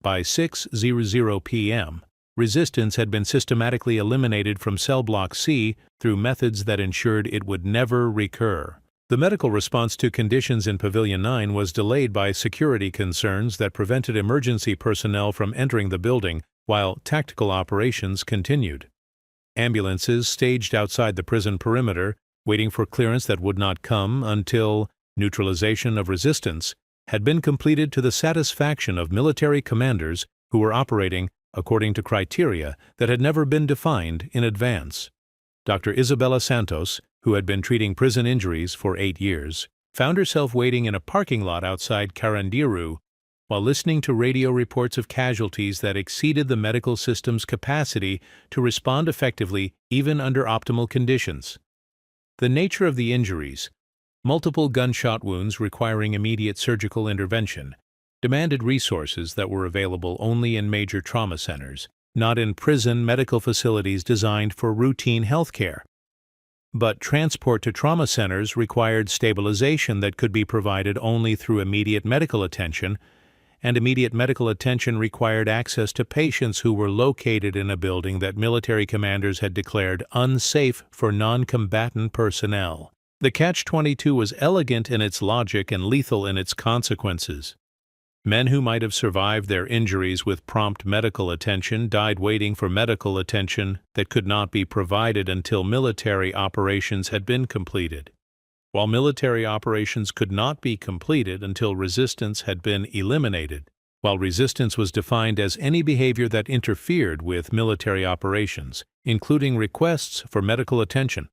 By 6:00 p.m., resistance had been systematically eliminated from Cell Block C through methods that ensured it would never recur. The medical response to conditions in Pavilion 9 was delayed by security concerns that prevented emergency personnel from entering the building while tactical operations continued. Ambulances staged outside the prison perimeter, waiting for clearance that would not come until neutralization of resistance had been completed to the satisfaction of military commanders who were operating according to criteria that had never been defined in advance. Dr. Isabella Santos, who had been treating prison injuries for 8 years, found herself waiting in a parking lot outside Carandiru while listening to radio reports of casualties that exceeded the medical system's capacity to respond effectively even under optimal conditions. The nature of the injuries, multiple gunshot wounds requiring immediate surgical intervention, demanded resources that were available only in major trauma centers, not in prison medical facilities designed for routine health care. But transport to trauma centers required stabilization that could be provided only through immediate medical attention, and immediate medical attention required access to patients who were located in a building that military commanders had declared unsafe for non-combatant personnel. The Catch-22 was elegant in its logic and lethal in its consequences. Men who might have survived their injuries with prompt medical attention died waiting for medical attention that could not be provided until military operations had been completed, while military operations could not be completed until resistance had been eliminated, while resistance was defined as any behavior that interfered with military operations, including requests for medical attention.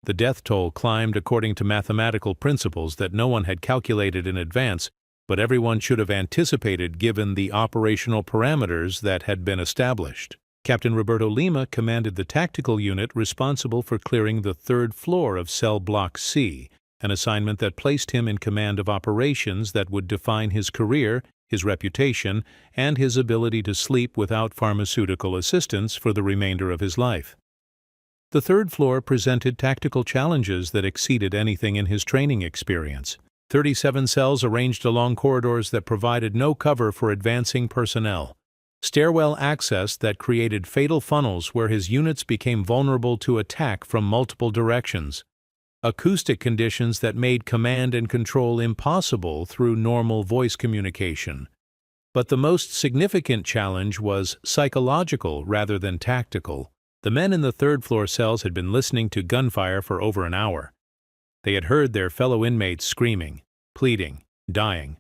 The death toll climbed according to mathematical principles that no one had calculated in advance, but everyone should have anticipated given the operational parameters that had been established. Captain Roberto Lima commanded the tactical unit responsible for clearing the 3rd floor of Cell Block C, an assignment that placed him in command of operations that would define his career, his reputation, and his ability to sleep without pharmaceutical assistance for the remainder of his life. The 3rd floor presented tactical challenges that exceeded anything in his training experience. 37 cells arranged along corridors that provided no cover for advancing personnel. stairwell access that created fatal funnels where his units became vulnerable to attack from multiple directions, acoustic conditions that made command and control impossible through normal voice communication. But the most significant challenge was psychological rather than tactical. The men in the third-floor cells had been listening to gunfire for over an hour. They had heard their fellow inmates screaming, pleading, dying.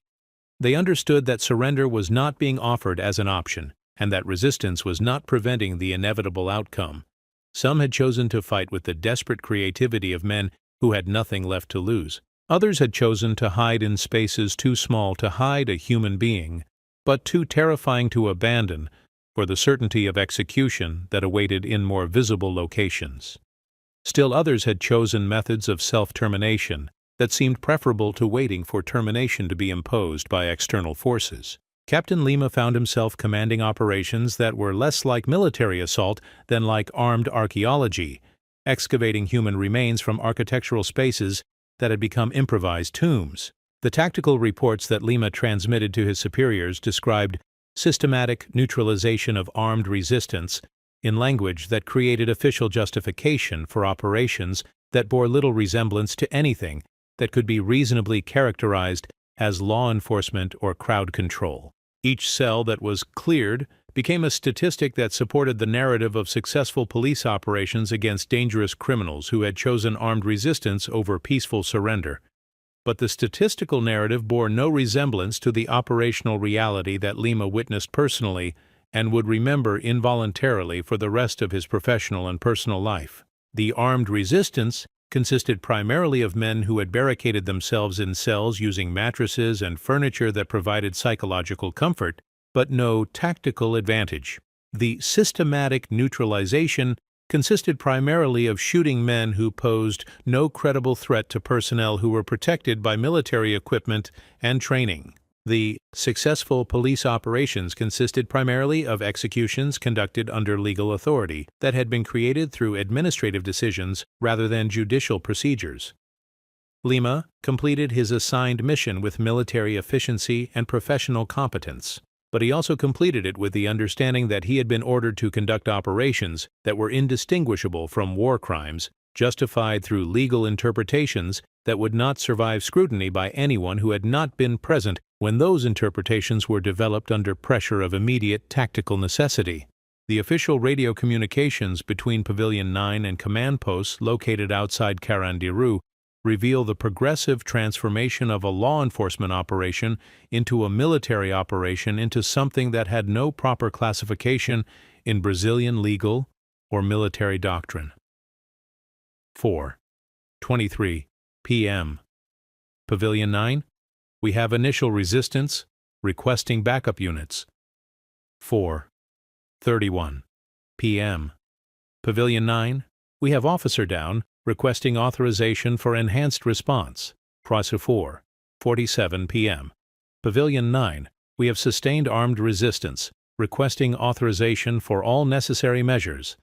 They understood that surrender was not being offered as an option, and that resistance was not preventing the inevitable outcome. Some had chosen to fight with the desperate creativity of men who had nothing left to lose. Others had chosen to hide in spaces too small to hide a human being, but too terrifying to abandon for the certainty of execution that awaited in more visible locations. Still others had chosen methods of self-termination that seemed preferable to waiting for termination to be imposed by external forces. Captain Lima found himself commanding operations that were less like military assault than like armed archaeology, excavating human remains from architectural spaces that had become improvised tombs. The tactical reports that Lima transmitted to his superiors described systematic neutralization of armed resistance in language that created official justification for operations that bore little resemblance to anything that could be reasonably characterized as law enforcement or crowd control. Each cell that was cleared became a statistic that supported the narrative of successful police operations against dangerous criminals who had chosen armed resistance over peaceful surrender. But the statistical narrative bore no resemblance to the operational reality that Lima witnessed personally and would remember involuntarily for the rest of his professional and personal life. The armed resistance consisted primarily of men who had barricaded themselves in cells using mattresses and furniture that provided psychological comfort, but no tactical advantage. The systematic neutralization consisted primarily of shooting men who posed no credible threat to personnel who were protected by military equipment and training. The successful police operations consisted primarily of executions conducted under legal authority that had been created through administrative decisions rather than judicial procedures. Lima completed his assigned mission with military efficiency and professional competence, but he also completed it with the understanding that he had been ordered to conduct operations that were indistinguishable from war crimes, justified through legal interpretations that would not survive scrutiny by anyone who had not been present when those interpretations were developed under pressure of immediate tactical necessity. The official radio communications between Pavilion 9 and command posts located outside Carandiru reveal the progressive transformation of a law enforcement operation into a military operation into something that had no proper classification in Brazilian legal or military doctrine. 4:23 p.m. Pavilion 9, we have initial resistance, requesting backup units. 4:31 p.m. Pavilion 9, we have officer down, requesting authorization for enhanced response. Price 4:47 p.m. Pavilion 9, we have sustained armed resistance, requesting authorization for all necessary measures.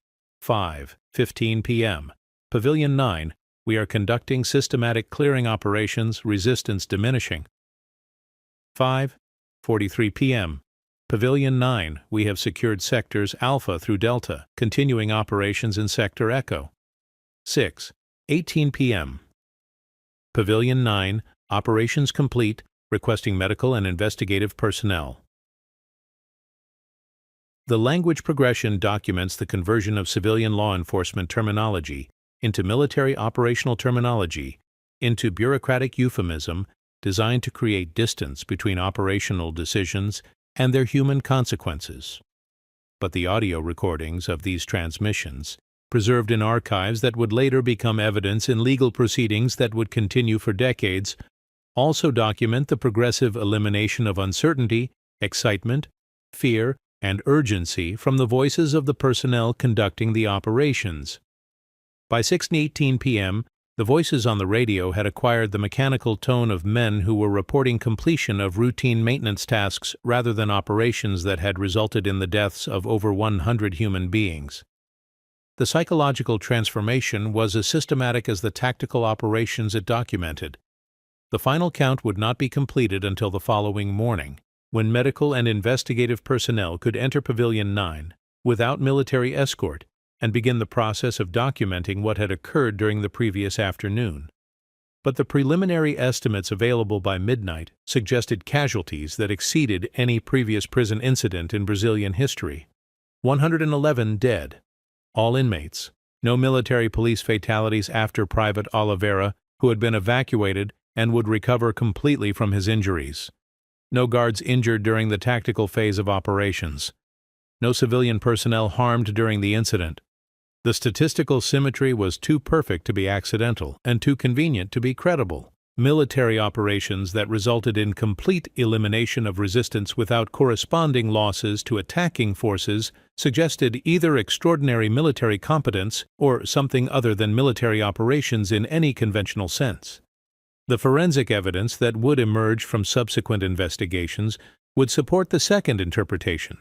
5:15 p.m. Pavilion 9, we are conducting systematic clearing operations, resistance diminishing. 5:43 p.m. Pavilion 9, we have secured sectors Alpha through Delta, continuing operations in Sector Echo. 6:18 p.m. Pavilion 9, operations complete, requesting medical and investigative personnel. The language progression documents the conversion of civilian law enforcement terminology into military operational terminology, into bureaucratic euphemism designed to create distance between operational decisions and their human consequences. But the audio recordings of these transmissions, preserved in archives that would later become evidence in legal proceedings that would continue for decades, also document the progressive elimination of uncertainty, excitement, fear, and urgency from the voices of the personnel conducting the operations. By 6:18 p.m., the voices on the radio had acquired the mechanical tone of men who were reporting completion of routine maintenance tasks rather than operations that had resulted in the deaths of over 100 human beings. The psychological transformation was as systematic as the tactical operations it documented. The final count would not be completed until the following morning. when medical and investigative personnel could enter Pavilion 9 without military escort and begin the process of documenting what had occurred during the previous afternoon. But the preliminary estimates available by midnight suggested casualties that exceeded any previous prison incident in Brazilian history. 111 dead, all inmates. No military police fatalities after Private Oliveira, who had been evacuated and would recover completely from his injuries. No guards injured during the tactical phase of operations. No civilian personnel harmed during the incident. The statistical symmetry was too perfect to be accidental and too convenient to be credible. Military operations that resulted in complete elimination of resistance without corresponding losses to attacking forces suggested either extraordinary military competence or something other than military operations in any conventional sense. The forensic evidence that would emerge from subsequent investigations would support the second interpretation.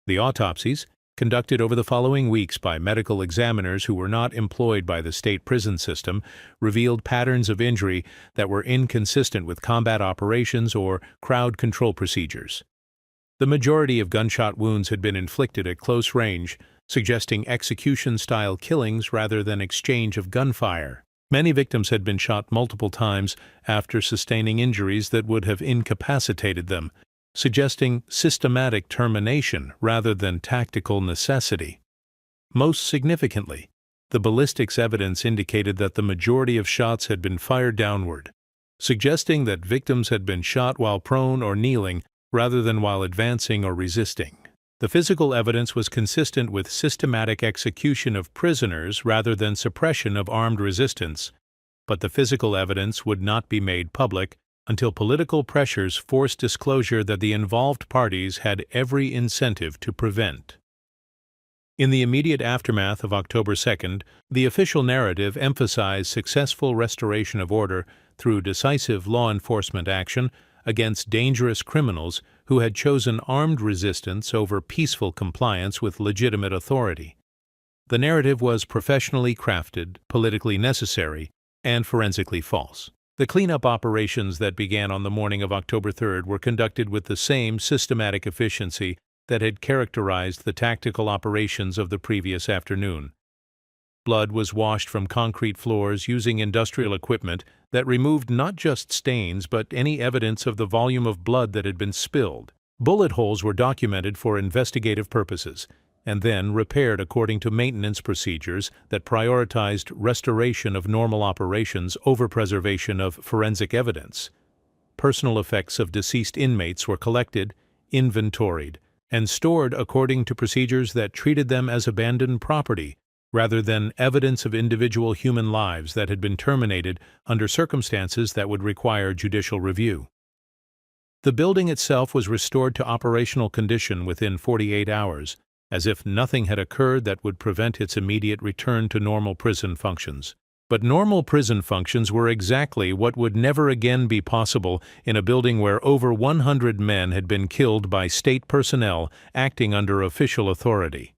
The autopsies, conducted over the following weeks by medical examiners who were not employed by the state prison system, revealed patterns of injury that were inconsistent with combat operations or crowd control procedures. The majority of gunshot wounds had been inflicted at close range, suggesting execution-style killings rather than exchange of gunfire. Many victims had been shot multiple times after sustaining injuries that would have incapacitated them, suggesting systematic termination rather than tactical necessity. Most significantly, the ballistics evidence indicated that the majority of shots had been fired downward, suggesting that victims had been shot while prone or kneeling rather than while advancing or resisting. The physical evidence was consistent with systematic execution of prisoners rather than suppression of armed resistance, but the physical evidence would not be made public until political pressures forced disclosure that the involved parties had every incentive to prevent. In the immediate aftermath of October 2nd, the official narrative emphasized successful restoration of order through decisive law enforcement action against dangerous criminals who had chosen armed resistance over peaceful compliance with legitimate authority. The narrative was professionally crafted, politically necessary, and forensically false. The cleanup operations that began on the morning of October 3rd were conducted with the same systematic efficiency that had characterized the tactical operations of the previous afternoon. Blood was washed from concrete floors using industrial equipment that removed not just stains but any evidence of the volume of blood that had been spilled. Bullet holes were documented for investigative purposes, and then repaired according to maintenance procedures that prioritized restoration of normal operations over preservation of forensic evidence. Personal effects of deceased inmates were collected, inventoried, and stored according to procedures that treated them as abandoned property, rather than evidence of individual human lives that had been terminated under circumstances that would require judicial review. The building itself was restored to operational condition within 48 hours, as if nothing had occurred that would prevent its immediate return to normal prison functions. But normal prison functions were exactly what would never again be possible in a building where over 100 men had been killed by state personnel acting under official authority.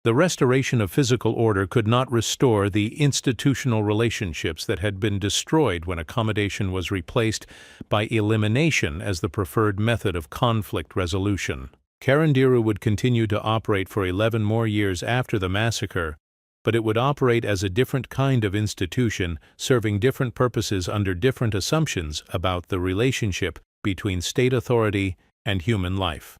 The restoration of physical order could not restore the institutional relationships that had been destroyed when accommodation was replaced by elimination as the preferred method of conflict resolution. Carandiru would continue to operate for 11 more years after the massacre, but it would operate as a different kind of institution, serving different purposes under different assumptions about the relationship between state authority and human life.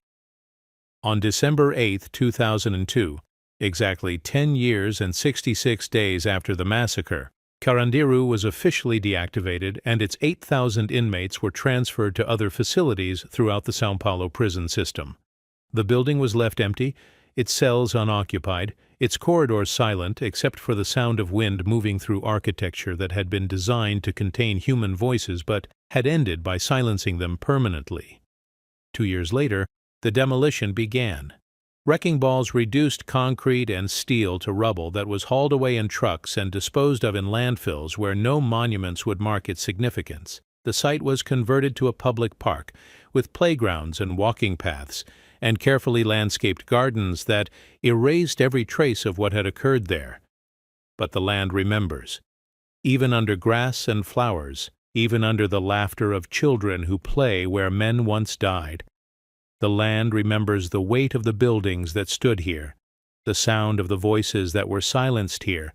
On December 8, 2002, exactly 10 years and 66 days after the massacre, Carandiru was officially deactivated and its 8,000 inmates were transferred to other facilities throughout the São Paulo prison system. The building was left empty, its cells unoccupied, its corridors silent except for the sound of wind moving through architecture that had been designed to contain human voices but had ended by silencing them permanently. 2 years later, the demolition began. Wrecking balls reduced concrete and steel to rubble that was hauled away in trucks and disposed of in landfills where no monuments would mark its significance. The site was converted to a public park, with playgrounds and walking paths, and carefully landscaped gardens that erased every trace of what had occurred there. But the land remembers. Even under grass and flowers, even under the laughter of children who play where men once died. The land remembers the weight of the buildings that stood here, the sound of the voices that were silenced here,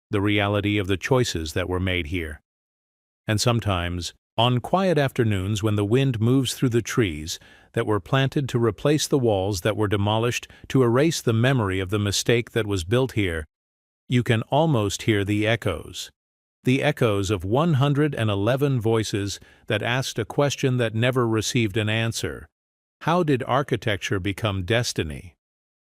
the reality of the choices that were made here. And sometimes, on quiet afternoons when the wind moves through the trees that were planted to replace the walls that were demolished to erase the memory of the mistake that was built here, you can almost hear the echoes of 111 voices that asked a question that never received an answer. How did architecture become destiny?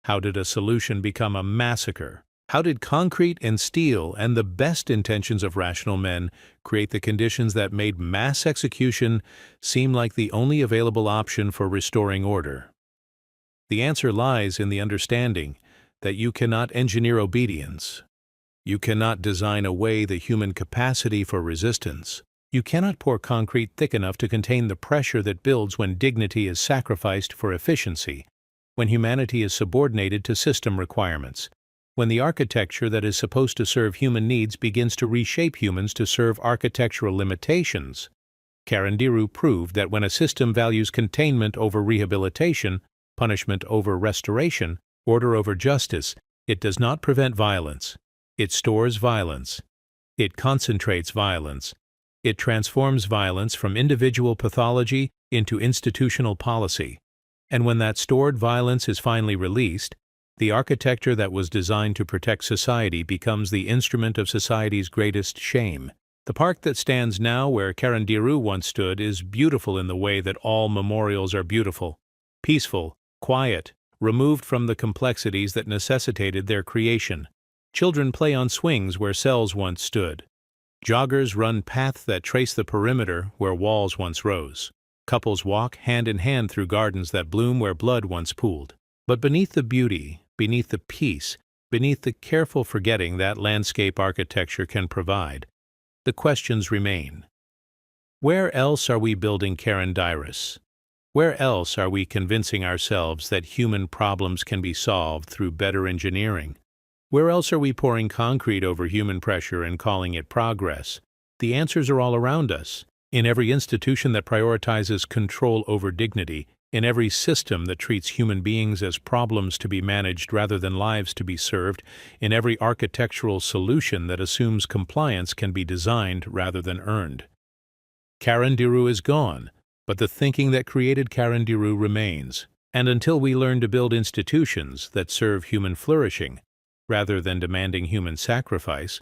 How did a solution become a massacre? How did concrete and steel and the best intentions of rational men create the conditions that made mass execution seem like the only available option for restoring order? The answer lies in the understanding that you cannot engineer obedience. You cannot design away the human capacity for resistance. You cannot pour concrete thick enough to contain the pressure that builds when dignity is sacrificed for efficiency, when humanity is subordinated to system requirements, when the architecture that is supposed to serve human needs begins to reshape humans to serve architectural limitations. Carandiru proved that when a system values containment over rehabilitation, punishment over restoration, order over justice, it does not prevent violence. It stores violence. It concentrates violence. It transforms violence from individual pathology into institutional policy. And when that stored violence is finally released, the architecture that was designed to protect society becomes the instrument of society's greatest shame. The park that stands now where Carandiru once stood is beautiful in the way that all memorials are beautiful. Peaceful, quiet, removed from the complexities that necessitated their creation. Children play on swings where cells once stood. Joggers run paths that trace the perimeter where walls once rose. Couples walk hand in hand through gardens that bloom where blood once pooled. But beneath the beauty, beneath the peace, beneath the careful forgetting that landscape architecture can provide, the questions remain. Where else are we building Carandirus? Where else are we convincing ourselves that human problems can be solved through better engineering? Where else are we pouring concrete over human pressure and calling it progress? The answers are all around us. In every institution that prioritizes control over dignity, in every system that treats human beings as problems to be managed rather than lives to be served, in every architectural solution that assumes compliance can be designed rather than earned. Carandiru is gone, but the thinking that created Carandiru remains. And until we learn to build institutions that serve human flourishing, rather than demanding human sacrifice,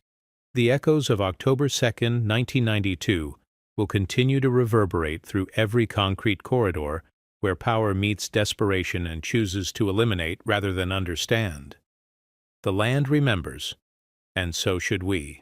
the echoes of October 2nd, 1992 will continue to reverberate through every concrete corridor where power meets desperation and chooses to eliminate rather than understand. The land remembers, and so should we.